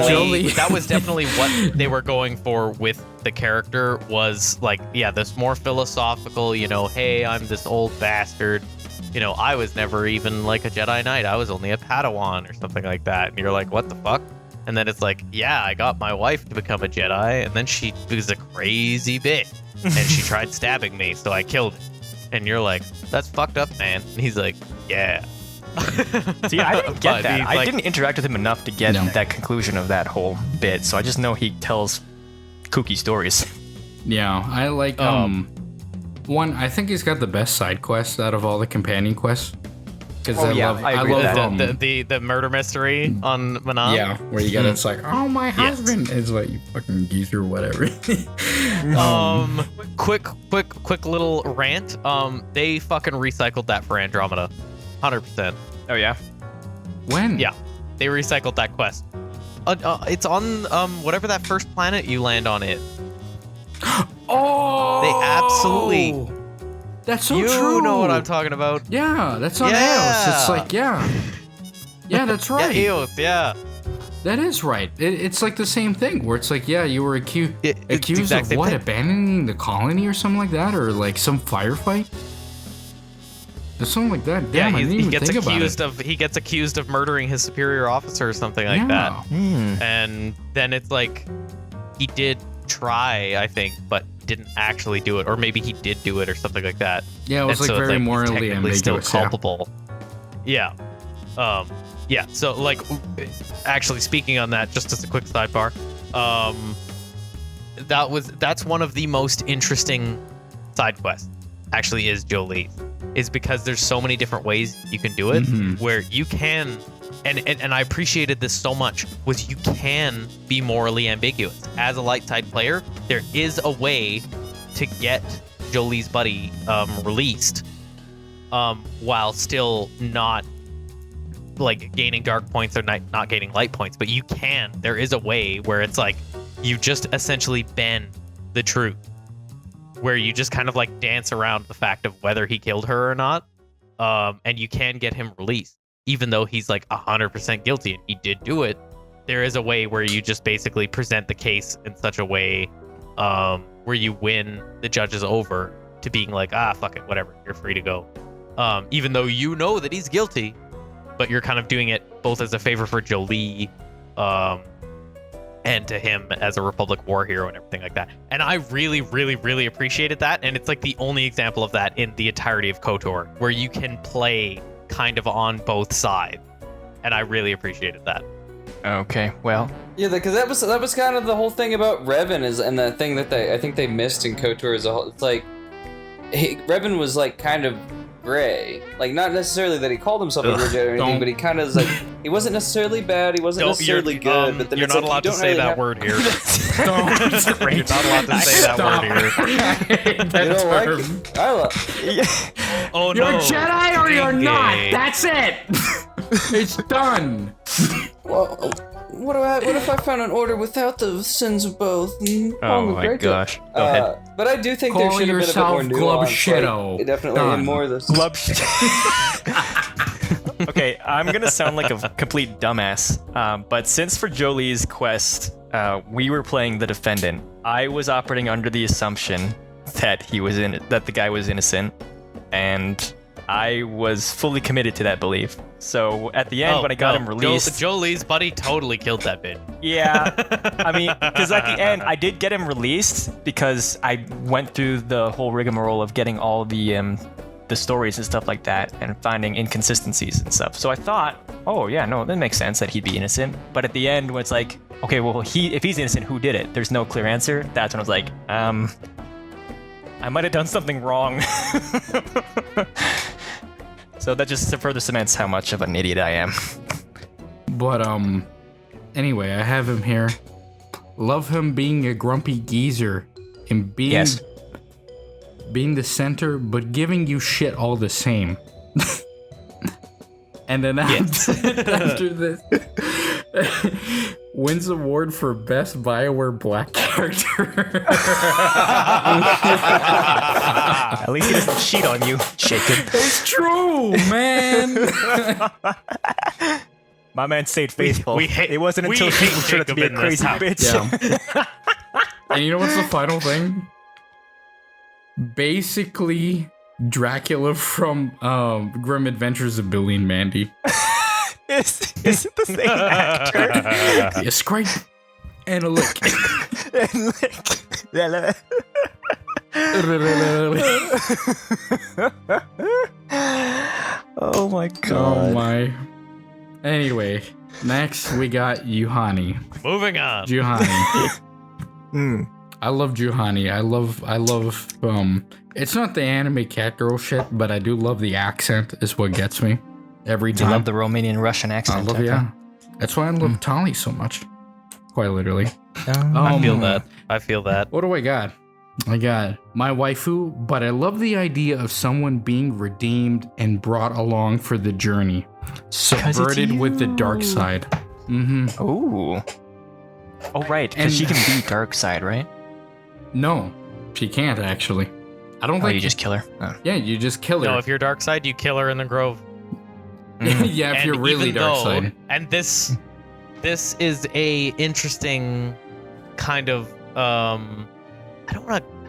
Jolie. definitely what they were going for with the character was like, yeah, this more philosophical, hey, I'm this old bastard. I was never even like a Jedi Knight. I was only a Padawan or something like that. And you're like, what the fuck? And then it's like, yeah, I got my wife to become a Jedi, and then she was a crazy bitch, and she tried stabbing me, so I killed her. And you're like, that's fucked up, man. And he's like, yeah. See, I didn't get But that. he's I like- didn't interact with him enough to get No. that conclusion of that whole bit. So I just know he tells kooky stories. Yeah, I like one. I think he's got the best side quest out of all the companion quests. Because Oh, yeah, I agree with love that. The murder mystery on Manam. yeah, where you got it's like, oh my husband is like you fucking geezer, whatever. Quick little rant. They fucking recycled that for Andromeda, 100%. Oh yeah. When? Yeah, they recycled that quest. It's on whatever that first planet you land on it. Oh, They absolutely That's so you true. You know what I'm talking about. Yeah, that's on Eos. It's like, yeah, that's right. Yeah, Eos, yeah. That is right. It's like the same thing where it's like, yeah, you were accused of what, abandoning the colony or something like that, or like some firefight. There's something like that. Damn, he gets accused of murdering his superior officer or something like that. And then it's like he did try, I think, but didn't actually do it, or maybe he did do it or something like that. Yeah, it was like very morally ambiguous. Still culpable. Yeah. Yeah. So like, actually speaking on that, just as a quick sidebar, that's one of the most interesting side quests. Actually, is Jolie. Is because there's so many different ways you can do it, where you can, and I appreciated this so much, was you can be morally ambiguous. As a light side player, there is a way to get Jolie's buddy released, while still not like gaining dark points or not gaining light points, but you can. There is a way where it's like you just essentially bend the truth, where you just kind of like dance around the fact of whether he killed her or not, and you can get him released, even though he's like 100% guilty and he did do it. There is a way where you just basically present the case in such a way where you win the judges over to being like, fuck it, whatever, you're free to go. Even though you know that he's guilty, but you're kind of doing it both as a favor for Jolie, and to him as a Republic war hero and everything like that. And I really, really, really appreciated that. And it's like the only example of that in the entirety of KOTOR, where you can play kind of on both sides. And I really appreciated that. Okay, well. Yeah, because that was kind of the whole thing about Revan, and the thing that I think they missed in KOTOR as a whole. It's like, Revan was like kind of gray. Like, not necessarily that he called himself a Jedi or anything, but he kind of is like, he wasn't necessarily bad, he wasn't necessarily good, but then you're not allowed to say that word here. You're not allowed to say that word here. You don't like it? I love Oh you're no. You're a Jedi or you're not. That's it. It's done. Well, what if I found an order without the sins of both? Oh my gosh. Go ahead. But I do think there should have been a bit more nuance. Like, definitely in more of this. Okay, I'm gonna sound like a complete dumbass, but since for Jolie's quest, we were playing the defendant, I was operating under the assumption that that the guy was innocent, and I was fully committed to that belief. So at the end, when I got him released, Jolie's buddy totally killed that bitch. Yeah, I mean, because at the end, I did get him released because I went through the whole rigmarole of getting all the stories and stuff like that and finding inconsistencies and stuff. So I thought, oh yeah, no, that makes sense that he'd be innocent. But at the end, when it's like, okay, well, if he's innocent, who did it? There's no clear answer. That's when I was like, I might have done something wrong. So that just further cements how much of an idiot I am. But anyway, I have him here. Love him being a grumpy geezer and being the center, but giving you shit all the same. And then after this, wins award for best BioWare black character. At least he doesn't cheat on you, Shaken. It's true, man. My man stayed faithful. It wasn't until he turned out to be a crazy bitch. Yeah. And you know what's the final thing? Basically, Dracula from Grim Adventures of Billy and Mandy. Is it the same actor? A scrape and a lick. Oh my god. Oh my. Anyway, next we got Juhani. Moving on. Juhani. I love Juhani. I love it's not the anime cat girl shit, but I do love the accent is what gets me every time. You love the Romanian Russian accent. I love That's why I love Tali so much. Quite literally. I feel that. What do I got? I got my waifu, but I love the idea of someone being redeemed and brought along for the journey. Subverted with the dark side. Mm-hmm. Ooh. Oh, right, because she can be dark side, right? No, she can't actually. I don't think you just kill her. Oh. Yeah, you just kill her. No, if you're dark side, you kill her in the grove. Yeah, if And you're really even dark though- side. And this is a interesting kind of I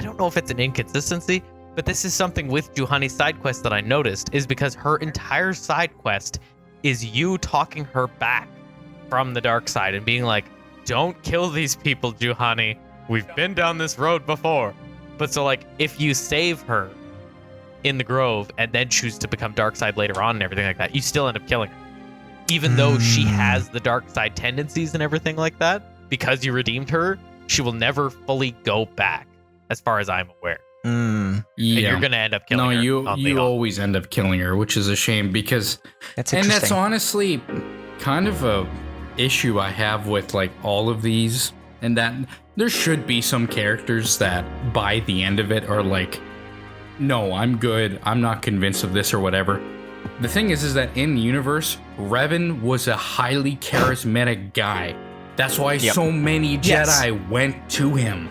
don't know if it's an inconsistency, but this is something with Juhani's side quest that I noticed is because her entire side quest is you talking her back from the dark side and being like, "Don't kill these people, Juhani. We've been down this road before." But so like if you save her in the grove and then choose to become dark side later on and everything like that, you still end up killing her. Even though she has the dark side tendencies and everything like that, because you redeemed her, she will never fully go back, as far as I'm aware. And you're gonna end up killing her. you always end up killing her, which is a shame because That's and interesting. that's honestly kind of a issue I have with like all of these, and that there should be some characters that by the end of it are like, no, I'm good, I'm not convinced of this or whatever. The thing is that in the universe, Revan was a highly charismatic guy. That's why so many Jedi went to him.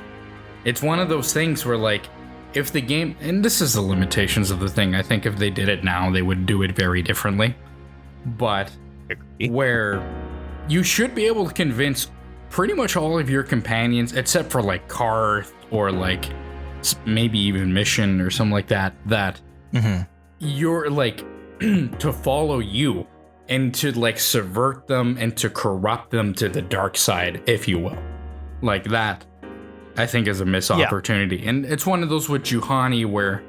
It's one of those things where like, if the game, and this is the limitations of the thing, I think if they did it now, they would do it very differently. But where you should be able to convince pretty much all of your companions, except for like Karth or like maybe even Mission or something like that, that you're like to follow you and to like subvert them and to corrupt them to the dark side, if you will. Like that, I think is a missed opportunity. And it's one of those with Juhani where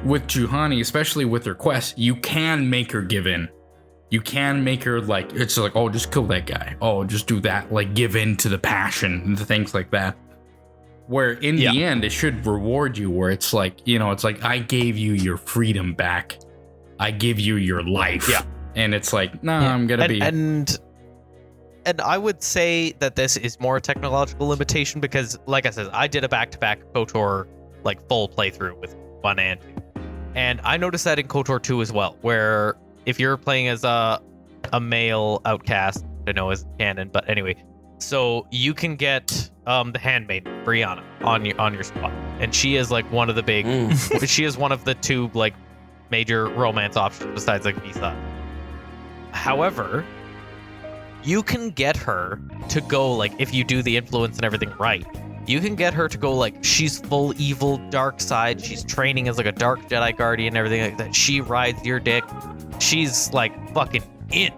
with Juhani, especially with her quest, you can make her give in. You can make her like, it's like, oh, just kill that guy. Oh, just do that. Like give in to the passion and things like that. Where in the end, it should reward you where it's like, you know, it's like, I gave you your freedom back. I give you your life. Yeah. And it's like, no, I'm going to be. And I would say that this is more a technological limitation because, like I said, I did a back-to-back KOTOR, like, full playthrough with 1 and 2. And I noticed that in KOTOR 2 as well, where if you're playing as a male outcast, I know is canon, but anyway, so you can get the handmaiden, Brianna, on your squad. And she is, like, one of the big... she is one of the 2, like, major romance options besides, like, Visa. However, you can get her to go, like, if you do the influence and everything right, you can get her to go, like, she's full evil, dark side, she's training as, like, a dark Jedi Guardian and everything like that. She rides your dick. She's, like, fucking in.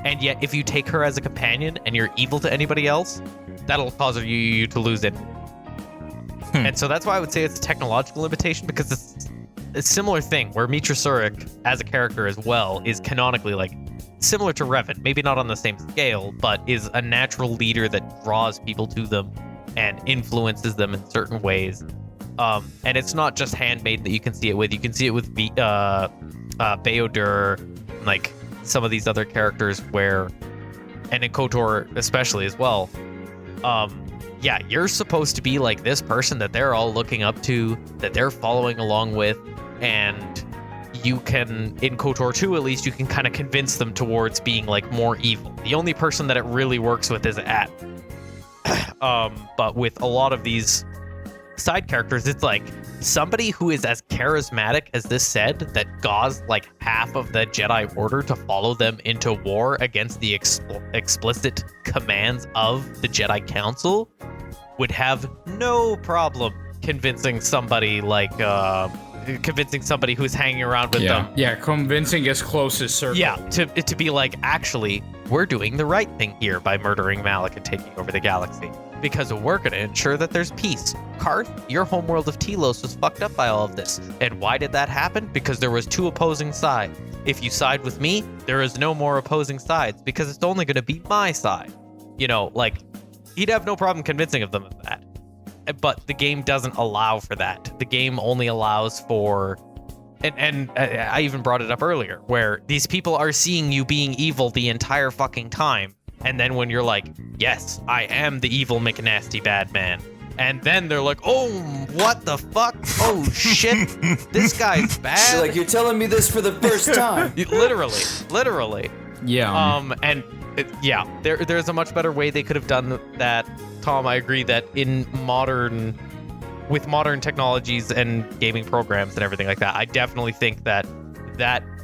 And yet, if you take her as a companion and you're evil to anybody else, that'll cause you to lose it. And so that's why I would say it's a technological limitation, because it's a similar thing where Mitra Surik, as a character as well, is canonically, like, similar to Revan, maybe not on the same scale, but is a natural leader that draws people to them and influences them in certain ways. And it's not just Handmaiden that you can see it with. You can see it with Baldur, like some of these other characters where, and in KOTOR especially as well, you're supposed to be like this person that they're all looking up to, that they're following along with, and you can, in KOTOR 2 at least, you can kind of convince them towards being like more evil. The only person that it really works with is At. But with a lot of these side characters, it's like somebody who is as charismatic as this said, that caused like half of the Jedi Order to follow them into war against the explicit commands of the Jedi Council, would have no problem convincing somebody like who's hanging around with them. Yeah, convincing his closest circle. Yeah, to be like, actually, we're doing the right thing here by murdering Malak and taking over the galaxy, because we're going to ensure that there's peace. Karth, your homeworld of Telos was fucked up by all of this. And why did that happen? Because there was 2 opposing sides. If you side with me, there is no more opposing sides, because it's only going to be my side. You know, like, he'd have no problem convincing of them of that. But the game doesn't allow for that. The game only allows for, and I even brought it up earlier, where these people are seeing you being evil the entire fucking time. And then when you're like, yes, I am the evil McNasty bad man. And then they're like, oh, what the fuck? Oh, shit. This guy's bad. She's like, you're telling me this for the first time. Literally. Yeah. There's a much better way they could have done that. Tom, I agree that in modern with modern technologies and gaming programs and everything like that, I definitely think that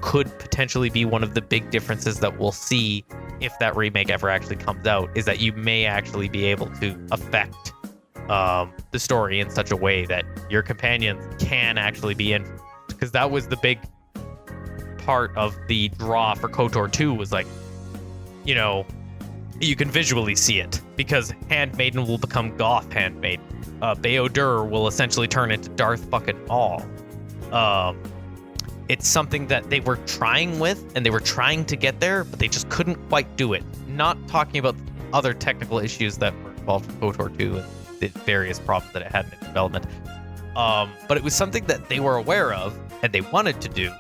could potentially be one of the big differences that we'll see if that remake ever actually comes out, is that you may actually be able to affect the story in such a way that your companions can actually be in, because that was the big part of the draw for KOTOR 2, was like, you know, you can visually see it because Handmaiden will become Goth Handmaiden. Baldur will essentially turn into Darth fucking Maul. It's something that they were trying with, and they were trying to get there, but they just couldn't quite do it. Not talking about other technical issues that were involved with KOTOR 2 and the various problems that it had in its development. But it was something that they were aware of and they wanted to do.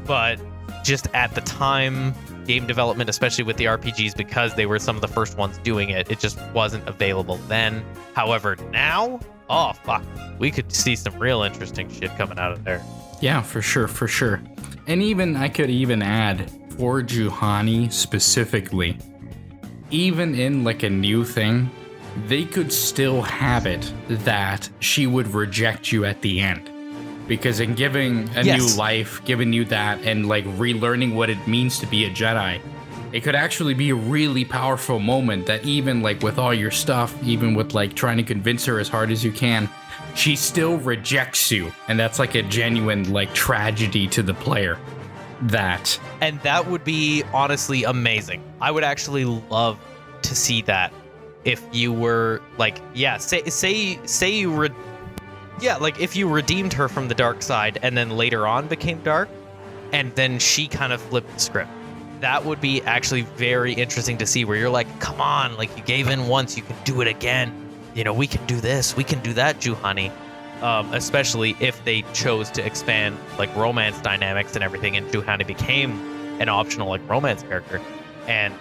But just at the time, game development, especially with the RPGs, because they were some of the first ones doing it, it just wasn't available then. However, now, oh fuck, we could see some real interesting shit coming out of there. Yeah, for sure. And even, I could even add, for Juhani specifically, even in like a new thing, they could still have it that she would reject you at the end. Because in giving a new life, giving you that, and like relearning what it means to be a Jedi, it could actually be a really powerful moment that even like with all your stuff, even with like trying to convince her as hard as you can, she still rejects you. And that's like a genuine like tragedy to the player. And that would be honestly amazing. I would actually love to see that if you were like, say you like if you redeemed her from the dark side and then later on became dark, and then she kind of flipped the script. That would be actually very interesting to see, where you're like, come on, like you gave in once, you can do it again. You know, we can do this, we can do that, Juhani. Especially if they chose to expand like romance dynamics and everything, and Juhani became an optional like romance character. And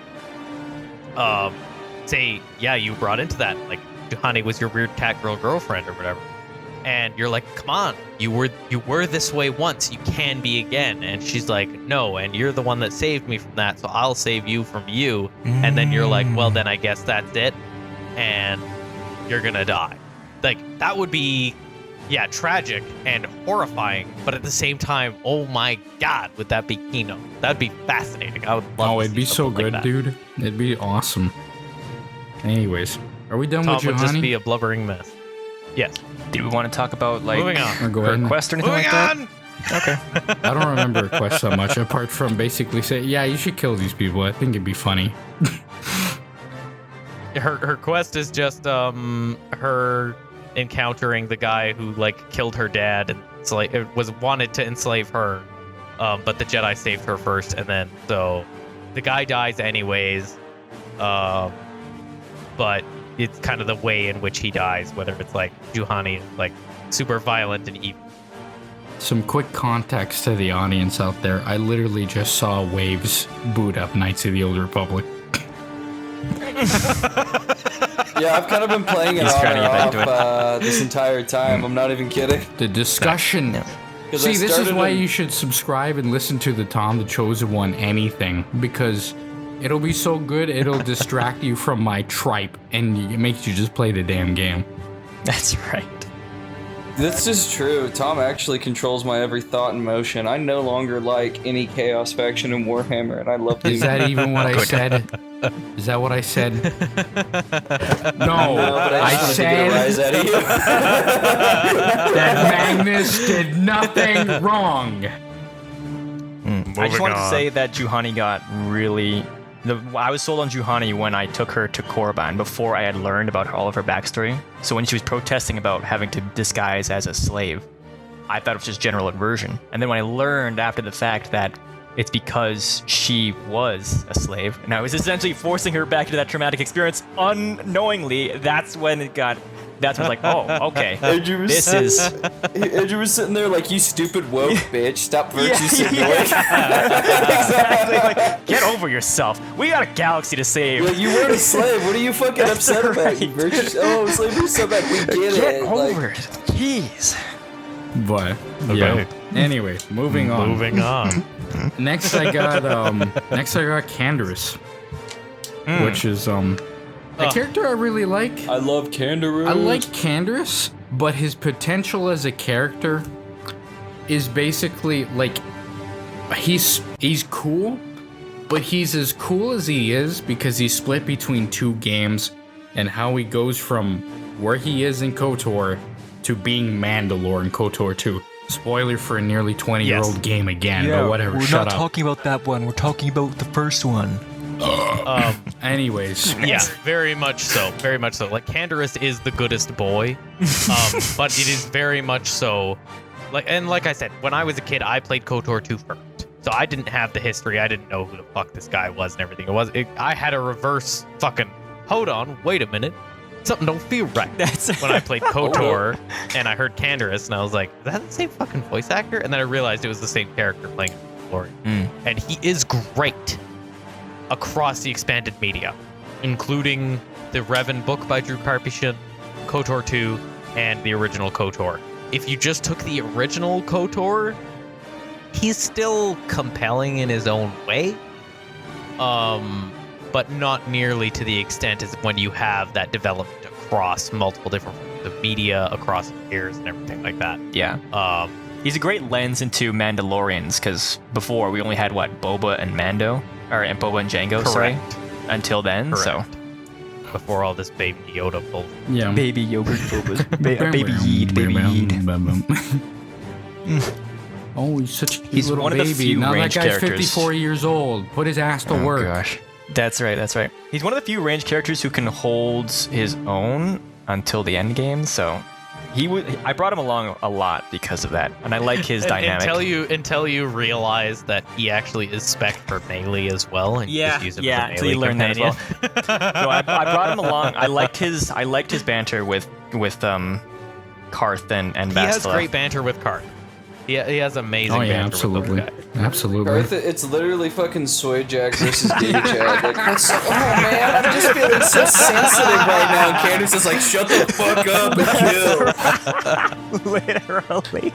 say, you brought into that, like Juhani was your weird cat girl girlfriend or whatever. And you're like, come on, you were this way once, you can be again. And she's like, no, and you're the one that saved me from that, so I'll save you from you. And then you're like, well, then I guess that's it. And you're gonna die. Like, that would be, tragic and horrifying, but at the same time, oh my god, would that be keynote? That'd be fascinating. I would love to it'd be so good, like dude. It'd be awesome. Anyways, are we done with Juhani? Would just be a blubbering mess. Yes. Did we want to talk about like her quest or anything like that? Okay. I don't remember her quest so much, apart from basically say, you should kill these people. I think it'd be funny. Her quest is just her encountering the guy who like killed her dad and was wanted to enslave her, but the Jedi saved her first, and then so the guy dies anyways. But it's kind of the way in which he dies, whether it's like Juhani is like super violent and evil. Some quick context to the audience out there. I literally just saw Waves boot up Knights of the Old Republic. I've kind of been playing it on and off this entire time. I'm not even kidding. The discussion. See, this is why you should subscribe and listen to the Tom the Chosen One anything, because it'll be so good, it'll distract you from my tripe, and it makes you just play the damn game. That's right. This is true. Tom actually controls my every thought and motion. I no longer like any Chaos faction in Warhammer, and I love Is that even what I said? Is that what I said? No, but I said that Magnus did nothing wrong. I just wanted to say that Juhani got really... I was sold on Juhani when I took her to Korriban, before I had learned about all of her backstory. So when she was protesting about having to disguise as a slave, I thought it was just general aversion. And then when I learned after the fact that it's because she was a slave, and I was essentially forcing her back into that traumatic experience unknowingly, that's when it got... That's when I was like, oh, okay. Andrew was sitting there like, you stupid woke bitch. Stop virtue signaling. Exactly. Like, get over yourself. We got a galaxy to save. Well, you weren't a slave. What are you fucking upset about? You virtue... Oh, slavery's so bad. We get it. Get over it. Jeez. But, Anyway, moving on. Next I got Canderous, which is a character I really like. I love Canderous. I like Canderous, but his potential as a character is basically like he's cool, but he's as cool as he is because he's split between 2 games and how he goes from where he is in KOTOR to being Mandalore in KOTOR 2. Spoiler for a nearly 20-year-old game again, but whatever, we're shut not up. talking about that one. We're talking about the first one. Anyways. Yeah, very much so. Very much so. Like, Canderous is the goodest boy, but it is very much so. Like I said, when I was a kid, I played KOTOR 2 first. So I didn't have the history. I didn't know who the fuck this guy was and everything. I had a reverse fucking, hold on, wait a minute. Something don't feel right. That's when I played KOTOR and I heard Canderous and I was like, is that the same fucking voice actor? And then I realized it was the same character playing Glory. And he is great across the expanded media, including the Revan book by Drew Karpyshyn, KOTOR 2, and the original KOTOR. If you just took the original KOTOR, he's still compelling in his own way. But not nearly to the extent as when you have that development across multiple different forms of media, across years and everything like that. Yeah. He's a great lens into Mandalorians, because before we only had, Boba and Mando? And Boba and Jango, sorry. Until then, so. Before all this Baby Yoda bullshit. Yeah. Baby yogurt Boba. Baby Yeet, Baby Yeet. Oh, he's such a cute He's little one of the baby. few Now that range guy's characters. 54 years old. Put his ass to work. Gosh. That's right. He's one of the few range characters who can hold his own until the end game, so I brought him along a lot because of that, and I like his dynamic. Until you realize that he actually is spec for melee as well, and you just use him as a until melee you learn that as well. companion. No, I brought him along. I liked his banter with Karth and Bastila. He has great banter with Karth. He has amazing Oh yeah, banter absolutely, with those guys. absolutely. Garth, it's literally fucking Soy Jack versus Data Chad. Like, oh man, I'm just feeling so sensitive right now. And Candace is like, shut the fuck up and kill. Literally.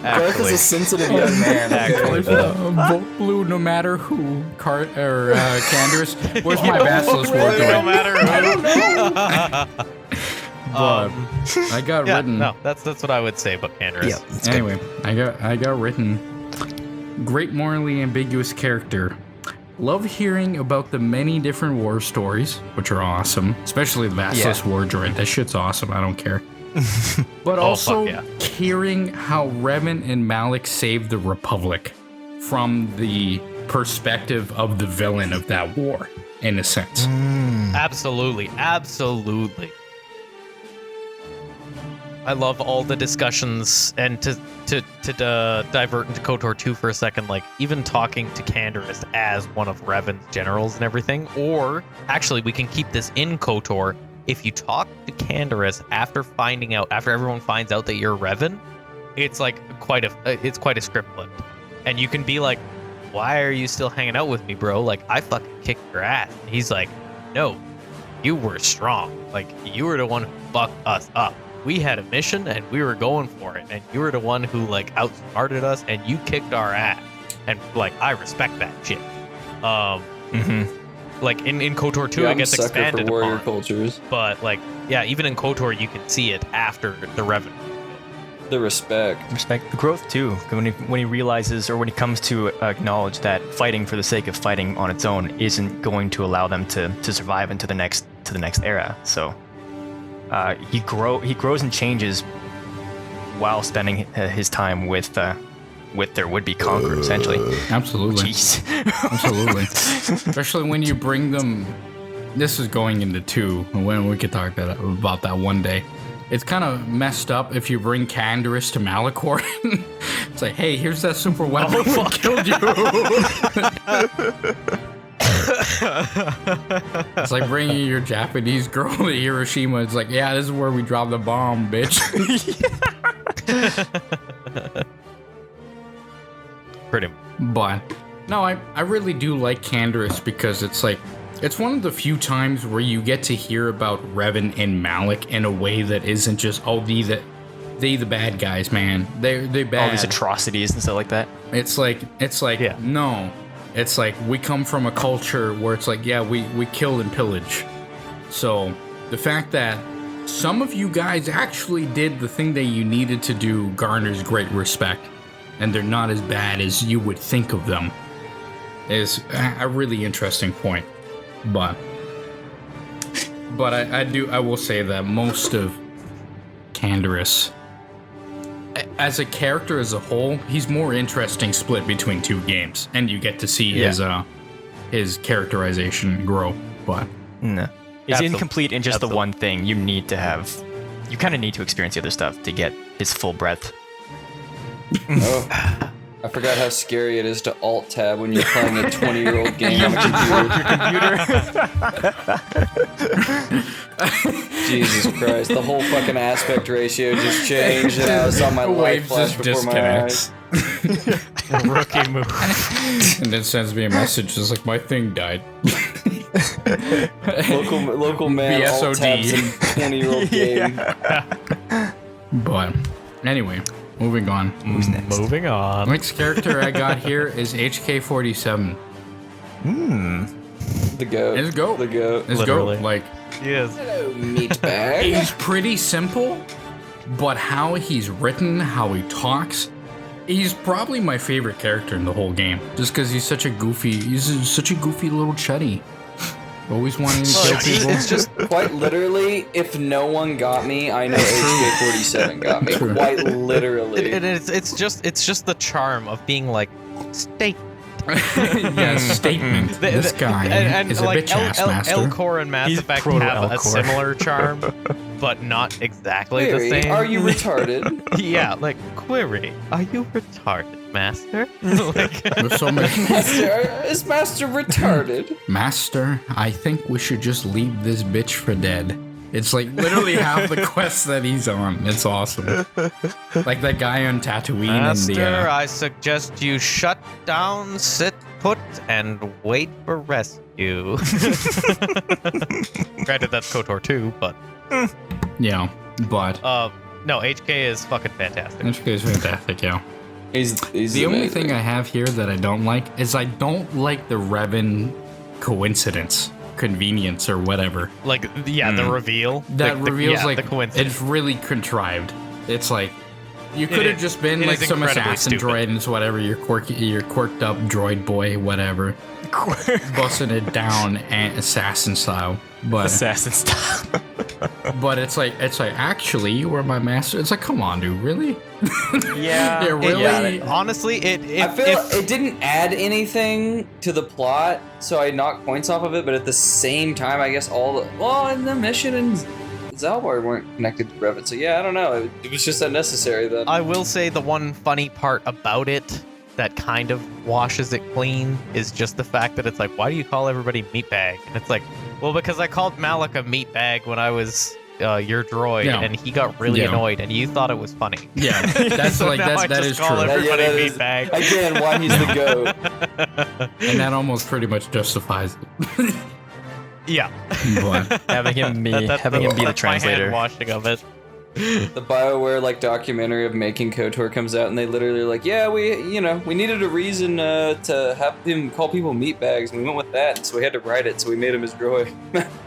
Garth is a sensitive young man. Vote blue no matter who. Canderous. Where's my Basilisk war No doing? matter who. But I got written. No, that's what I would say about Canderous. Anyway, I got written. Great morally ambiguous character. Love hearing about the many different war stories, which are awesome. Especially the Basilisk War Droid. That shit's awesome. I don't care. But also hearing how Revan and Malak saved the Republic from the perspective of the villain of that war, in a sense. Absolutely. I love all the discussions, and to divert into KOTOR 2 for a second, like even talking to Canderous as one of Revan's generals and everything, or actually we can keep this in KOTOR. If you talk to Canderous after everyone finds out that you're Revan, it's like quite a script flip, and you can be like, "Why are you still hanging out with me, bro? Like I fucking kicked your ass." And he's like, "No, you were strong. Like you were the one who fucked us up. We had a mission and we were going for it, and you were the one who like outsmarted us and you kicked our ass, and like I respect that shit." Like in KOTOR 2 it gets expanded for warrior upon, cultures. but like even in KOTOR you can see it after the Revan. The respect. The growth too, when he realizes, or when he comes to acknowledge that fighting for the sake of fighting on its own isn't going to allow them to survive into the next era. So he grows and changes while spending his time with their would-be conqueror, essentially. Absolutely. Jeez. Absolutely. Especially when you bring them. This is going into 2, when we could talk about that one day. It's kind of messed up if you bring Canderous to Malachor. It's like, hey, here's that super weapon that killed you. It's like bringing your Japanese girl to Hiroshima. It's like, yeah, this is where we drop the bomb, bitch. Pretty much. But no, I really do like Canderous because it's like, it's one of the few times where you get to hear about Revan and Malak in a way that isn't just, oh, they the bad guys, man. They bad. All these atrocities and stuff like that. It's like no. It's like we come from a culture where it's like, yeah, we kill and pillage. So the fact that some of you guys actually did the thing that you needed to do garners great respect, and they're not as bad as you would think of them. Is a really interesting point, but I will say that most of Canderous, as a character as a whole, he's more interesting split between two games, and you get to see his characterization grow. But no, it's incomplete in just the one thing. You kind of need to experience the other stuff to get his full breadth. Oh, I forgot how scary it is to alt-tab when you're playing a 20-year-old game on a computer. Jesus Christ, the whole fucking aspect ratio just changed, and I saw my life flash before my eyes. Rookie move. And then sends me a message, just like, my thing died. Local man alt-tabs a 20-year-old game. But, anyway, moving on. Who's next? Moving on. Next character I got here is HK47. The goat. His goat. The goat. His Literally. goat. Like, Yes. Hello, meatbag. he's pretty simple, but how he's written, how he talks, he's probably my favorite character in the whole game. Just because he's such a goofy little chuddy. Always wanting to kill people. It's just quite literally, if no one got me, I know HK47 got me. True. Quite literally. It's just the charm of being like, state. Yeah, statement. This guy is a like bitch-ass master. Elcor and Mass He's Effect proto have a Elcor. similar charm, but not exactly Query, the same. are you retarded? Yeah, like, query, are you retarded, master? Like, There's so many. Master, is Master retarded? Master, I think we should just leave this bitch for dead. It's like literally half the quest that he's on. It's awesome. Like that guy on Tatooine master, and the. I suggest you shut down, sit put, and wait for rescue. Granted, that's KOTOR 2, but Yeah, but no, HK is fucking fantastic. HK is fantastic. Yeah. He's The only amazing. thing I have here that I don't like is I don't like the Revan convenience or whatever. Like, yeah, the reveal. That reveals the like coincidence. it's really contrived. It's like you could have is- just been it like is some incredibly assassin stupid. droid and it's whatever, your quirked up droid boy, whatever. Busting it down and assassin style. But Assassin style. but it's like actually you were my master. It's like, come on, dude, really? Yeah. Yeah, really? Honestly, I feel it didn't add anything to the plot, so I knocked points off of it. But at the same time, I guess and the mission and Zalbar weren't connected to Revan. So yeah, I don't know. It was just unnecessary then. I will say the one funny part about it that kind of washes it clean is just the fact that it's like, why do you call everybody meatbag? And it's like, well, because I called Malak a meatbag when I was your droid, Yeah. and he got really Yeah. annoyed, and you thought it was funny. Yeah, that's So like now I that just is call true. everybody that is- meatbag. Again, why he's the goat. And that almost pretty much justifies it. Yeah. But having him be That's the that's translator. My hand washing of it. The BioWare documentary of making KOTOR comes out, and they literally are like, yeah, we needed a reason to have him call people meatbags, and we went with that, so we had to write it, so we made him his droid.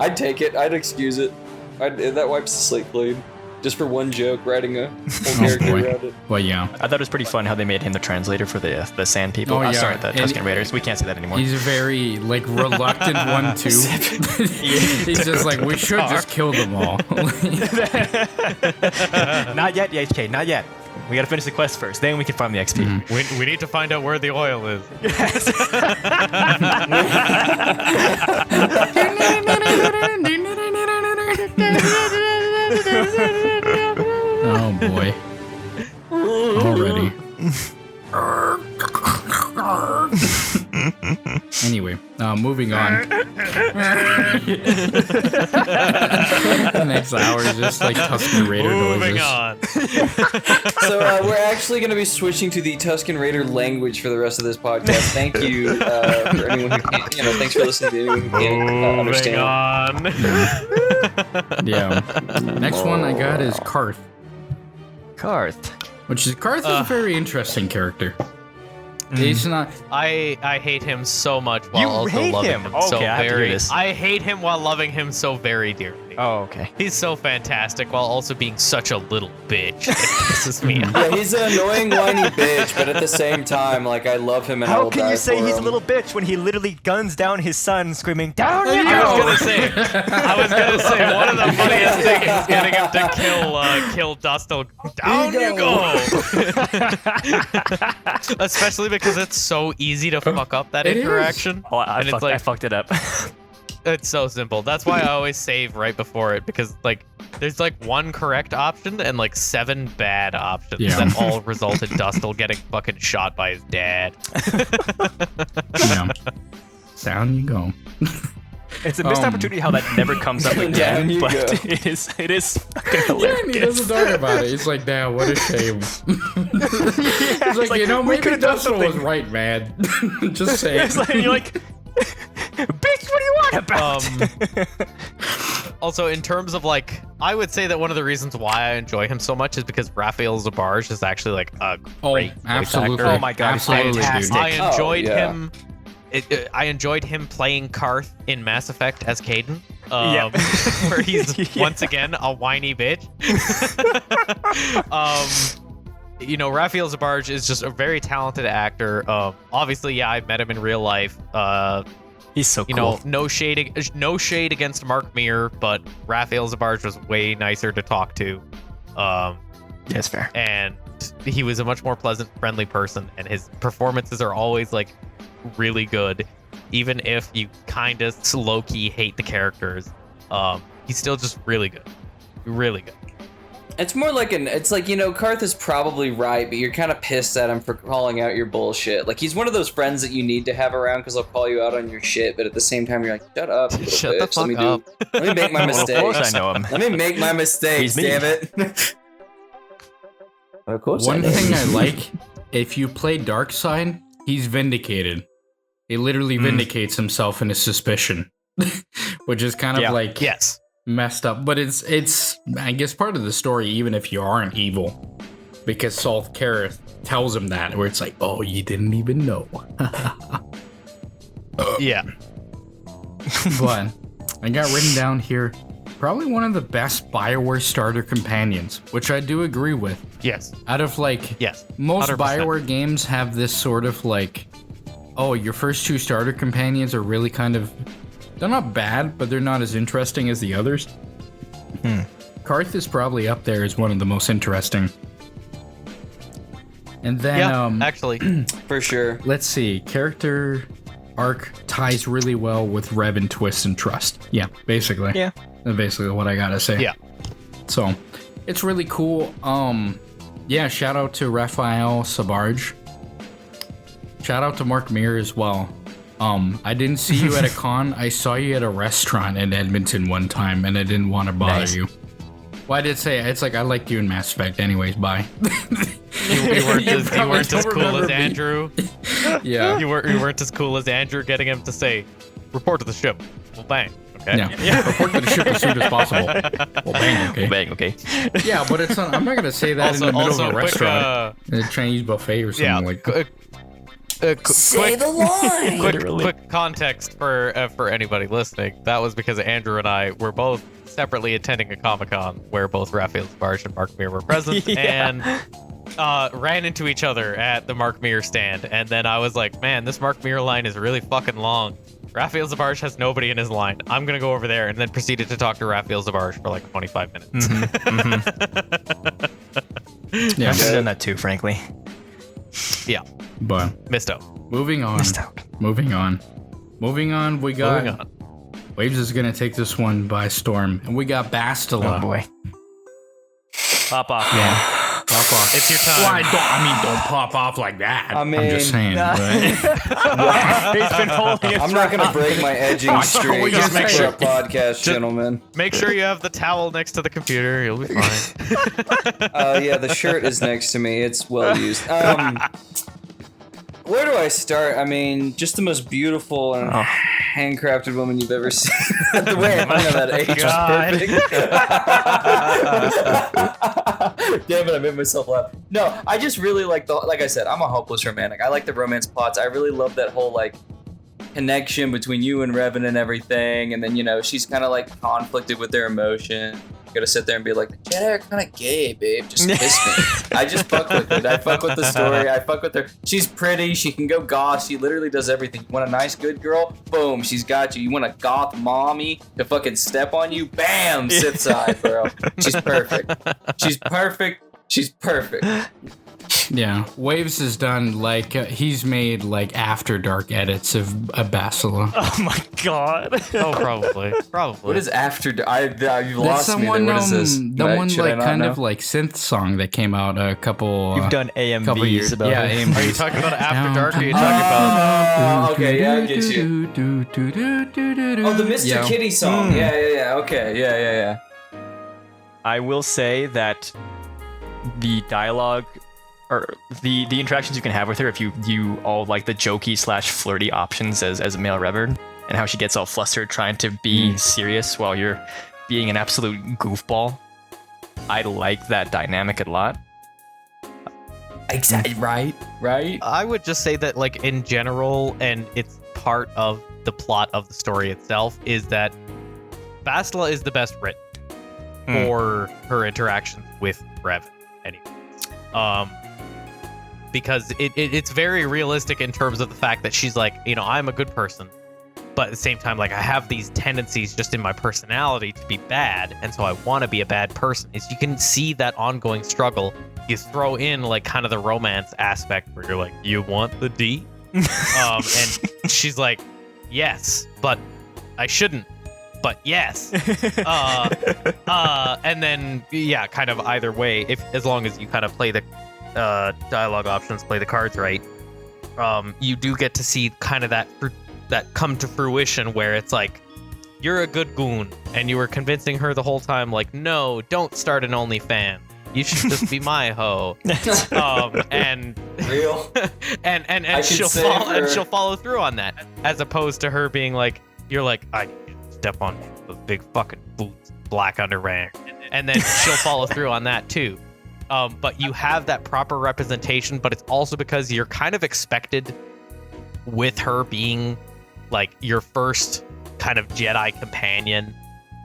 I'd take it. I'd excuse it. That wipes the slate clean. Just for one joke, writing a whole character boy. around it. But yeah, I thought it was pretty fun how they made him the translator for the Sand people. Oh, yeah. Sorry, the And- Tusken Raiders. We can't say that anymore. he's a very like reluctant one too. He's just like, we should just kill them all. Not yet, HK. Not yet. We gotta finish the quest first. Then we can farm the XP. We need to find out where the oil is. Oh boy. Already. Anyway, moving on. The next hour is just like Tusken Raider Moving noises. on. So we're actually going to be switching to the Tusken Raider language for the rest of this podcast. Thank you for anyone who can't, thanks for listening to anyone who can't Moving understand. on. Yeah. Next one I got is Karth, Karth. which is Karth is a very interesting character. He's not. I hate him so much while You also hate loving him? him so Okay, I have to hear very. this. I hate him while loving him so very dearly. funny. Oh, okay. He's so fantastic while also being such a little bitch. It pisses me off. Yeah, he's an annoying whiny bitch, but at the same time, like, I love him and I How will can die you say for he's a him. little bitch when he literally guns down his son, screaming, "Down you I go!" was gonna say one of the funniest things is getting him to kill Dustil. Down you go. Especially because it's so easy to fuck up that interaction. Oh, I fucked it up. It's so simple. That's why I always save right before it, because like there's like one correct option and like 7 bad options that all result in Dustil getting fucking shot by his dad. Yeah. Down you go. It's a missed opportunity how that never comes up Down again, you but go. it is fucking Yeah, hilarious. and he doesn't talk about it. He's like, damn, what a shame. He's like, you know, we maybe could've done Dustil was something. right, man. Just saying. It's like, you're like, bitch, what do you want about? Also, in terms of like, I would say that one of the reasons why I enjoy him so much is because Raphael Zabarge is actually like a great voice absolutely. actor. Oh my God, Absolutely, fantastic. dude. I enjoyed yeah. him. I enjoyed him playing Karth in Mass Effect as Caden, Yep. where he's once again a whiny bitch. You know, Raphael Zabarge is just a very talented actor. Obviously, yeah, I've met him in real life. He's so cool. You know, no shade against Mark Meer, but Raphael Zabarge was way nicer to talk to. That's fair. And he was a much more pleasant, friendly person, and his performances are always like really good, even if you kind of low-key hate the characters. He's still just really good. It's more like it's like, you know, Karth is probably right, but you're kind of pissed at him for calling out your bullshit. Like, he's one of those friends that you need to have around because they'll call you out on your shit, but at the same time, you're like, shut up, you little Shut the bitch. fuck up. Let me make my Well, mistakes. of course I know him. Let me make my mistakes, He's me. damn it. Of course One I know. thing I like, if you play Darkside, he's vindicated. He literally vindicates himself in his suspicion, which is kind of like Yes. messed up. But it's I guess part of the story, even if you aren't evil, because Saul Kareth tells him that, where it's like, oh, you didn't even know. Yeah. But I got written down here, probably one of the best BioWare starter companions, which I do agree with. Yes. Out of like Yes. most 100%. BioWare games have this sort of like, oh, your first 2 starter companions are really kind of, they're not bad, but they're not as interesting as the others. Karth is probably up there as one of the most interesting. And then, Yeah. Actually. For sure. let's see, character arc ties really well with Rev and Twist and Trust. Yeah, basically. Yeah. That's basically what I gotta say. Yeah. So, it's really cool. Yeah, shout out to Raphael Zabarge. Shout out to Mark Meer as well. I didn't see you at a con. I saw you at a restaurant in Edmonton one time, and I didn't want to bother you. Well, I did say, it's like, I liked you in Mass Effect anyways, bye. You weren't as probably cool don't remember as me. Andrew. Yeah. You weren't as cool as Andrew, getting him to say, "Report to the ship." Well, bang. Okay. Yeah. Report to the ship as soon as possible. Well, bang, okay. Bang, okay. Yeah, but it's not, I'm not going to say that in the middle of a quick, restaurant. A Chinese buffet or something like that. Say the line! Quick context for anybody listening. That was because Andrew and I were both separately attending a Comic-Con where both Raphael Zabarge and Mark Meer were present, and ran into each other at the Mark Meer stand. And then I was like, man, this Mark Meer line is really fucking long. Raphael Zabarge has nobody in his line. I'm gonna go over there, and then proceeded to talk to Raphael Zabarge for like 25 minutes. Yeah. I should have done that too, frankly. Yeah, But missed out. moving on. Moving on, we got... Moving on. Waves is going to take this one by storm. And we got Bastila. Oh boy. Pop off. Yeah. Pop off. It's your time. Well, don't pop off like that. I mean, I'm just saying. He's been holding it. I'm not going to break my edging streak. Just Just make make sure- sure podcast, gentlemen. Make sure you have the towel next to the computer. You'll be fine. Yeah, the shirt is next to me. It's well used. Where do I start? I mean, just the most beautiful and handcrafted woman you've ever seen. The way I hung on that age was perfect. Damn it, I made myself laugh. No, I just really like I said, I'm a hopeless romantic. I like the romance plots. I really love that whole, like, connection between you and Revan and everything, and then she's kind of like conflicted with their emotion. You gotta sit there and be like, the Jedi are kind of gay, babe. Just kiss me. I just fuck with it. I fuck with the story. I fuck with her. She's pretty. She can go goth. She literally does everything. You want a nice, good girl? Boom, she's got you. You want a goth mommy to fucking step on you? Bam, Sith side, bro. She's perfect. She's perfect. She's perfect. Yeah, Waves has done he's made After Dark edits of Bastila. Oh my god. Oh, probably. What is After Dark? You lost That's me there. What is this? The one kind of synth song that came out a couple. You've done couple years. AMVs about Yeah, it. AMVs. Are you talking about After Dark? Or are you talking about? Okay, yeah, I get you. Oh, the Mr. Kitty song. Yeah. Okay, yeah. I will say that the dialogue or the interactions you can have with her, if you all like the jokey / flirty options as a male Revan, and how she gets all flustered trying to be serious while you're being an absolute goofball. I like that dynamic a lot. Exactly. Right. I would just say that, in general, and it's part of the plot of the story itself, is that Bastila is the best written for her interactions with Revan. Anyways, because it's very realistic in terms of the fact that she's like, I'm a good person, but at the same time, I have these tendencies just in my personality to be bad, and so I want to be a bad person. Is you can see that ongoing struggle. You throw in kind of the romance aspect where you're like, you want the D? And she's like, yes, but I shouldn't. But yes. And then kind of either way, as long as you kind of play the dialogue options, play the cards right, you do get to see kind of that come to fruition where it's like, you're a good goon, and you were convincing her the whole time, no, don't start an OnlyFans. You should just be my hoe. And Real. and she'll follow through on that, as opposed to her being like, you're like, I step on those big fucking boots, black underwear, and then she'll follow through on that too. But you have that proper representation, but it's also because you're kind of expected, with her being your first kind of Jedi companion,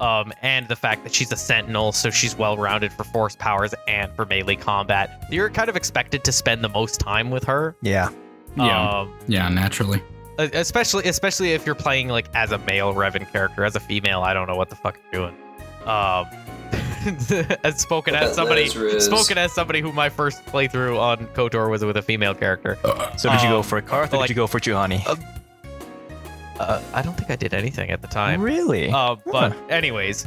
and the fact that she's a Sentinel, so she's well-rounded for Force powers and for melee combat. You're kind of expected to spend the most time with her. Yeah. Yeah, naturally. Especially if you're playing as a male Revan character. As a female, I don't know what the fuck you're doing. As spoken as somebody who my first playthrough on KOTOR was with a female character. So did you go for Karth or did you go for Juhani? I don't think I did anything at the time. Really? But anyways,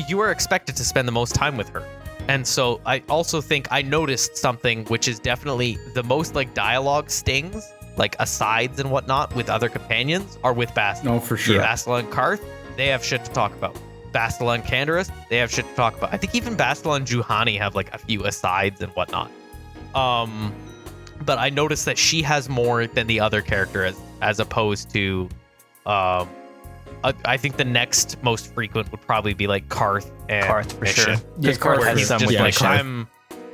you are expected to spend the most time with her. And so I also think I noticed something which is definitely the most dialogue stings, asides and whatnot with other companions, are with Bastila. No, for sure. Bastila and Karth, they have shit to talk about. Bastila and Canderous, they have shit to talk about. I think even Bastila and Juhani have a few asides and whatnot. But I noticed that she has more than the other character as opposed to, I think the next most frequent would probably be Karth and Karth for Mission. sure. Yeah, Karth Where has he's some just with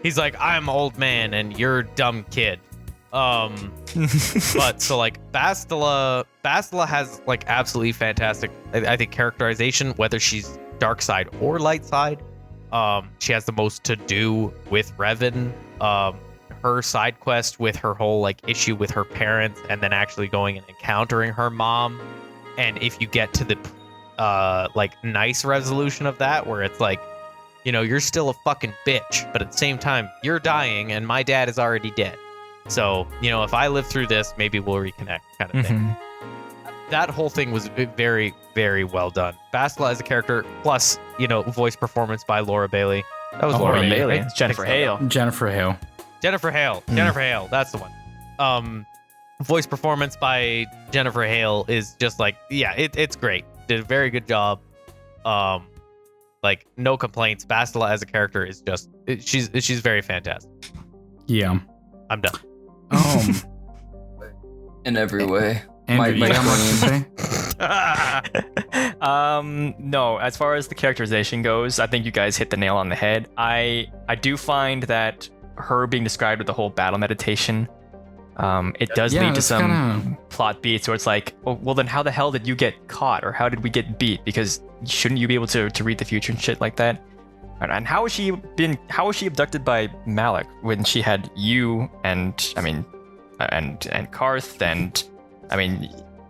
he's like, I'm old man and you're dumb kid. But so Bastila has absolutely fantastic, I think, characterization, whether she's dark side or light side. She has the most to do with Revan. Her side quest with her whole issue with her parents, and then actually going and encountering her mom. And if you get to the nice resolution of that, where it's you're still a fucking bitch, but at the same time you're dying and my dad is already dead. So, if I live through this, maybe we'll reconnect, kind of thing. That whole thing was very, very well done. Bastila as a character, plus, voice performance by Laura Bailey. That was Laura Bailey. Right? Jennifer Hale. Jennifer Hale. Jennifer Hale, that's the one. Voice performance by Jennifer Hale is just it's great. Did a very good job. No complaints. Bastila as a character is just she's very fantastic. Yeah. I'm done. In every way. Andrew, you got much to say? No, as far as the characterization goes, I think you guys hit the nail on the head. I do find that her being described with the whole battle meditation it does lead to that's some kinda- plot beats where it's like, oh, well then how the hell did you get caught, or how did we get beat? Because shouldn't you be able to read the future and shit like that? And how was she abducted by Malak when she had you and Karth and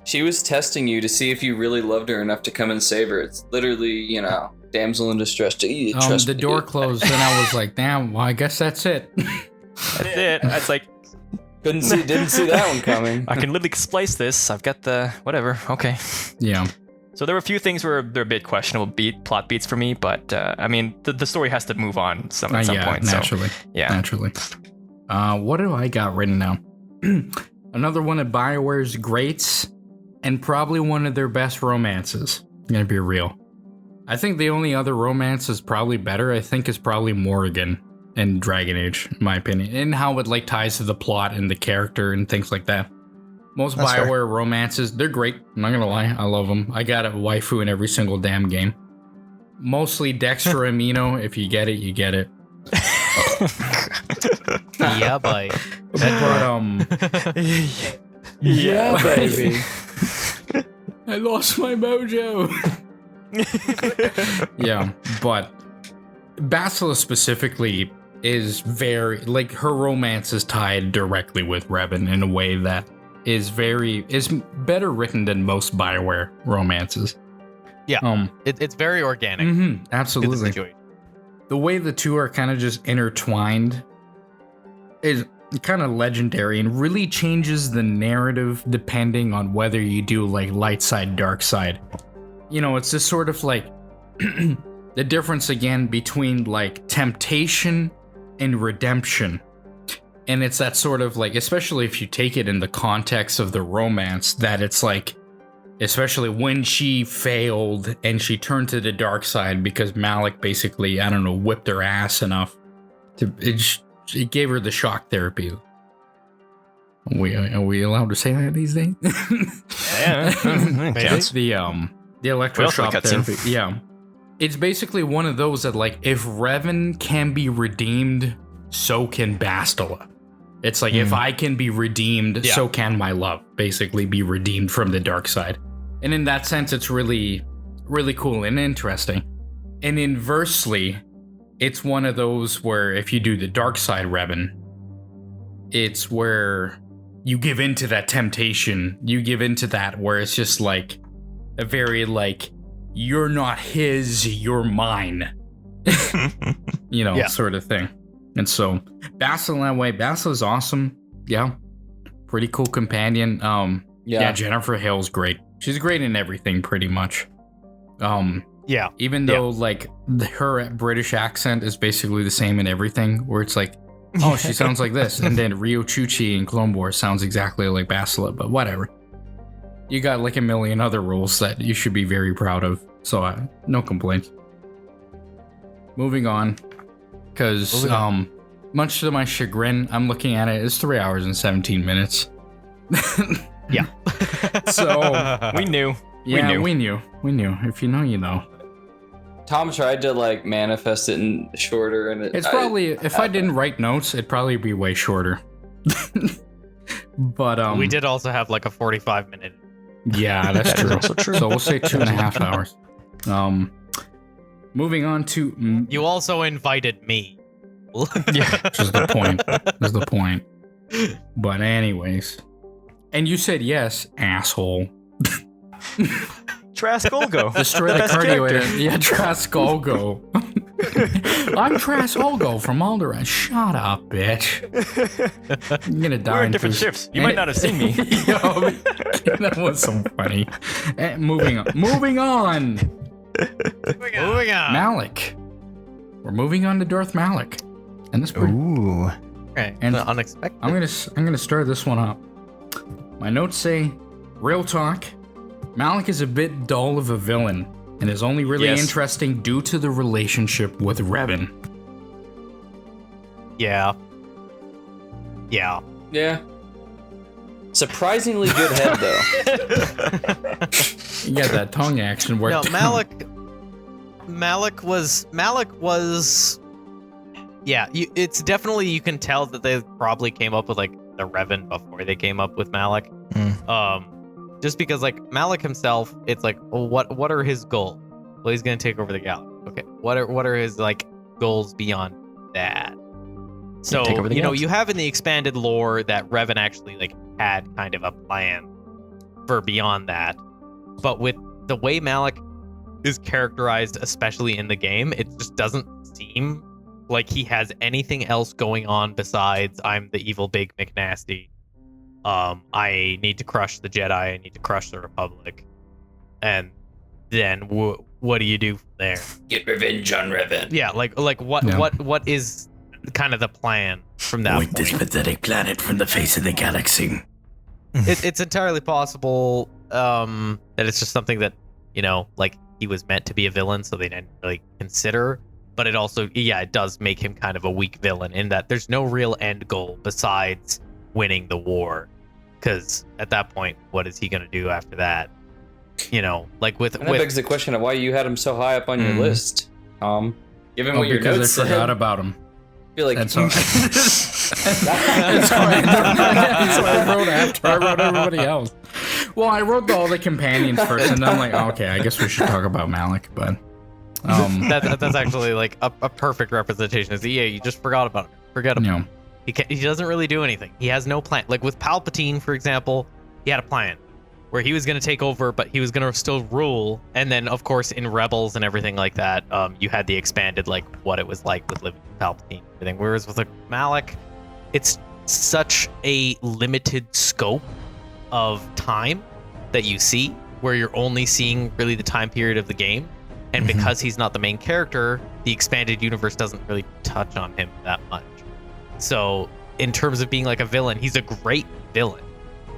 She was testing you to see if you really loved her enough to come and save her. It's literally, damsel in distress. The door closed, and I was like, damn, well, I guess that's it. that's it. It's like, didn't see that one coming. I can literally splice this. I've got the whatever. Okay. Yeah. So there were a few things where they're a bit questionable plot beats for me, but the story has to move on at some point. Naturally. So, yeah. Naturally. What do I got written down? Another one of BioWare's greats, and probably one of their best romances. I'm gonna be real. I think the only other romance is probably better. I think is probably Morrigan in Dragon Age, in my opinion, and how it ties to the plot and the character and things like that. Most That's BioWare fair. romances, they're great. I'm not gonna lie, I love them. I got a waifu in every single damn game. Mostly Dexter Amino. If you get it, you get it. Yeah, boy. But Yeah, baby. I lost my mojo. Yeah, but Basilisk specifically is very her romance is tied directly with Revan in a way that is better written than most BioWare romances. Yeah. It's very organic. Absolutely. Good to enjoy. The way the two are kind of just intertwined is kind of legendary and really changes the narrative depending on whether you do light side, dark side. It's just sort of the difference again between temptation and redemption. And it's that sort of especially if you take it in the context of the romance, that it's especially when she failed and she turned to the dark side because Malak basically, whipped her ass enough it gave her the shock therapy. Are we allowed to say that these days? Yeah, the electroshock therapy. Yeah. It's basically one of those that if Revan can be redeemed, so can Bastila. It's if I can be redeemed, so can my love basically be redeemed from the dark side. And in that sense, it's really, really cool and interesting. And inversely, it's one of those where if you do the dark side Revan, it's where you give into that temptation. You give into that where it's just a very you're not his, you're mine. Sort of thing. And so Basil that way, Basil is awesome. Yeah. Pretty cool companion. Yeah, Jennifer Hale's great. She's great in everything pretty much. Yeah. Even though her British accent is basically the same in everything, where it's oh, she sounds like this, and then Ryo Chuchi in Clone Wars sounds exactly like Bastila, but whatever. You got a million other rules that you should be very proud of, so no complaints. Moving on, because much to my chagrin, I'm looking at it, it's 3 hours and 17 minutes. Yeah. So we knew. Yeah, we knew. If you know, you know. Tom tried to manifest it in shorter, and it's probably if I didn't write notes, it'd probably be way shorter. But we did also have a 45-minute. Yeah, that's true. Also true. So we'll say 2.5 hours. Moving on to you also invited me. Yeah, which is the point. But anyways, and you said yes, asshole. Traskolgo. Destroy the cardio. Yeah, Traskolgo. I'm Traskolgo from Alderaan. Shut up, bitch. I'm gonna die. We're in different shifts. You might not have seen me. Yo, that was so funny. Moving on. Malak. We're moving on to Darth Malak. And this pretty. Ooh. Okay. And unexpected. I'm gonna start this one up. My notes say, real talk, Malak is a bit dull of a villain and is only really interesting due to the relationship with Revan. Yeah. Surprisingly good head, though. You got that tongue action worked. No, Malak was. Yeah, it's definitely, you can tell that they probably came up with the Revan before they came up with Malak. Just because like Malak himself, it's like, well, what are his goals? Well, he's gonna take over the galaxy. Okay, what are his like goals beyond that? So you have in the expanded lore that Revan actually like had kind of a plan for beyond that, but with the way Malak is characterized, especially in the game, it just doesn't seem like he has anything else going on besides I'm the evil big McNasty. I need to crush the Jedi. I need to crush the Republic, and then what do you do from there? Get revenge on Revan. Yeah, like what is kind of the plan from that Wipe point? this pathetic planet from the face of the galaxy. It's entirely possible that it's just something that, like he was meant to be a villain, so they didn't really consider. But it also, it does make him kind of a weak villain in that there's no real end goal besides winning the war. Because at that point, what is he going to do after that? Like with... And that begs the question of why you had him so high up on your list, given what your because notes I forgot said. about him. I feel like That's all. That's why I wrote after I wrote everybody else. Well, I wrote all the companions first, and then I'm like, okay, I guess we should talk about Malak, but... that's actually like a perfect representation. Is you just forgot about him. Forget him. No. He doesn't really do anything. He has no plan. Like with Palpatine, for example, he had a plan where he was going to take over, but he was going to still rule. And then, of course, in Rebels and everything like that, you had the expanded, like, what it was like with living with Palpatine and everything. Whereas with like, Malak, it's such a limited scope of time that you see, where you're only seeing really the time period of the game. And because he's not the main character, the expanded universe doesn't really touch on him that much. So, in terms of being like a villain, he's a great villain.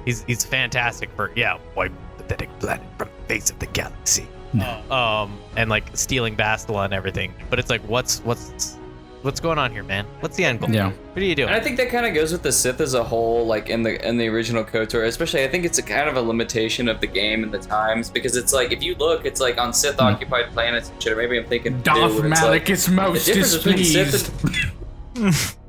He's fantastic for wipe the pathetic planet from the face of the galaxy. And like stealing Bastila and everything. But it's like, what's going on here, man? What's the end goal? Yeah. What are you doing? And I think that kind of goes with the Sith as a whole, like in the original KOTOR. Especially, I think it's a kind of a limitation of the game and the times, because it's like if you look, it's like on Sith occupied planets and shit. Or maybe I'm thinking Darth Malak is most displeased.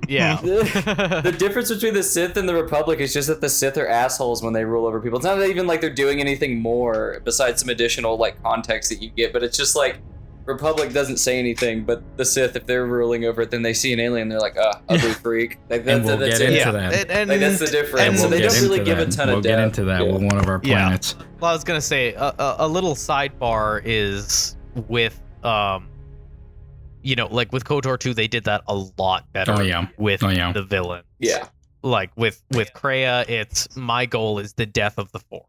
Yeah. The difference between the Sith and the Republic is just that the Sith are assholes when they rule over people. It's not even like they're doing anything more besides some additional like context that you get, but it's just like Republic doesn't say anything, but the Sith, if they're ruling over it, then they see an alien, they're like, ugly freak. Like, And we'll get into that. Like, that's the difference. So they don't really give a ton of depth. We'll get into that with one of our planets. Well, I was gonna say a little sidebar is with like with KOTOR 2, they did that a lot better with the villain. Yeah. Like with Kreia, it's my goal is the death of the Force,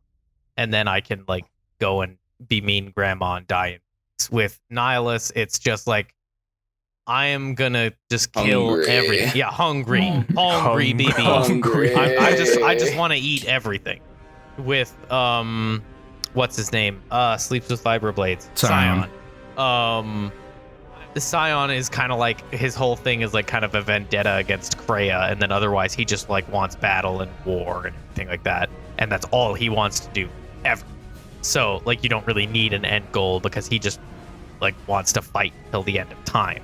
and then I can like go and be mean grandma and die. With Nihilus, it's just like I am gonna just kill everything. Yeah, hungry, baby. Hungry. I just want to eat everything. With what's his name? Sleeps with Vibroblades. Scion. The Scion is kind of like his whole thing is like kind of a vendetta against Kreia, and then otherwise he just like wants battle and war and everything like that, and that's all he wants to do ever. So like you don't really need an end goal because he just like wants to fight till the end of time.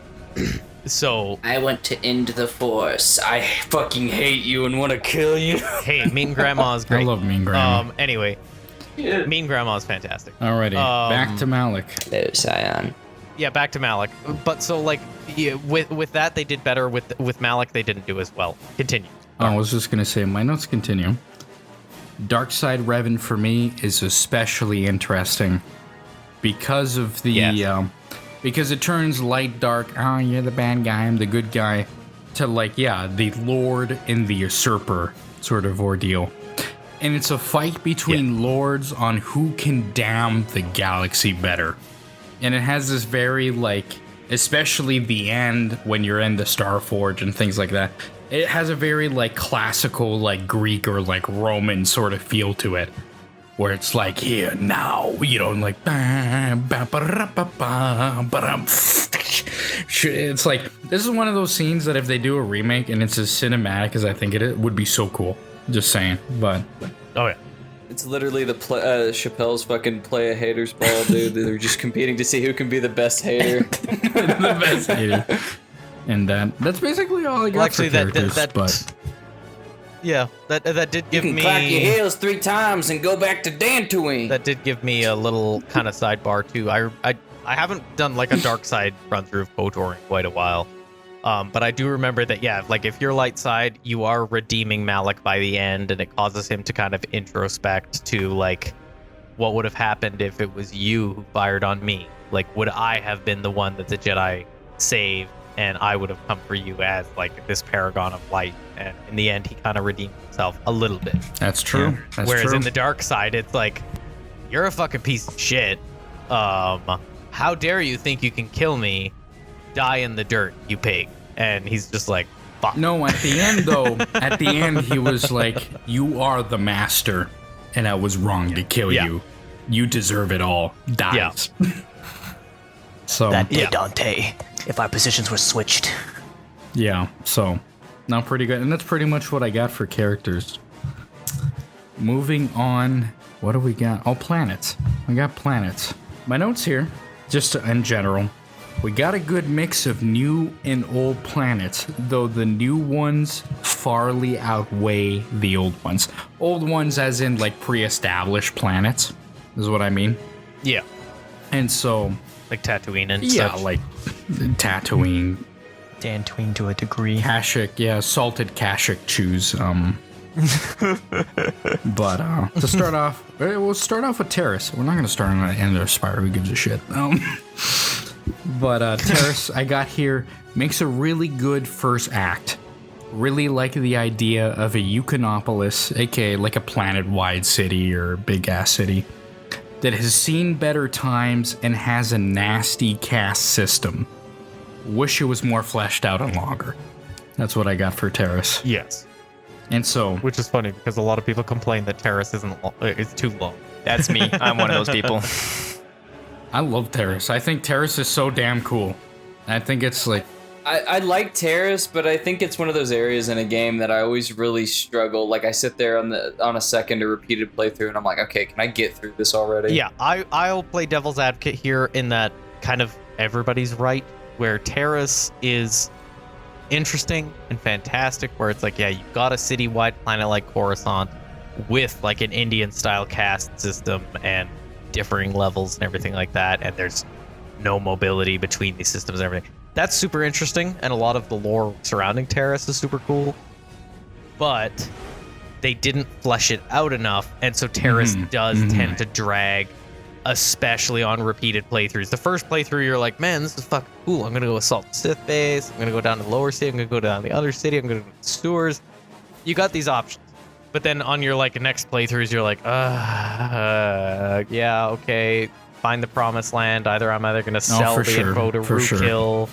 So I want to end the Force. I fucking hate you and want to kill you. Hey, Mean Grandma is great. I love Mean Grandma. Anyway, Mean Grandma is fantastic. Alrighty, back to Malak. No, Scion. Yeah, back to Malak. But so like with that they did better. With Malak they didn't do as well. Continue. I was just gonna say my notes continue. Dark Side Revan for me is especially interesting because of the because it turns light dark. Oh, you're the bad guy, I'm the good guy, to like the Lord and the usurper sort of ordeal. And it's a fight between lords on who can damn the galaxy better. And it has this very like, especially the end when you're in the Starforge and things like that. It has a very like classical like Greek or like Roman sort of feel to it, where it's like here now, like it's like this is one of those scenes that if they do a remake and it's as cinematic as I think it would be so cool. Just saying, but It's literally the Chappelle's fucking play a haters ball, dude. They're just competing to see who can be the best hater. The best hater. And that's basically all I got for characters. Yeah, that did You give can me clap your heels 3 times and go back to Tatooine. that did give me a little kind of sidebar too. I haven't done like a dark side run through of KOTOR in quite a while. But I do remember that, yeah, like if you're light side, you are redeeming Malak by the end, and it causes him to kind of introspect to like, what would have happened if it was you who fired on me? Like, would I have been the one that the Jedi saved, and I would have come for you as like this paragon of light? And in the end, he kind of redeemed himself a little bit. That's true. Yeah. That's Whereas true. in the dark side, it's like, you're a fucking piece of shit. How dare you think you can kill me? Die in the dirt, you pig. And he's just like, fuck. No, at the end though, at the end he was like, you are the master, and I was wrong to kill you. You deserve it all. Dies. So That day, Dante, if our positions were switched. yeah, so not pretty good. And that's pretty much what I got for characters. Moving on, what do we got? Oh, planets. We got planets. My notes here, just in general. We got a good mix of new and old planets, though the new ones farly outweigh the old ones. Old ones as in like pre-established planets, is what I mean. Yeah. And so, Like Tatooine and yeah, such. like Tatooine, Dantooine to a degree. Kashyyyk, yeah, salted Kashyyyk chews. But to start off, we'll start off with Terrace. We're not going to start on the end of the Spire. Who gives a shit? But Terrace, I got here, makes a really good first act. Really like the idea of a Euconopolis, aka like a planet-wide city or big-ass city, that has seen better times and has a nasty caste system. Wish it was more fleshed out and longer. That's what I got for Terrace. Yes. And so, Which is funny because a lot of people complain that Terrace is too long. That's me. I'm one of those people. I love Terrace. I think Terrace is so damn cool. I think it's like, I like Terrace, but I think it's one of those areas in a game that I always really struggle. Like I sit there on a second or repeated playthrough, and I'm like, okay, can I get through this already? Yeah, I'll play devil's advocate here in that kind of everybody's right, where Terrace is interesting and fantastic, where it's like, yeah, you've got a citywide planet like Coruscant with like an Indian style caste system and differing levels and everything like that, and there's no mobility between these systems and everything. That's super interesting, and a lot of the lore surrounding Terrace is super cool, but they didn't flesh it out enough, and so Terrace does tend to drag, especially on repeated playthroughs. The first playthrough, you're like, man, this is fucking cool. I'm gonna go assault the Sith base, I'm gonna go down to the lower city, I'm gonna go down to the other city, I'm gonna go to the sewers. You got these options. But then on your like next playthroughs, you're like, yeah, okay, find the promised land. Either I'm gonna sell the info to Rookkill,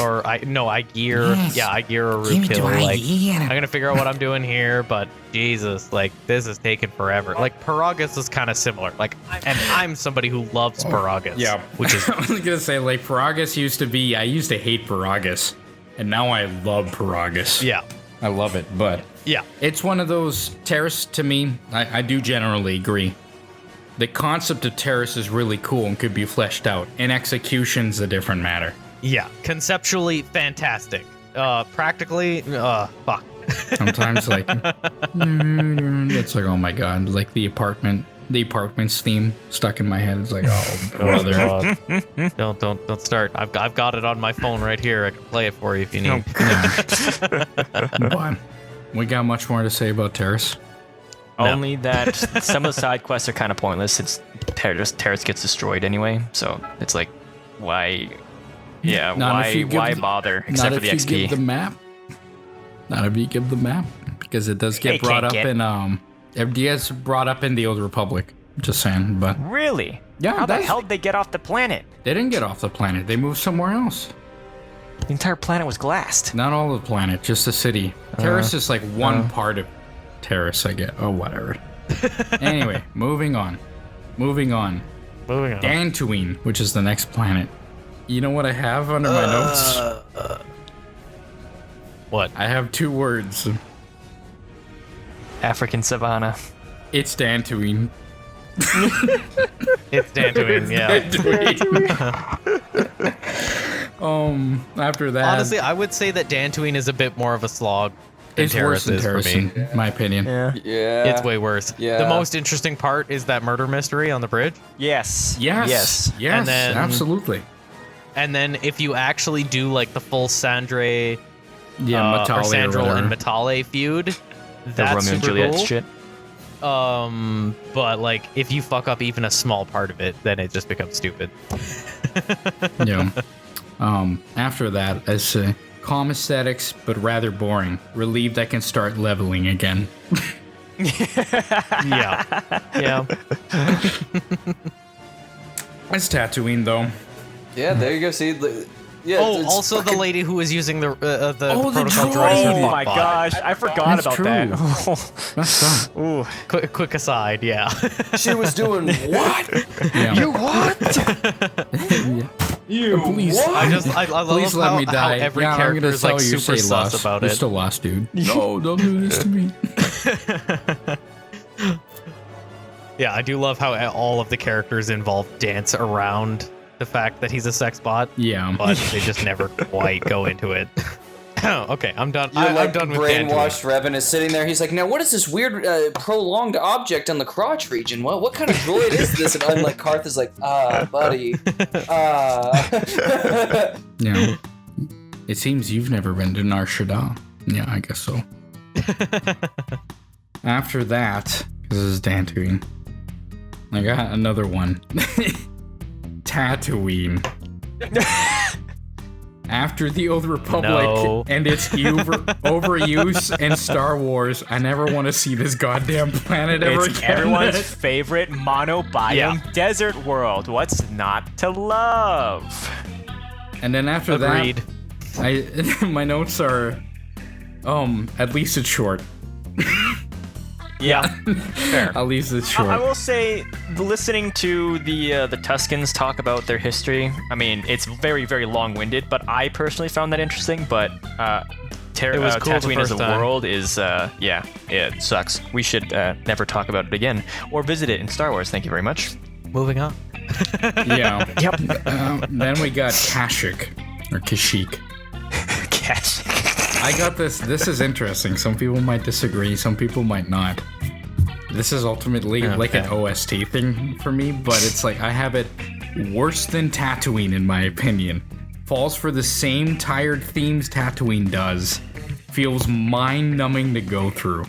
or I gear or Rookkill. Like, I'm gonna figure out what I'm doing here. But Jesus, like this is taking forever. Like Paragus is kind of similar. Like, and I'm somebody who loves Paragus. yeah, which is I was gonna say like Paragus used to be. I used to hate Paragus, and now I love Paragus. yeah. I love it, but Yeah. it's one of those Terrace to me. I do generally agree. The concept of Terrace is really cool and could be fleshed out. And execution's a different matter. Yeah. Conceptually fantastic. Practically, fuck. Sometimes like it's like, oh my god, like the apartment's theme stuck in my head. It's like, oh brother. Don't start. I've got it on my phone right here. I can play it for you if you need. But we got much more to say about Terrace. Only that some of the side quests are kind of pointless. It's Terrace gets destroyed anyway, so it's like, why? Yeah, why bother? Except for the XP. Give the map. Not if you give the map, because it does get brought up in it gets brought up in the Old Republic. Just saying, but Really? yeah, How the hell did they get off the planet? they didn't get off the planet. They moved somewhere else. The entire planet was glassed. Not all of the planet, just the city. Terrace is like one part of Terrace, I get. Oh, whatever. Anyway, moving on. Dantooine, which is the next planet. You know what I have under my notes? What? I have 2 words. African Savannah. It's Dantooine. It's Dantooine, yeah. After that. Honestly, I would say that Dantooine is a bit more of a slog It's worse than Terrace is for me. Terrace, in my opinion. Yeah. Yeah. It's way worse. Yeah. The most interesting part is that murder mystery on the bridge. Yes. Yes. And then- absolutely. And then if you actually do like the full Sandre, Yeah, or Matale or Sandro and whatever. Matale feud, The that's Romeo and super Juliet cool. shit. But like if you fuck up even a small part of it, then it just becomes stupid. Yeah. After that, I say calm aesthetics, but rather boring. Relieved I can start leveling again. Yeah. Yeah. It's Tatooine though. Yeah, there you go. See, yeah. Oh, it's also fucking- the lady who was using the the protocol droid! droids. Oh my gosh, I forgot That's about true. that. That's done. Ooh. Quick aside, yeah. She was doing what? Yeah. You Please, I love please let me how die. every yeah, I'm character gonna is like tell you, super say sus lost. about You're it. still lost, dude. No, don't do this to me. Yeah, I do love how all of the characters involved dance around the fact that he's a sex bot, Yeah. but they just never quite go into it. Okay, I'm done. You're I'm done with brainwashed. Revan is sitting there. He's like, now what is this weird prolonged object on the crotch region? What kind of droid is this? And I'm like, Karth is like, buddy. Yeah. It seems you've never been to Nar Shaddaa. Yeah, I guess so. After that, this is Dantooine. I got another one. Tatooine. After the Old Republic No. and its overuse in Star Wars, I never want to see this goddamn planet ever It's again. everyone's favorite monobiome desert world. What's not to love? And then after Agreed. that, my notes are, at least it's short. Yeah. Fair. At least it's short. I will say, listening to the Tuscans talk about their history, I mean, it's very, very long-winded, but I personally found that interesting. But It was cool the Tatooine as first a time. world is, yeah, it sucks. We should never talk about it again or visit it in Star Wars. Thank you very much. Moving on. Yeah. Yep. Then we got Kashyyyk, or Kashyyyk. Cash. I got this. This is interesting. Some people might disagree. Some people might not. This is ultimately like an OST thing for me, but it's like I have it worse than Tatooine in my opinion. Falls for the same tired themes Tatooine does. Feels mind-numbing to go through.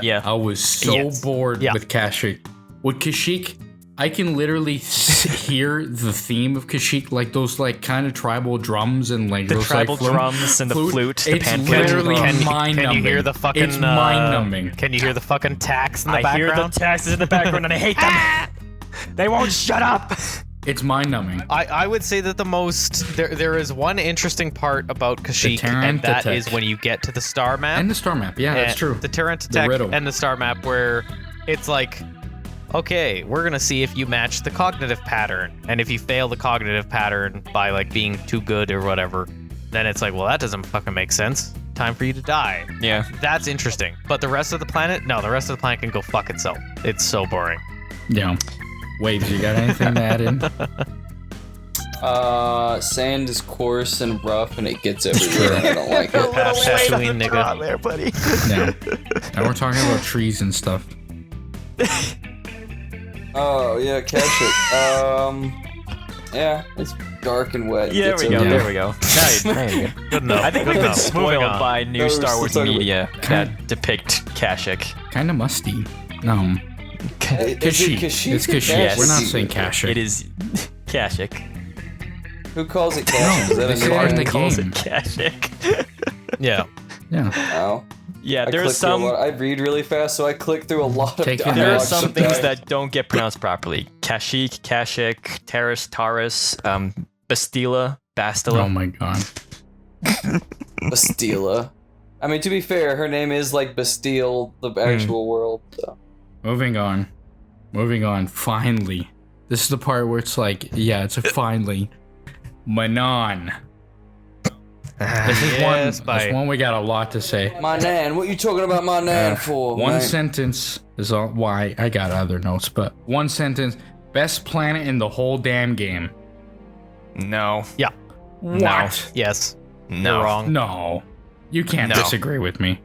Yeah. I was so bored with Kashyyyk. With Kashyyyk, I can literally hear the theme of Kashyyyk, like those like kind of tribal drums and like The those tribal like drums and the flute, the It's panflute. literally Can mind-numbing. you hear the fucking? It's mind-numbing. Can you hear the fucking tax in the I hear background? the taxes in the background and I hate them. They won't shut up. It's mind-numbing. I would say that the most there is one interesting part about Kashyyyk, and that Terran is when you get to the star map. And the star map, yeah, that's and true. The Terran The Tech riddle. and the star map, where it's like, okay, we're gonna see if you match the cognitive pattern, and if you fail the cognitive pattern by like being too good or whatever, then it's like, well, that doesn't fucking make sense. Time for you to die. Yeah. That's interesting. But the rest of the planet, no, the rest of the planet can go fuck itself. It's so boring. Yeah. Waves, you got anything to add in? Sand is coarse and rough, and it gets everywhere. And I don't like it. Pass Tatooine, nigga. there, buddy. No. And we're talking about trees and stuff. Oh yeah, Kashyyyk. Yeah, it's dark and wet. Yeah, there It's we go. okay. There we go. Now you're good. Good enough. I think good we've been enough. Moving spoiled on. by new No, we're Star still Wars talking about- media that depict Kashyyyk. Kind of musty. Is it Kashyyyk. Kashyyyk It's or Kashyyyk. Yes. We're not saying Kashyyyk. It is Kashyyyk. Who calls it Kashyyyk? Is that they a say it in the new Calls it game. Kashyyyk. Yeah. Yeah. Oh. Yeah, I there's click through a some. lot. I read really fast, so I click through a lot of Take it dialogue. There are Dogs some things sometimes. that don't get pronounced properly. Kashyyyk, Kashyyyk, Taurus, Bastila, Bastila. Oh my god. Bastila. I mean, to be fair, her name is like Bastille, the actual world. So. Moving on. Finally. This is the part where it's like, yeah, it's a finally. Manon. This is Yes, this one we got a lot to say. My nan, what you talking about my nan for? One man? sentence is all why I got other notes, but one sentence. Best planet in the whole damn game. No. Yeah. What? Yes. No. You're wrong. No. You can't No. disagree with me.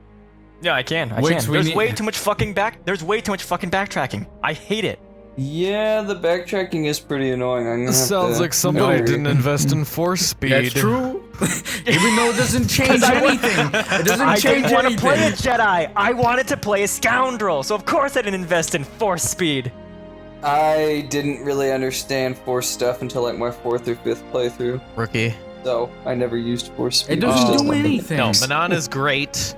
Yeah, I can. Wiggz, we There's need- way too much fucking backtracking. I hate it. Yeah, the backtracking is pretty annoying. I'm gonna Sounds like somebody didn't invest in force speed. That's true. Even though it doesn't change anything. It doesn't I change didn't want to anything. play a Jedi. I wanted to play a scoundrel. So of course I didn't invest in force speed. I didn't really understand Force stuff until like my 4th or 5th playthrough, Rookie. so I never used Force speed. It doesn't Just- do anything. No, Manana's great.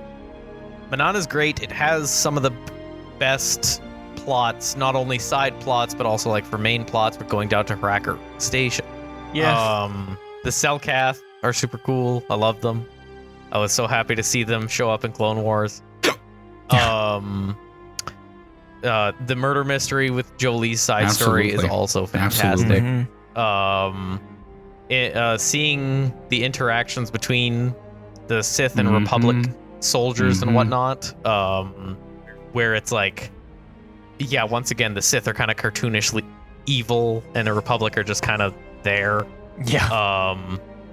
Manana's great. It has some of the best plots, not only side plots, but also like for main plots, but going down to Hacker Station. Yeah. The Cellcath are super cool. I love them. I was so happy to see them show up in Clone Wars. The murder mystery with Jolie's side story is Absolutely. also fantastic. Mhm. Seeing the interactions between the Sith and Mhm. Republic soldiers Mhm. and whatnot, where it's like, yeah, once again, the Sith are kind of cartoonishly evil and the Republic are just kind of there. Yeah.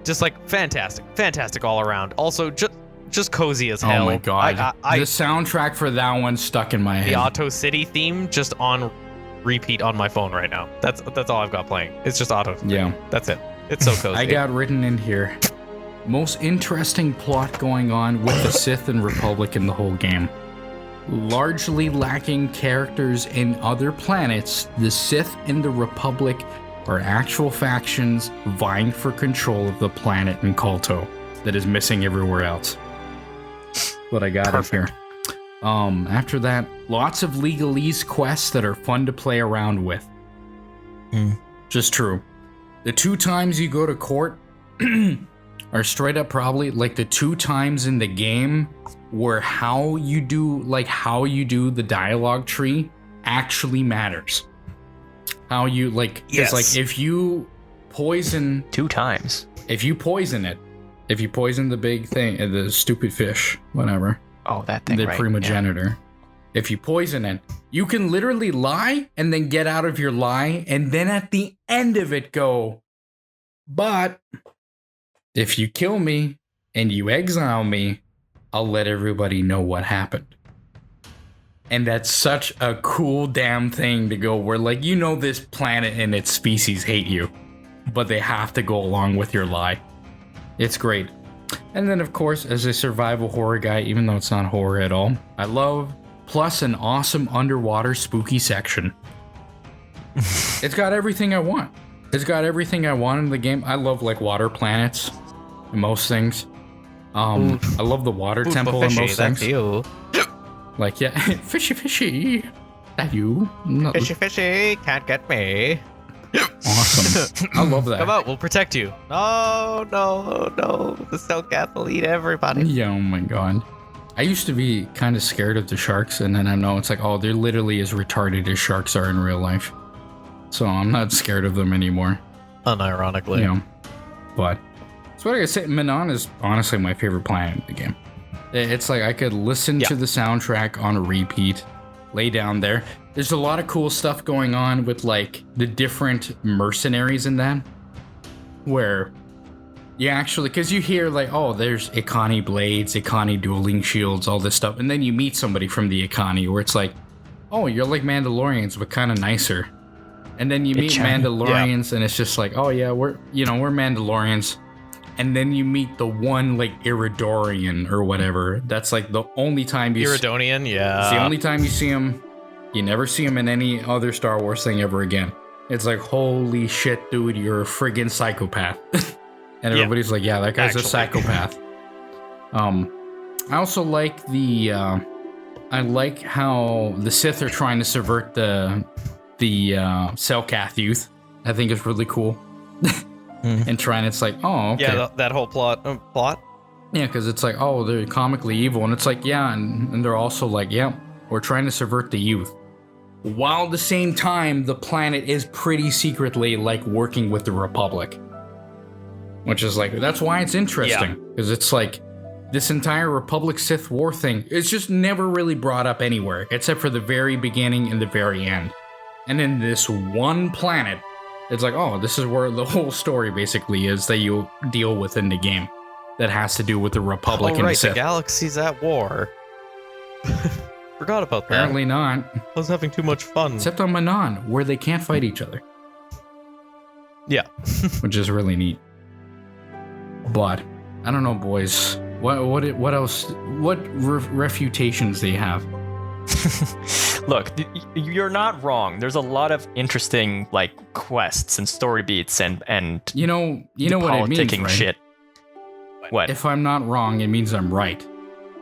Just like fantastic all around. Also, just cozy as hell. Oh my god. I The soundtrack for that one stuck in my the head. Auto City theme just on repeat on my phone right now. That's all I've got playing. It's just Auto City. Yeah. That's it. It's so cozy. I got written in here. Most interesting plot going on with the Sith and Republic in the whole game. Largely lacking characters in other planets, the Sith and the Republic are actual factions vying for control of the planet in KOTOR that is missing everywhere else. What I got up here. After that, lots of legalese quests that are fun to play around with. Just true. The 2 times you go to court are straight up probably like the 2 times in the game where how you do the dialogue tree actually matters. How you like, Yes. it's like if you poison 2 times. if you poison the big thing, the stupid fish, whatever, Oh, that thing. the right. primogenitor, if you poison it, you can literally lie and then get out of your lie, and then at the end of it go, but if you kill me and you exile me, I'll let everybody know what happened. And that's such a cool damn thing to go where, like, you know, this planet and its species hate you, but they have to go along with your lie. It's great. And then, of course, as a survival horror guy, even though it's not horror at all, I love plus an awesome underwater spooky section. It's got everything I want. It's got everything I want in the game. I love like water planets and most things. I love the water temple and most that's things. you. Like, yeah, fishy. That you? No, Fishy, can't get me. awesome. I love that. Come out, we'll protect you. No. The Cellcath will eat everybody. Yeah, oh my god. I used to be kind of scared of the sharks, and then I know it's like, oh, they're literally as retarded as sharks are in real life. So I'm not scared of them anymore. Unironically. You know, but that's what I gotta say. Manon is honestly my favorite planet in the game. It's like I could listen to the soundtrack on a repeat, lay down there. There's a lot of cool stuff going on with like the different mercenaries in that, where you actually, because you hear like, oh, there's Ikani blades, Ikani dueling shields, all this stuff, and then you meet somebody from the Ikani where it's like, oh, you're like Mandalorians but kind of nicer. And then you meet Mandalorians, and it's just like, oh yeah, we're Mandalorians. And then you meet the one like Iridorian or whatever. That's like the only time you Iridonian, yeah. It's the only time you see him. You never see him in any other Star Wars thing ever again. It's like, holy shit, dude, you're a friggin' psychopath. And everybody's like, yeah, that guy's a psychopath. I also like I like how the Sith are trying to subvert the Cellcath youth. I think it's really cool. And trying, it's like, oh, okay. Yeah, that whole plot. Yeah, because it's like, oh, they're comically evil. And it's like, yeah, and they're also like, yeah, we're trying to subvert the youth. While at the same time, the planet is pretty secretly like working with the Republic. Which is like, that's why it's interesting. Because it's like, this entire Republic Sith War thing, it's just never really brought up anywhere, except for the very beginning and the very end. And then this one planet, it's like, oh, this is where the whole story basically is that you deal with in the game. that has to do with the Republic and right, the Sith. the galaxy's at war. Forgot about that. Apparently not. I was having too much fun. Except on Manon, where they can't fight each other. Yeah. Which is really neat. But I don't know, boys. What else? What refutations do you have? Look, you're not wrong. There's a lot of interesting like quests and story beats and you know what it means, politicking right? shit. What? If I'm not wrong, it means I'm right.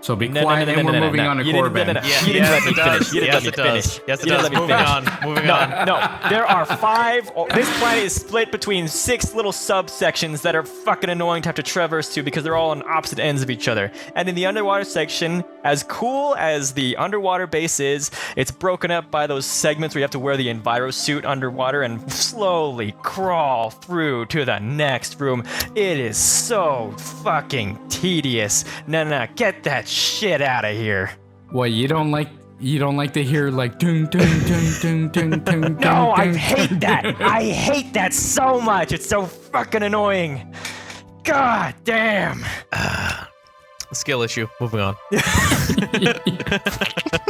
So be quiet, and we're moving on to Corbin. You didn't let me finish. You didn't let me finish. Yes, it You didn't does. let me Moving finish. on. Moving on. No, there are 5. This planet is split between 6 little subsections that are fucking annoying to have to traverse to because they're all on opposite ends of each other. And in the underwater section, as cool as the underwater base is, it's broken up by those segments where you have to wear the enviro suit underwater and slowly crawl through to the next room. It is so fucking tedious. No, get that shit out of here. What, you don't like to hear like dun dun dun dun dun dun. No, I hate that. I hate that so much. It's so fucking annoying. God damn. Skill issue. Moving on.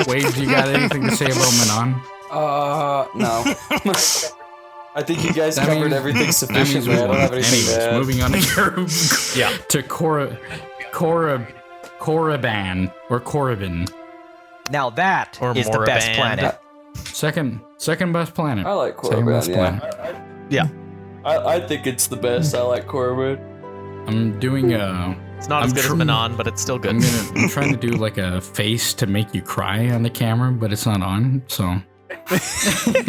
Wade, you got anything to say about Manon? No. I think you guys covered everything sufficiently. I don't have anything to add. Moving on to to Korriban or Korriban. Now that Or is the best Moraban. planet. Second best planet. I like Second Corbin, best yeah. planet. Yeah. I think it's the best. I like Corbin. I'm doing It's not as good as Manon, but it's still good. I'm trying to do like a face to make you cry on the camera, but it's not on, so.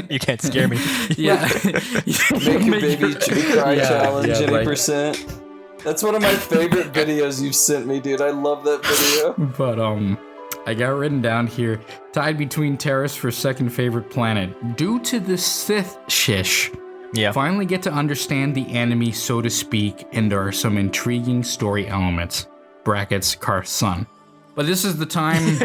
You can't scare me. Yeah. Make your baby cry challenge, any like- percent. That's one of my favorite videos you've sent me, dude. I love that video. But I got written down here, tied between Terrace for second favorite planet. Due to the Sith shish, Yeah. finally get to understand the enemy, so to speak, and there are some intriguing story elements. Brackets, Karth's son. But this is the time.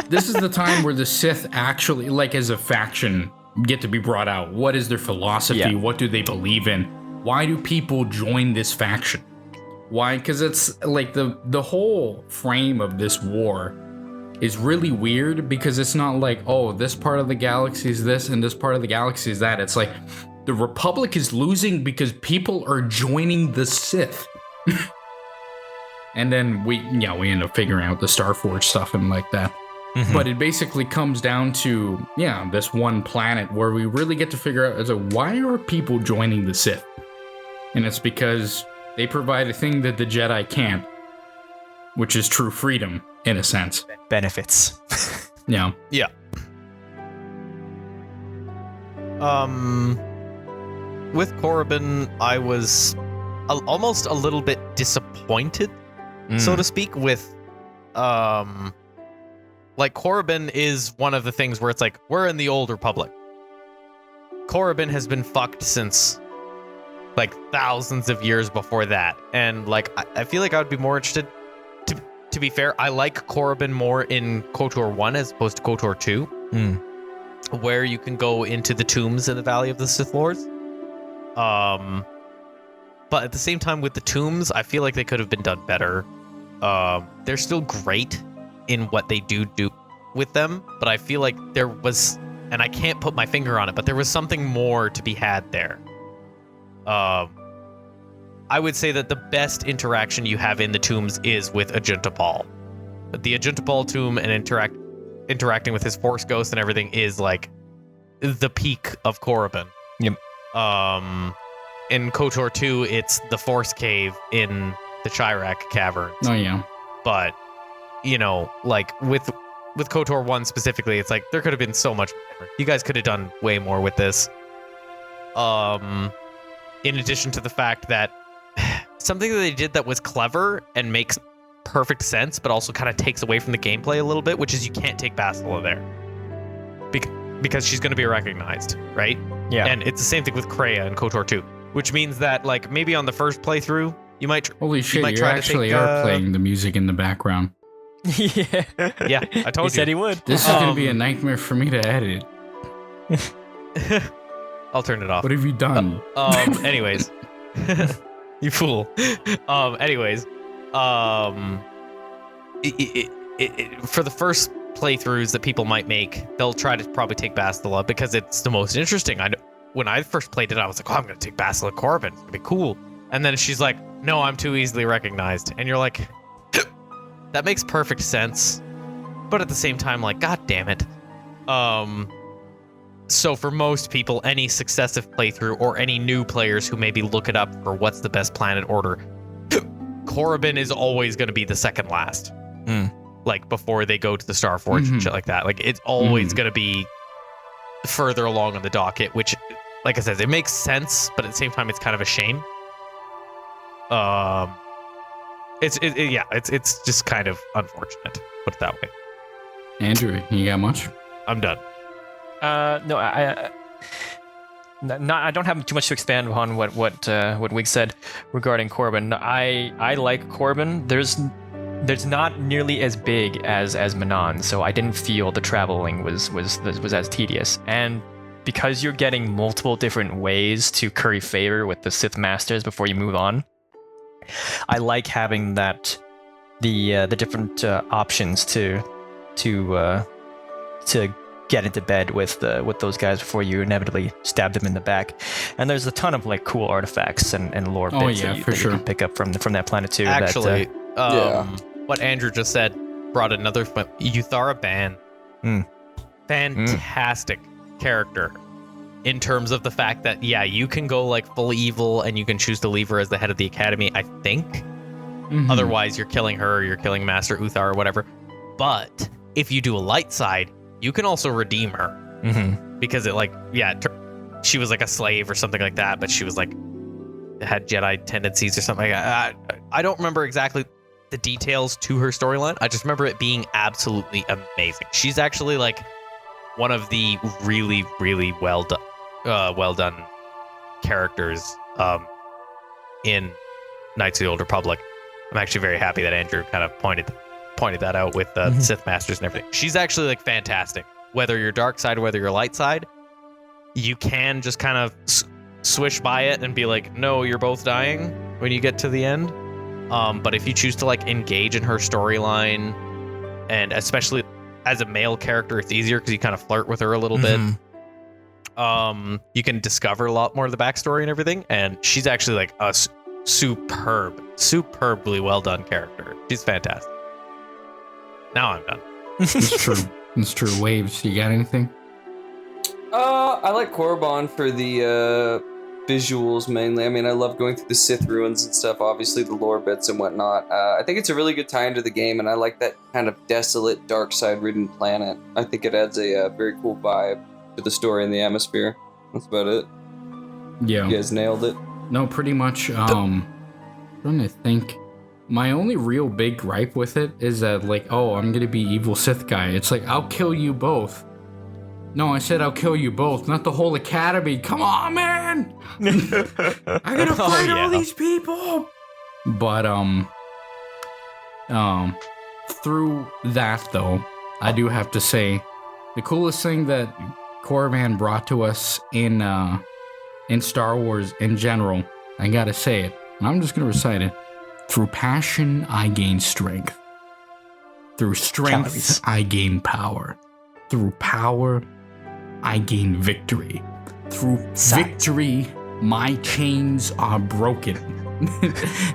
This is the time where the Sith actually, like as a faction, get to be brought out. What is their philosophy? Yeah. What do they believe in? Why do people join this faction? Why? Because it's like the whole frame of this war is really weird, because it's not like, oh, this part of the galaxy is this and this part of the galaxy is that. It's like the Republic is losing because people are joining the Sith. And then we end up figuring out the Starforge stuff and like that. Mm-hmm. But it basically comes down to, this one planet where we really get to figure out, why are people joining the Sith? And it's because they provide a thing that the Jedi can't, which is true freedom, in a sense. Benefits. Yeah. Yeah. With Korriban, I was almost a little bit disappointed, so to speak, with like Korriban is one of the things where it's like, we're in the old Republic. Korriban has been fucked since like thousands of years before that. And like I feel like I would be more interested, to be fair, I like Korriban more in KOTOR 1 as opposed to KOTOR 2. Where you can go into the tombs in the Valley of the Sith Lords. But at the same time with the tombs, I feel like they could have been done better. They're still great in what they do with them, but I feel like there was, and I can't put my finger on it, but there was something more to be had there. I would say that the best interaction you have in the tombs is with Ajunta Pall. The Ajunta Pall tomb and interacting with his Force Ghost and everything is like the peak of Korriban. Yep. In KOTOR 2, it's the Force Cave in the Chirac Caverns. Oh yeah. But, you know, like with KOTOR 1 specifically, it's like there could have been so much more. You guys could have done way more with this. In addition to the fact that something that they did that was clever and makes perfect sense, but also kind of takes away from the gameplay a little bit, which is you can't take Bastila there. Because she's going to be recognized, right? Yeah. And it's the same thing with Kreia in KOTOR 2, which means that, like, maybe on the first playthrough, you might... Holy shit, might you try to actually take, are playing the music in the background. Yeah. Yeah, I told you. He said he would. This is going to be a nightmare for me to edit. I'll turn it off. What have you done? Anyways. You fool. Anyways. for the first playthroughs that people might make, they'll try to probably take Bastila because it's the most interesting. When I first played it, I was like, oh, I'm going to take Bastila Corbin. It's going to be cool. And then she's like, no, I'm too easily recognized. And you're like, that makes perfect sense. But at the same time, like, God damn it. So for most people, any successive playthrough or any new players who maybe look it up for what's the best planet order, Corbin is always going to be the second last. Like before they go to the Star Forge and shit like that. Like it's always going to be further along on the docket, which, like I said, it makes sense, but at the same time, it's kind of a shame. It's just kind of unfortunate. Put it that way. Andrew, you got much? I'm done. No, I don't have too much to expand on what Wiggz said regarding Corbin. I like Corbin. There's not nearly as big as Manon, so I didn't feel the traveling was as tedious. And because you're getting multiple different ways to curry favor with the Sith Masters before you move on, I like having that the different options to get into bed with those guys before you inevitably stab them in the back. And there's a ton of like cool artifacts and lore bits that you can pick up from that planet too. Actually, what Andrew just said brought another Uthara Ban. Fantastic character in terms of the fact that you can go like full evil and you can choose to leave her as the head of the academy, I think. Otherwise you're killing her or you're killing Master Uthar or whatever. But if you do a light side, you can also redeem her. Because it she was like a slave or something like that, but she was like had Jedi tendencies or something like that. I don't remember exactly the details to her storyline. I just remember it being absolutely amazing. She's actually like one of the really, really well done characters in Knights of the Old Republic. I'm actually very happy that Andrew kind of pointed that out with the Sith Masters and everything. She's actually like fantastic. Whether you're dark side or whether you're light side, you can just kind of swish by it and be like, no, you're both dying when you get to the end. But if you choose to like engage in her storyline, and especially as a male character, it's easier because you kind of flirt with her a little bit. You can discover a lot more of the backstory and everything. And she's actually like a superbly well done character. She's fantastic. Now I'm done. It's true. It's true. Waves, you got anything? I like Korriban for the visuals mainly. I mean, I love going through the Sith ruins and stuff, obviously the lore bits and whatnot. I think it's a really good tie into the game, and I like that kind of desolate, dark side-ridden planet. I think it adds a very cool vibe to the story and the atmosphere. That's about it. Yeah. You guys nailed it. No, pretty much. I'm trying to think. My only real big gripe with it is that, like, oh, I'm gonna be evil Sith guy. It's like, I'll kill you both. No, I said I'll kill you both, not the whole academy. Come on, man! I gotta fight all these people! But, through that, though, I do have to say, the coolest thing that Korriban brought to us in Star Wars in general, I gotta say it, and I'm just gonna recite it. Through passion, I gain strength. Through strength, I gain power. Through power, I gain victory. Through victory, my chains are broken.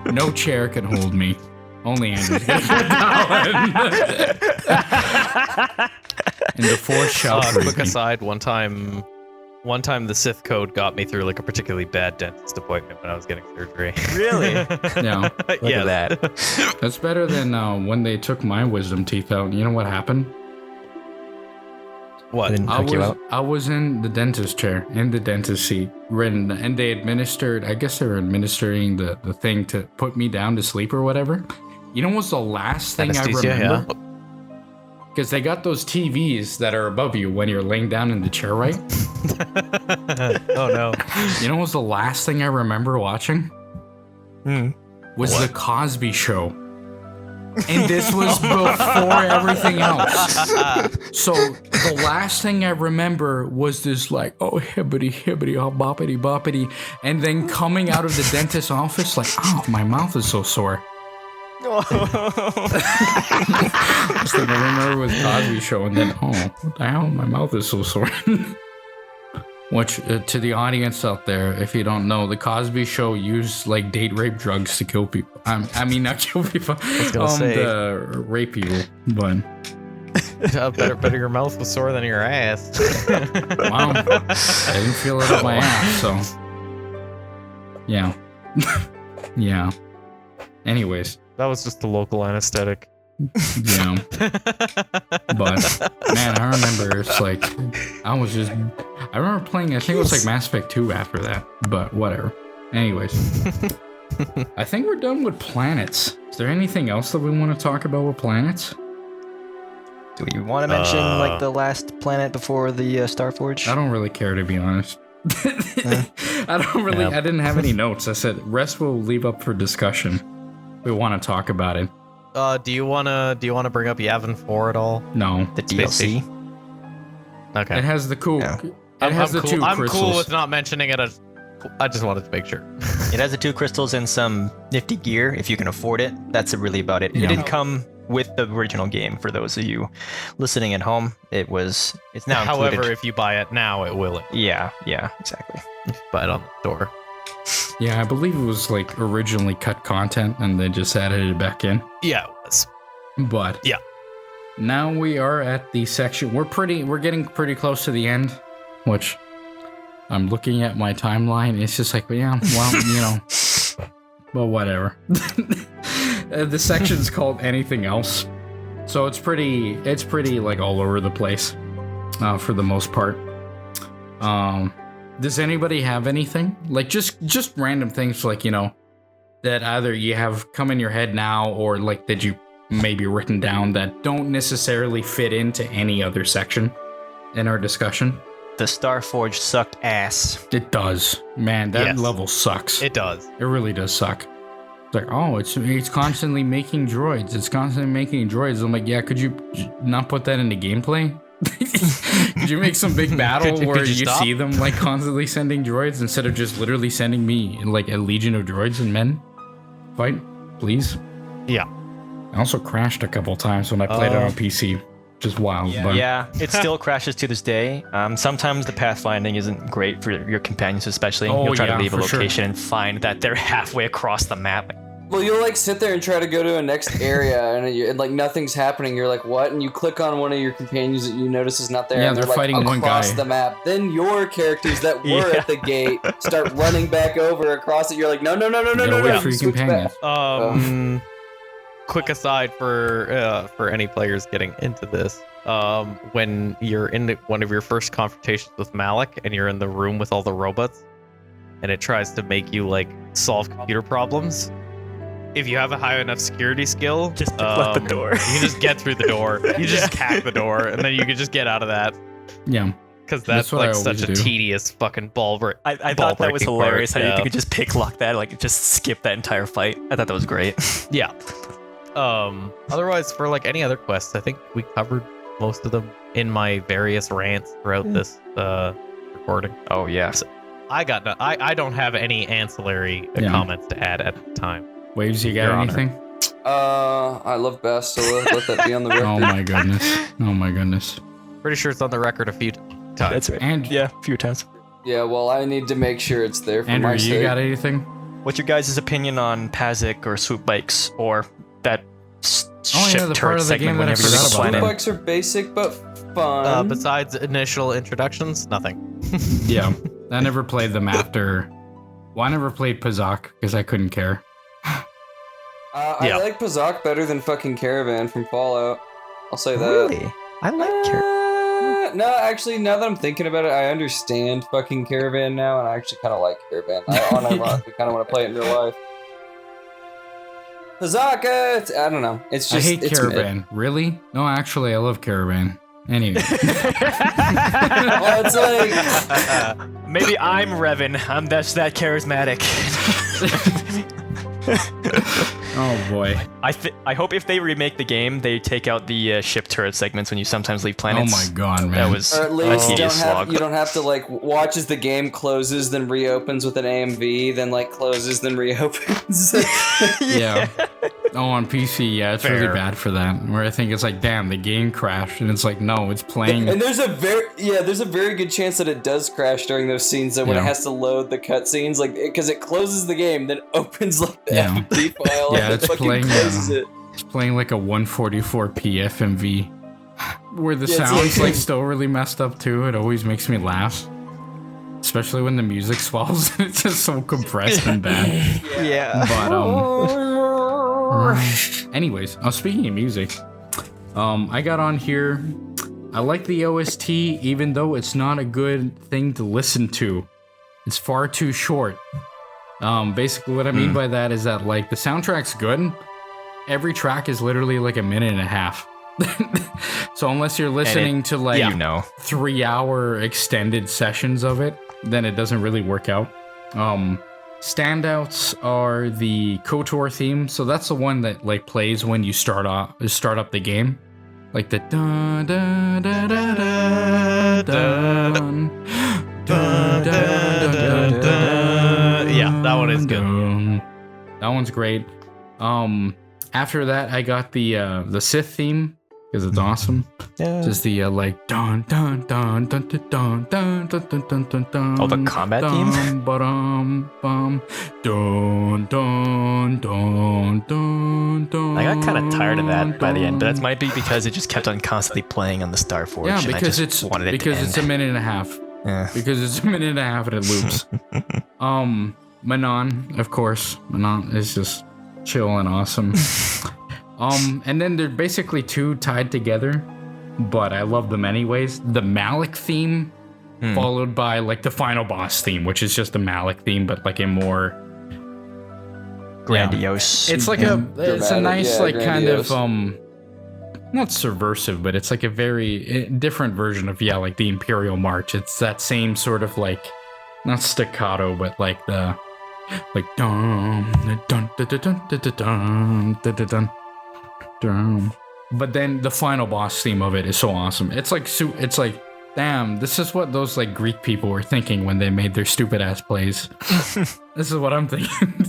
No chair can hold me. Only Andrew's gonna keep going. And the Force shall free quick me. aside, one time the Sith code got me through like a particularly bad dentist appointment when I was getting surgery. Really? Yeah. Look at that. That's better than when they took my wisdom teeth out. You know what happened? What? Didn't knock you out? I was in the dentist chair, in the dentist seat, and they administered, I guess they were administering the thing to put me down to sleep or whatever. You know what's the last thing Anesthesia, I remember? Because they got those TVs that are above you when you're laying down in the chair, right? Oh no. You know what's the last thing I remember watching? Was The Cosby Show. And this was before everything else. So the last thing I remember was this like, oh, hibbity, hibbity, oh, boppity, boppity. And then coming out of the dentist's office like, oh, my mouth is so sore. It's like I remember with Cosby Show, and then what the hell? My mouth is so sore. Which, to the audience out there, if you don't know, the Cosby Show used like date rape drugs to kill people. I mean, not kill people. I was gonna say, rape people. But better your mouth was sore than your ass. wow, I didn't feel it up my ass. So yeah, yeah. Anyways, that was just the local anesthetic. yeah. But man, I remember it's like I remember playing, I think it was like Mass Effect 2 after that, but whatever. Anyways, I think we're done with planets. Is there anything else that we want to talk about with planets? Do you want to mention like the last planet before the Starforge? I don't really care, to be honest. I don't really. Yeah. I didn't have any notes. I said rest will leave up for discussion. We want to talk about it. Do you wanna bring up Yavin 4 at all? No. The DLC. Okay. It has the cool. Yeah. It has the cool. two crystals. I'm cool with not mentioning it. I just wanted to make sure. It has the 2 crystals and some nifty gear if you can afford it. That's really about it. Yeah. It didn't come with the original game. For those of you listening at home, it's now included. However, if you buy it now, it will. Yeah, exactly. If you buy it on the door. Yeah, I believe it was like originally cut content and they just added it back in. Yeah, it was. But yeah, now we are at the section. We're getting pretty close to the end, which I'm looking at my timeline. It's just like, yeah, well, well, whatever. The section's called anything else, so it's pretty like all over the place, for the most part. Does anybody have anything? Like just random things like, that either you have come in your head now or like that you maybe written down that don't necessarily fit into any other section in our discussion? The Starforge sucked ass. It does. Man, that level sucks. It does. It really does suck. It's like, it's constantly making droids. It's constantly making droids. I'm like, yeah, could you not put that into gameplay? Could you make some big battle where you see them like constantly sending droids instead of just literally sending me like a legion of droids and men fight, please? Yeah. I also crashed a couple times when I played it on PC. Just wild. Yeah, it still crashes to this day. Sometimes the pathfinding isn't great for your companions, especially. You'll try to leave a location and find that they're halfway across the map. Well, you'll like sit there and try to go to a next area, and like nothing's happening. You're like, what? And you click on one of your companions that you notice is not there. Yeah, and they're fighting like one guy across the map. Then your characters that were at the gate start running back over across it. You're like, no. Wait for your companion. Quick aside for any players getting into this, when you're in one of your first confrontations with Malak and you're in the room with all the robots, and it tries to make you like solve computer problems. If you have a high enough security skill, just let the door. You can just get through the door. You just hack the door, and then you can just get out of that. Yeah. Because that's like such a tedious fucking ball break. I thought that was hilarious how you could just pick lock that, like just skip that entire fight. I thought that was great. Yeah. Otherwise, for like any other quests, I think we covered most of them in my various rants throughout this recording. Oh yeah. So I don't have any ancillary comments to add at the time. Waves, you got anything? I love Bass, so let that be on the record. Oh my goodness. Pretty sure it's on the record a few times. That's right. And a few times. Yeah, well, I need to make sure it's there for Andrew, my sake. you got anything? What's your guys' opinion on Pazik or swoop bikes or that the part of the game that I forgot about. Swoop bikes are basic but fun. Besides initial introductions, nothing. Yeah, I never played them after. Well, I never played Pazik because I couldn't care. I like Pazik better than fucking Caravan from Fallout. I'll say that. Really? I like Caravan. No, actually, now that I'm thinking about it, I understand fucking Caravan now, and I actually kind of like Caravan. I unironically kind of want to play it in real life. Pazik, I don't know. It's just I hate Caravan. Really? No, actually, I love Caravan. Anyway. Well, it's like maybe I'm Revan. I'm that charismatic. Oh boy. I hope if they remake the game, they take out the ship turret segments when you sometimes leave planets. Oh my god, man. That was or at least a tedious slog. you don't have to like watch as the game closes, then reopens with an AMV, then like closes, then reopens. Yeah. Oh, on PC, yeah, it's Fair. really bad for that. Where I think it's like, damn, the game crashed, and it's like, no, it's playing. And there's a very good chance that it does crash during those scenes. That when it has to load the cutscenes, like because it closes the game, then opens like the FMV file. Yeah, and it's fucking playing. closes it. It's playing like a 144p FMV, where the Yeah, it's sound's like- like still really messed up too. It always makes me laugh, especially when the music swells. It's just so compressed and bad. Yeah. But anyways, speaking of music, I got on here. I like the OST, even though it's not a good thing to listen to. It's far too short. Basically, what I mean by that is that like the soundtrack's good. Every track is literally like a minute and a half. So unless you're listening to like 3-hour extended sessions of it, then it doesn't really work out. Standouts are the KOTOR theme, so that's the one that like plays when you start up the game, like the dun dun dun dun dun dun dun dun dun. Yeah, that one is good. That one's great. After that, I got the Sith theme because it's awesome. Yeah. Just the like dun dun dun dun dun dun dun dun dun dun dun dun. Oh, the combat theme? Dun dun dun dun dun. I got kind of tired of that by the end, but that might be because it just kept on constantly playing on the Star Forge. Yeah, and I because just wanted it to it's a end. minute and a half. Yeah. Because it's a minute and a half and it loops. Manon, of course. Manon is just chill and awesome. And then they're basically two tied together, but I love them anyways. The Malak theme, followed by like the final boss theme, which is just the Malak theme, but like a more Grandiose. It's like it's a nice like grandiose. kind of not subversive, but it's like a very different version of like the Imperial March. It's that same sort of like not staccato, but like the like dun dun dun dun dun dun dun dun dun dun. But then the final boss theme of it is so awesome. It's like damn, this is what those like Greek people were thinking when they made their stupid ass plays. This is what I'm thinking.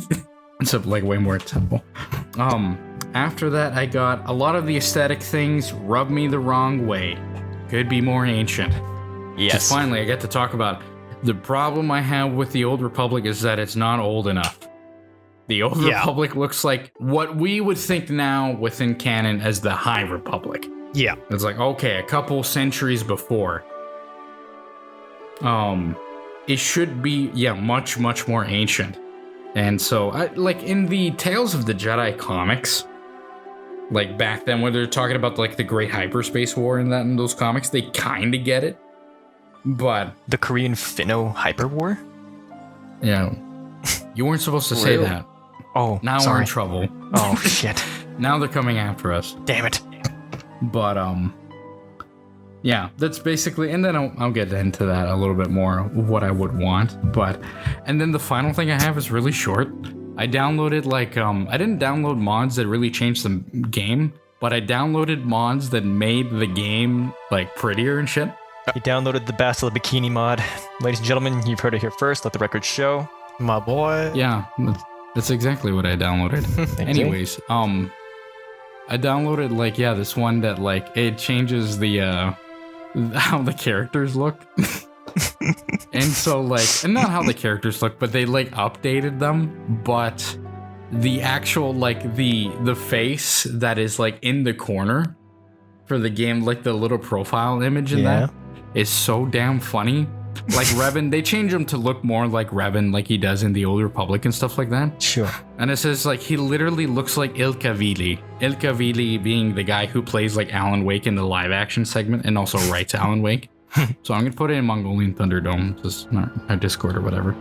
It's like way more acceptable. After that, I got a lot of the aesthetic things rub me the wrong way. Could be more ancient. Yes. Just finally, I get to talk about the problem I have with the Old Republic is that it's not old enough. The Old Republic looks like what we would think now within canon as the High Republic. Yeah. It's like, okay, a couple centuries before. It should be, much, much more ancient. And so, like in the Tales of the Jedi comics, like back then when they're talking about like the Great Hyperspace War and that in those comics, they kind of get it. But The Korean Finno Hyper War? yeah, you weren't supposed to say that. Oh, Now we're sorry. in trouble. Oh, shit. Now they're coming after us. Damn it. But yeah, that's basically, and then I'll get into that a little bit more, what I would want. But, and then the final thing I have is really short. I downloaded like, I didn't download mods that really changed the game, but I downloaded mods that made the game like prettier and shit. You downloaded the Bastila Bikini mod. Ladies and gentlemen, you've heard it here first. Let the record show. My boy. Yeah, that's exactly what I downloaded. Anyways, I downloaded like, this one that like, it changes the, how the characters look. And so like, and not how the characters look, but they like updated them, but the actual like the face that is like in the corner for the game, like the little profile image in that is so damn funny. Like Revan, they change him to look more like Revan, like he does in the Old Republic and stuff like that. Sure. And it says like he literally looks like Ilka Vili. Ilka Vili being the guy who plays like Alan Wake in the live action segment and also writes Alan Wake. So I'm gonna put it in Mongolian Thunderdome, just our Discord or whatever.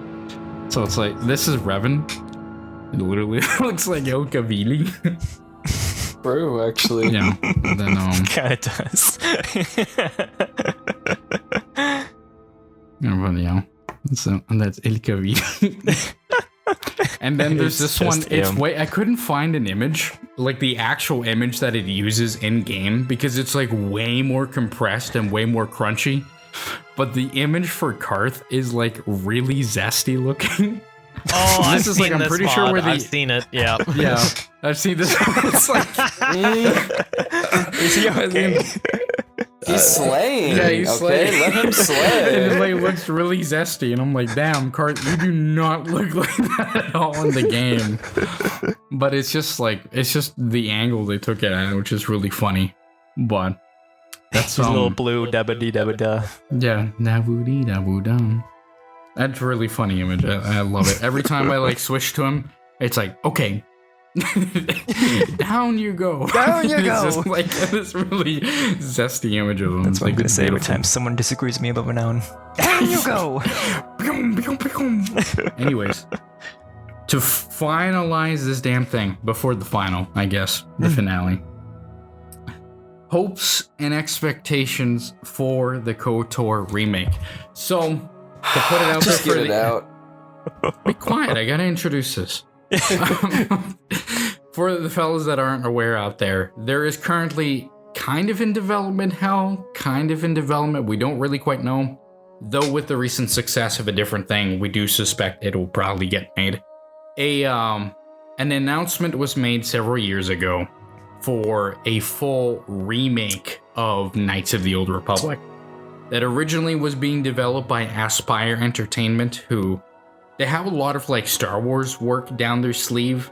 So it's like this is Revan. It literally looks like Ilka Vili. Bro, actually. Yeah. And then Kind of does. and that's Ilka Vili. And then there's this one. It's I couldn't find an image, like the actual image that it uses in game, because it's like way more compressed and way more crunchy. But the image for Karth is like really zesty looking. Oh, This is like, I'm pretty sure where I've seen it. Yeah. Yeah, I've seen this. It's like, Is he okay? He's slaying. Yeah, he's okay, slaying. let him it slay. like looks really zesty, and I'm like, damn, Cart, you do not look like that at all in the game. But it's just the angle they took it at, which is really funny. But that's His little blue dabba dee dabba da. yeah, naboo-dee daboo-dum. That's a really funny image. I love it. Every time I like switch to him, it's like, okay. Down you go. Down you It's go. just like this really zesty image of him. That's what I'm Like, gonna it's say every beautiful. time someone disagrees with me about renown. Down you go. Anyways, to finalize this damn thing before the final, I guess, the finale. Hopes and expectations for the KOTOR remake. So, to put it out Just there get for it the out. Be quiet, I gotta introduce this. For the fellas that aren't aware out there, there is currently kind of in development, we don't really quite know. Though with the recent success of a different thing, we do suspect it will probably get made. An announcement was made several years ago for a full remake of Knights of the Old Republic that originally was being developed by Aspire Entertainment, who they have a lot of like Star Wars work down their sleeve.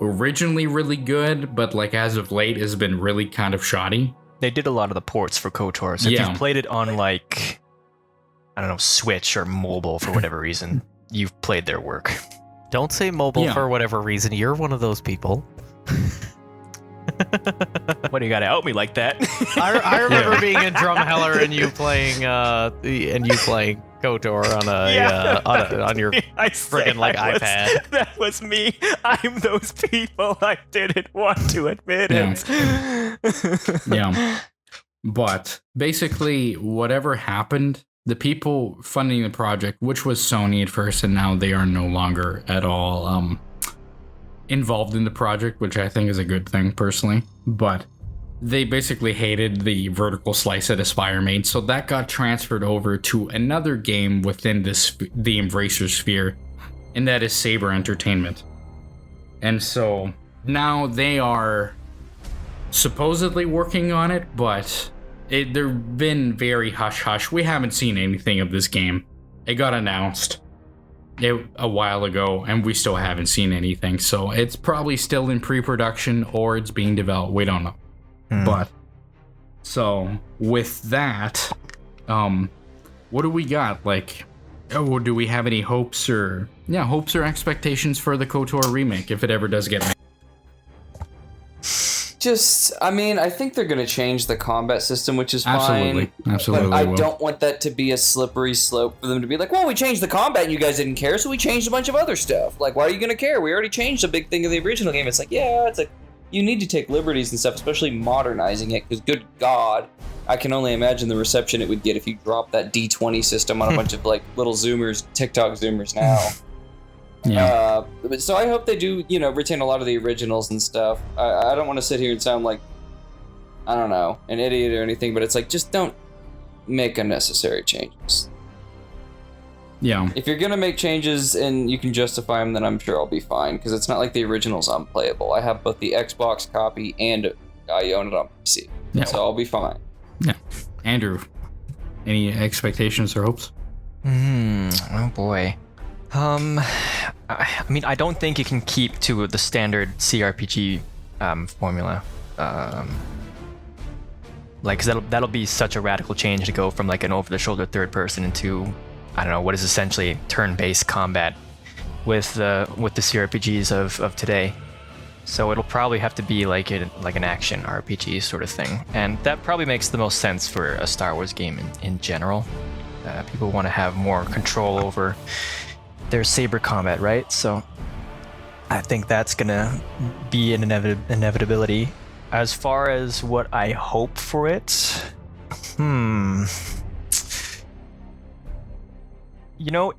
Originally really good, but like as of late has been really kind of shoddy. They did a lot of the ports for KOTOR, so if Yeah. you've played it on like, I don't know, Switch or mobile for whatever reason, you've played their work. Don't say mobile Yeah. for whatever reason. You're one of those people. What do you gotta out me like that? I remember being in Drumheller and you playing KOTOR on your I friggin' like iPad. That was me. I'm those people. I didn't want to admit it. Yeah. But basically, whatever happened, the people funding the project, which was Sony at first, and now they are no longer at all involved in the project, which I think is a good thing personally. But they basically hated the vertical slice that Aspire made, so that got transferred over to another game within the Embracer sphere, and that is Saber Entertainment. And so now they are supposedly working on it, but they've been very hush-hush. We haven't seen anything of this game. It got announced a while ago, and we still haven't seen anything. So it's probably still in pre-production, or it's being developed. We don't know. But, so, with that, what do we got? Like, do we have any hopes or expectations for the KOTOR remake, if it ever does get made? I think they're going to change the combat system, which is fine. Absolutely. But I will. don't want that to be a slippery slope for them to be like, well, we changed the combat and you guys didn't care, so we changed a bunch of other stuff. Like, why are you going to care? We already changed a big thing of the original game. It's like, yeah, it's like, you need to take liberties and stuff, especially modernizing it, because good God, I can only imagine the reception it would get if you dropped that D20 system on a bunch of, like, little Zoomers, TikTok Zoomers now. Yeah. But so I hope they do, retain a lot of the originals and stuff. I don't want to sit here and sound like, I don't know, an idiot or anything, but it's like, just don't make unnecessary changes. Yeah. If you're gonna make changes and you can justify them, then I'm sure I'll be fine, because it's not like the original's unplayable. I have both the Xbox copy and I own it on PC, so I'll be fine. Yeah. Andrew, any expectations or hopes? Oh boy. I mean, I don't think you can keep to the standard CRPG formula. Like, 'cause that'll be such a radical change to go from like an over-the-shoulder third person into, I don't know, what is essentially turn-based combat with the CRPGs of today. So it'll probably have to be like an action RPG sort of thing, and that probably makes the most sense for a Star Wars game in general. People want to have more control over their saber combat, right? So I think that's gonna be an inevitability. As far as what I hope for it,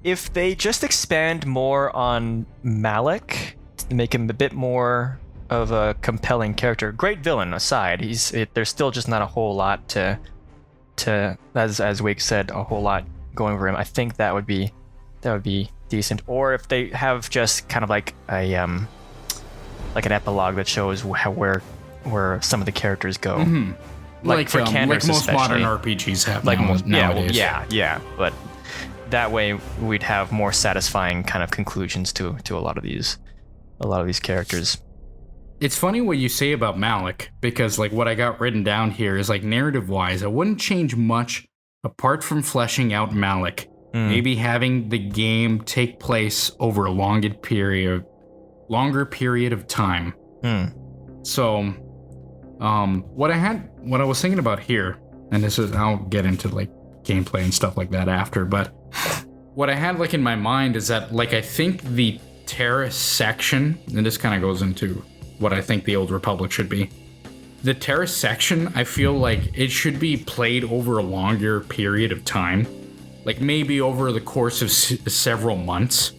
if they just expand more on Malak to make him a bit more of a compelling character, great villain aside, there's still just not a whole lot to as Wiggz said, a whole lot going over him. I think that would be decent. Or if they have just kind of like a like an epilogue that shows where some of the characters go. Mm-hmm. Like for Candace, most modern especially. RPGs have Like nowadays. yeah. But that way we'd have more satisfying kind of conclusions to a lot of these characters. It's funny what you say about Malak, because like what I got written down here is like narrative-wise, I wouldn't change much apart from fleshing out Malak. Maybe having the game take place over a longer period of time. So, what I was thinking about here, and this is, I'll get into like gameplay and stuff like that after, but what I had like in my mind is that like I think the terrace section, and this kind of goes into what I think the Old Republic should be. The terrace section, I feel like it should be played over a longer period of time. Like maybe over the course of several months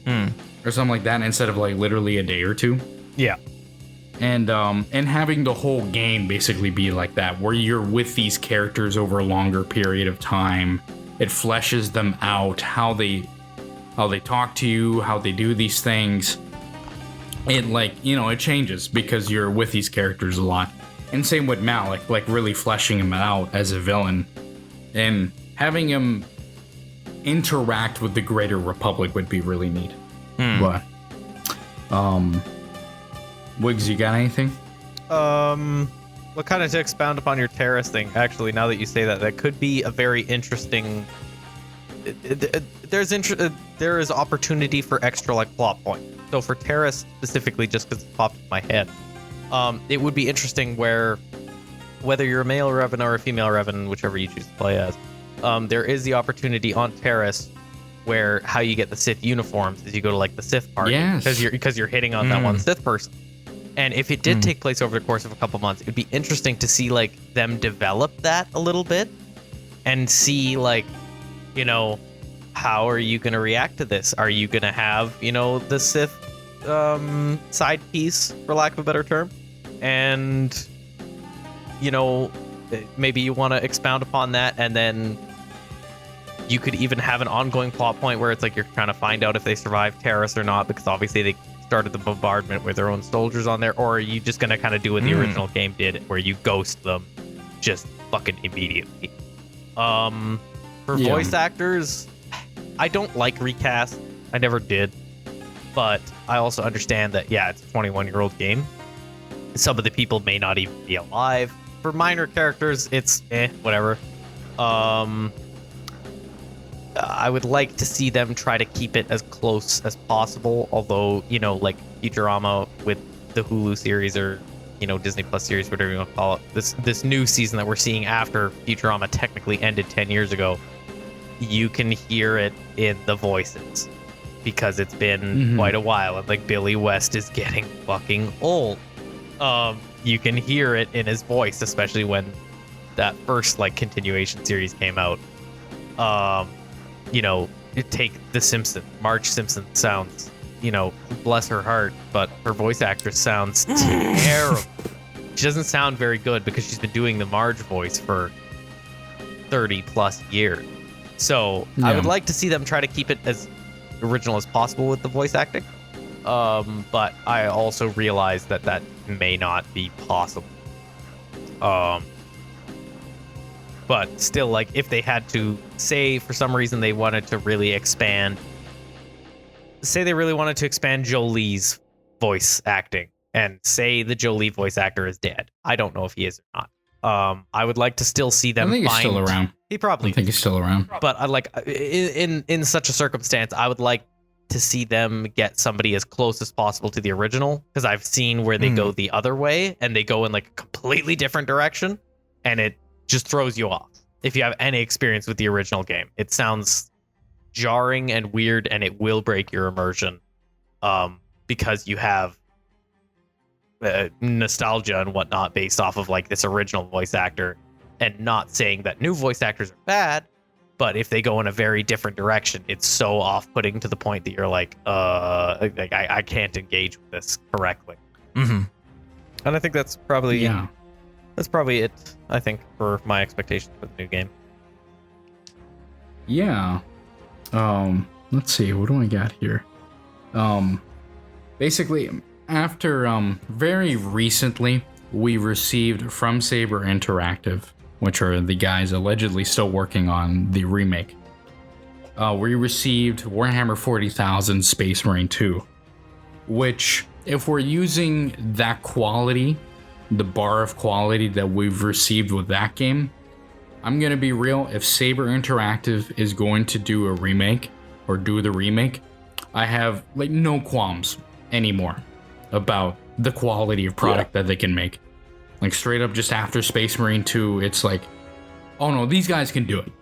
or something like that, instead of like literally a day or two. Yeah. And having the whole game basically be like that, where you're with these characters over a longer period of time. It fleshes them out, how they talk to you, how they do these things. It like, it changes because you're with these characters a lot. And same with Malak, like really fleshing him out as a villain and having him interact with the greater Republic would be really neat. But Wiggz, you got anything? Well, kind of to expound upon your terrace thing, actually, now that you say that, that could be a very interesting. There is opportunity for extra like plot points. So for terrace specifically, just because it popped in my head, it would be interesting whether you're a male Revan or a female Revan, whichever you choose to play as, there is the opportunity on terrace where how you get the Sith uniforms is you go to like the Sith party, because you're hitting on that one Sith person. And if it did take place over the course of a couple months, it'd be interesting to see like them develop that a little bit and see like, how are you going to react to this? Are you going to have, the Sith side piece, for lack of a better term? And, maybe you want to expound upon that, and then you could even have an ongoing plot point where it's like you're trying to find out if they survived terrorists or not, because obviously they started the bombardment with their own soldiers on there. Or are you just going to kind of do what the original game did, where you ghost them just fucking immediately? For voice actors, I don't like recast. I never did. But I also understand that, it's a 21-year-old game. Some of the people may not even be alive. For minor characters, it's whatever. I would like to see them try to keep it as close as possible. Although, like Futurama with the Hulu series or, Disney Plus series, whatever you want to call it. This new season that we're seeing after Futurama technically ended 10 years ago, you can hear it in the voices because it's been quite a while. And like Billy West is getting fucking old. You can hear it in his voice, especially when that first like continuation series came out. Take The Simpsons. Marge Simpson sounds, bless her heart, but her voice actress sounds terrible. She doesn't sound very good because she's been doing the Marge voice for 30 plus years. So I would like to see them try to keep it as original as possible with the voice acting. But I also realize that may not be possible. But still, like, if they had to say for some reason they wanted to really expand, Jolie's voice acting, and say the Jolie voice actor is dead. I don't know if he is or not. I would like to still see them. I think he's still around. He probably. I think he's still around. But I like in such a circumstance, I would like to see them get somebody as close as possible to the original, because I've seen where they go the other way and they go in like a completely different direction, and it just throws you off. If you have any experience with the original game, it sounds jarring and weird, and it will break your immersion, because you have nostalgia and whatnot based off of like this original voice actor. And not saying that new voice actors are bad, but if they go in a very different direction, it's so off-putting to the point that you're like, I can't engage with this correctly. And I think that's probably it, I think, for my expectations for the new game. Yeah. let's see, what do I got here? Basically, after very recently, we received from Saber Interactive, which are the guys allegedly still working on the remake. We received Warhammer 40,000 Space Marine 2, which, if we're using that quality, the bar of quality that we've received with that game, I'm gonna be real, if Saber Interactive is going to do a remake, or do the remake, I have like no qualms anymore about the quality of product that they can make. Like straight up just after Space Marine 2, it's like, oh no, these guys can do it.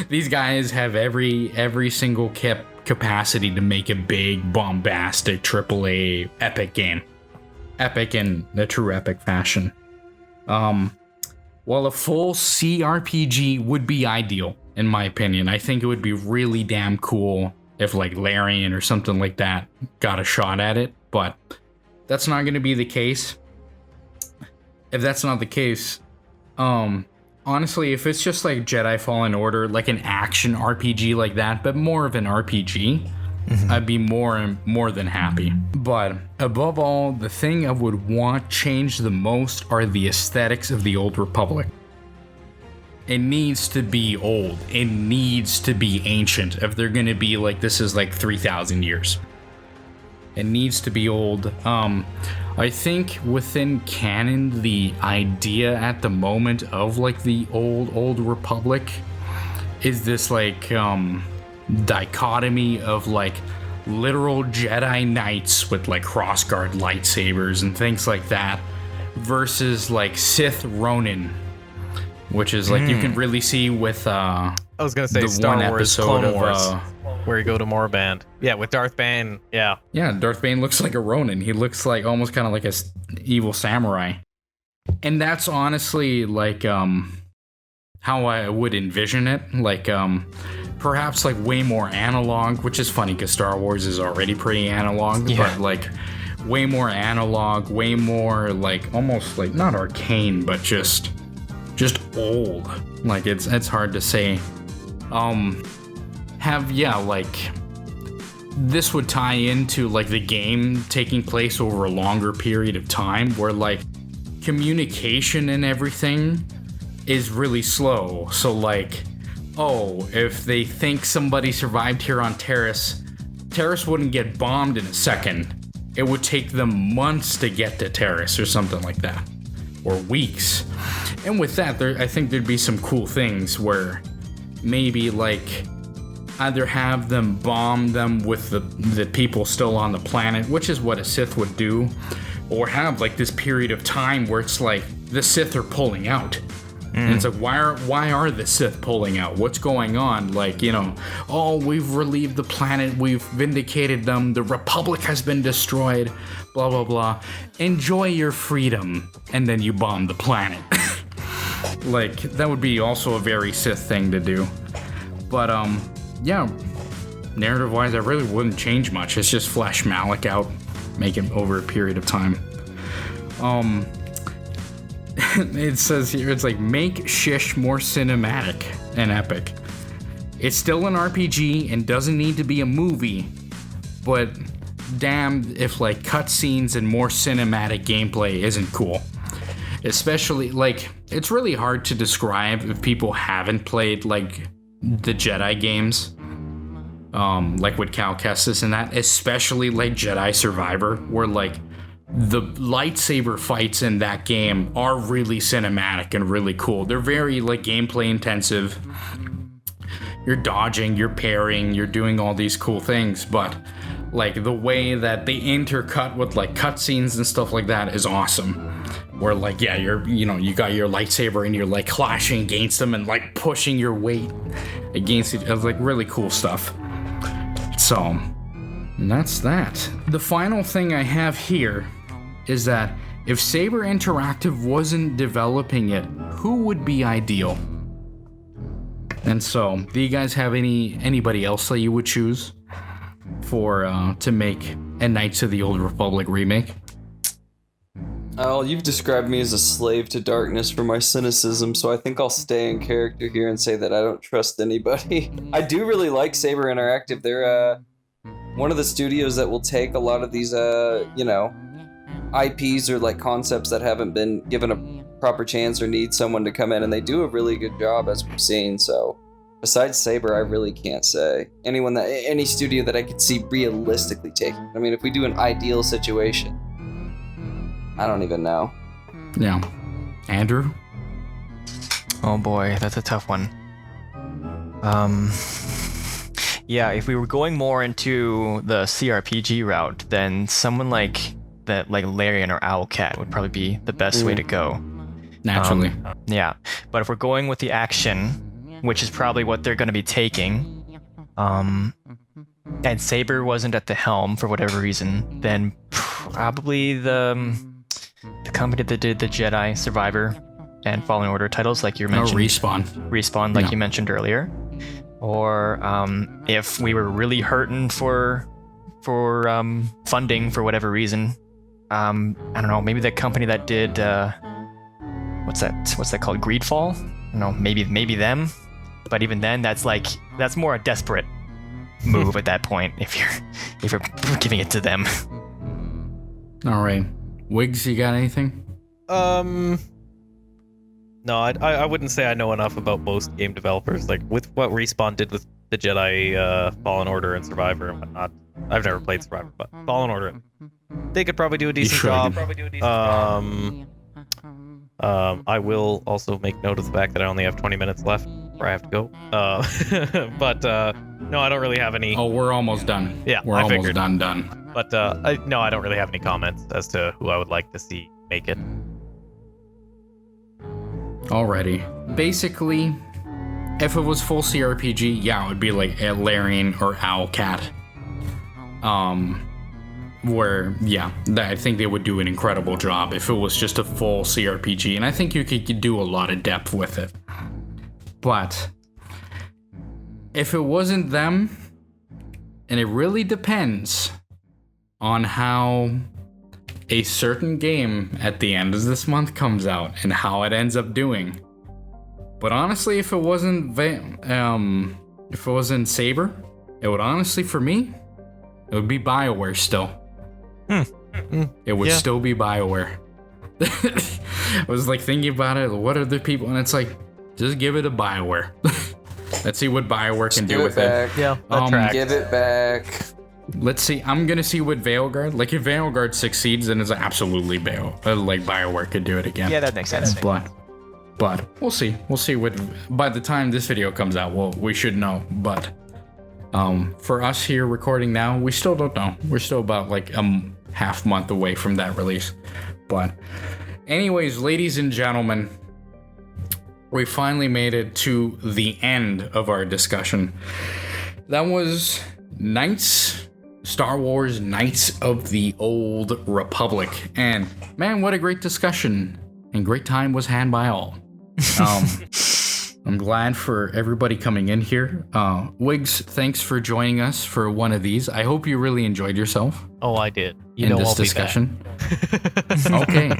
These guys have every single capacity to make a big, bombastic, AAA epic game. Epic in the true epic fashion. While a full CRPG would be ideal, in my opinion, I think it would be really damn cool if like Larian or something like that got a shot at it, but that's not going to be the case. If that's not the case, honestly, if it's just like Jedi Fallen Order, like an action RPG like that, but more of an RPG, I'd be more than happy. But above all, the thing I would want changed the most are the aesthetics of the Old Republic. It needs to be old. It needs to be ancient. If they're gonna be like, this is like 3,000 years. It needs to be old. I think within canon, the idea at the moment of like the old Republic is this like dichotomy of like literal Jedi Knights with like crossguard lightsabers and things like that versus like Sith Ronin, which is like you can really see with I was gonna say the Star one Wars episode Clone Wars, of where you go to Morband. Yeah, with Darth Bane. Yeah, Darth Bane looks like a Ronin. He looks like almost kind of like a evil samurai, and that's honestly like how I would envision it. Like perhaps like way more analog, which is funny because Star Wars is already pretty analog, but like way more analog, way more like almost like not arcane, but just old. Like it's hard to say. Like this would tie into like the game taking place over a longer period of time where like communication and everything is really slow. So like, if they think somebody survived here on Terrace wouldn't get bombed in a second. It would take them months to get to Terrace or something like that, or weeks. And with that, I think there'd be some cool things where maybe like either have them bomb them with the people still on the planet, which is what a Sith would do, or have like this period of time where it's like the Sith are pulling out. And it's like, why are the Sith pulling out? What's going on? Like, we've relieved the planet, we've vindicated them, the Republic has been destroyed, blah, blah, blah. Enjoy your freedom. And then you bomb the planet. Like, that would be also a very Sith thing to do. But, narrative-wise, I really wouldn't change much. It's just flesh Malak out, make him over a period of time. It says here, it's like, make Shish more cinematic and epic. It's still an RPG and doesn't need to be a movie, but damn if like cutscenes and more cinematic gameplay isn't cool. Especially, like, it's really hard to describe if people haven't played like the Jedi games, like with KOTOR and that, especially like Jedi Survivor, where like the lightsaber fights in that game are really cinematic and really cool. They're very like gameplay intensive. You're dodging, you're parrying, you're doing all these cool things, but like the way that they intercut with like cutscenes and stuff like that is awesome. Where like, yeah, you got your lightsaber and you're like clashing against them and like pushing your weight against it. It's like really cool stuff. So, and that's that. The final thing I have here is that if Saber Interactive wasn't developing it, who would be ideal? And so, do you guys have anybody else that you would choose for to make a Knights of the Old Republic remake? Oh, you've described me as a slave to darkness for my cynicism, so I think I'll stay in character here and say that I don't trust anybody. I do really like Saber Interactive. They're one of the studios that will take a lot of these, IPs or like concepts that haven't been given a proper chance or need someone to come in, and they do a really good job, as we've seen. So besides Saber, I really can't say any studio that I could see realistically taking. I mean, if we do an ideal situation, I don't even know. Yeah. Andrew? Oh boy, that's a tough one. Yeah, if we were going more into the CRPG route, then someone like Larian or Owlcat would probably be the best way to go. Naturally. Yeah, but if we're going with the action, which is probably what they're going to be taking, and Saber wasn't at the helm for whatever reason, then probably the company that did the Jedi, Survivor, and Fallen Order titles, like you mentioned. Respawn, like you mentioned earlier. Or if we were really hurting for funding for whatever reason, I don't know, maybe the company that did what's that called, Greedfall? I don't know, maybe them. But even then, that's more a desperate move at that point if you're giving it to them. All right, Wiggz, you got anything? No, I wouldn't say I know enough about most game developers. Like with what Respawn did with the Jedi, Fallen Order, and Survivor and whatnot. I've never played Survivor, but Fallen Order, they could probably do a decent job. I will also make note of the fact that I only have 20 minutes left where I have to go. But no, I don't really have any. Oh, we're almost done. Yeah, we're almost done. But I don't really have any comments as to who I would like to see make it. Alrighty. Basically, if it was full CRPG, yeah, it would be like a Larian or Owlcat. Where, yeah, I think they would do an incredible job if it was just a full CRPG, and I think you could do a lot of depth with it. But if it wasn't them, and it really depends on how a certain game at the end of this month comes out and how it ends up doing. But honestly, if it wasn't Saber, it would honestly, for me, it would be BioWare still. It would still be BioWare. I was like thinking about it, what are the people, and it's like, just give it to BioWare. Let's see what BioWare can do with it. Yeah, give it back. Let's see. I'm gonna see what Veilguard. Like if Veilguard succeeds, then it's absolutely BioWare could do it again. Yeah, that makes sense. But we'll see. We'll see what. By the time this video comes out, we should know. But for us here recording now, we still don't know. We're still about like a half month away from that release. But anyways, ladies and gentlemen, we finally made it to the end of our discussion. That was Star Wars Knights of the Old Republic. And man, what a great discussion and great time was had by all. I'm glad for everybody coming in here. Wiggz, thanks for joining us for one of these. I hope you really enjoyed yourself. Oh, I did. In this discussion. Okay.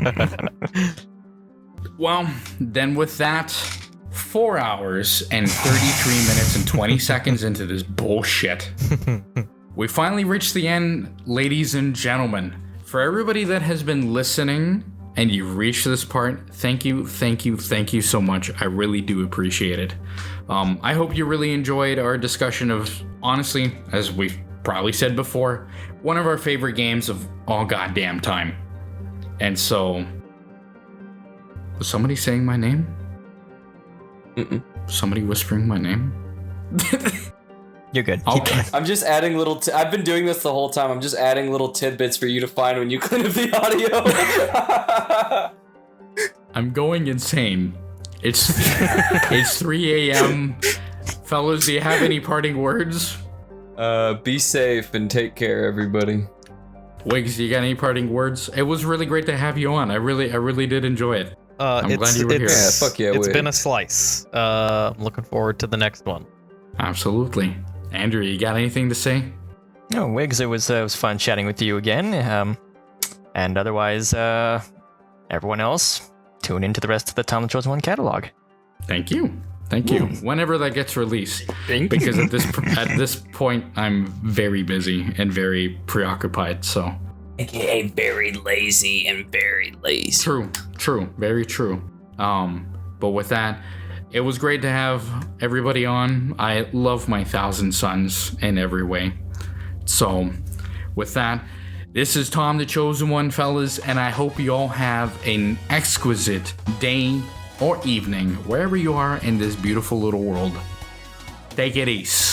Well, then with that, 4 hours and 33 minutes and 20 seconds into this bullshit, we finally reached the end, ladies and gentlemen. For everybody that has been listening and you've reached this part, thank you so much. I really do appreciate it. I hope you really enjoyed our discussion of, honestly, as we've probably said before, one of our favorite games of all goddamn time. And so, was somebody saying my name? Somebody whispering my name? You're good. Okay. I'm just adding little. I've been doing this the whole time. I'm just adding little tidbits for you to find when you clean up the audio. I'm going insane. It's 3 a.m. Fellas, do you have any parting words? Be safe and take care, everybody. Wiggz, you got any parting words? It was really great to have you on. I really did enjoy it. I'm glad you were here. Yeah, fuck yeah, it's been a slice. I'm looking forward to the next one. Absolutely. Andrew, you got anything to say? No, Wiggz, it was fun chatting with you again. And otherwise, everyone else, tune into the rest of the Tom the Chosen One catalog. Thank you. Whenever that gets released, because at this point I'm very busy and very preoccupied. So, AKA very lazy and very lazy. True, very true. But with that, it was great to have everybody on. I love my 1,000 Suns in every way. So, with that, this is Tom the Chosen One, fellas, and I hope you all have an exquisite day or evening, wherever you are in this beautiful little world. Take it easy.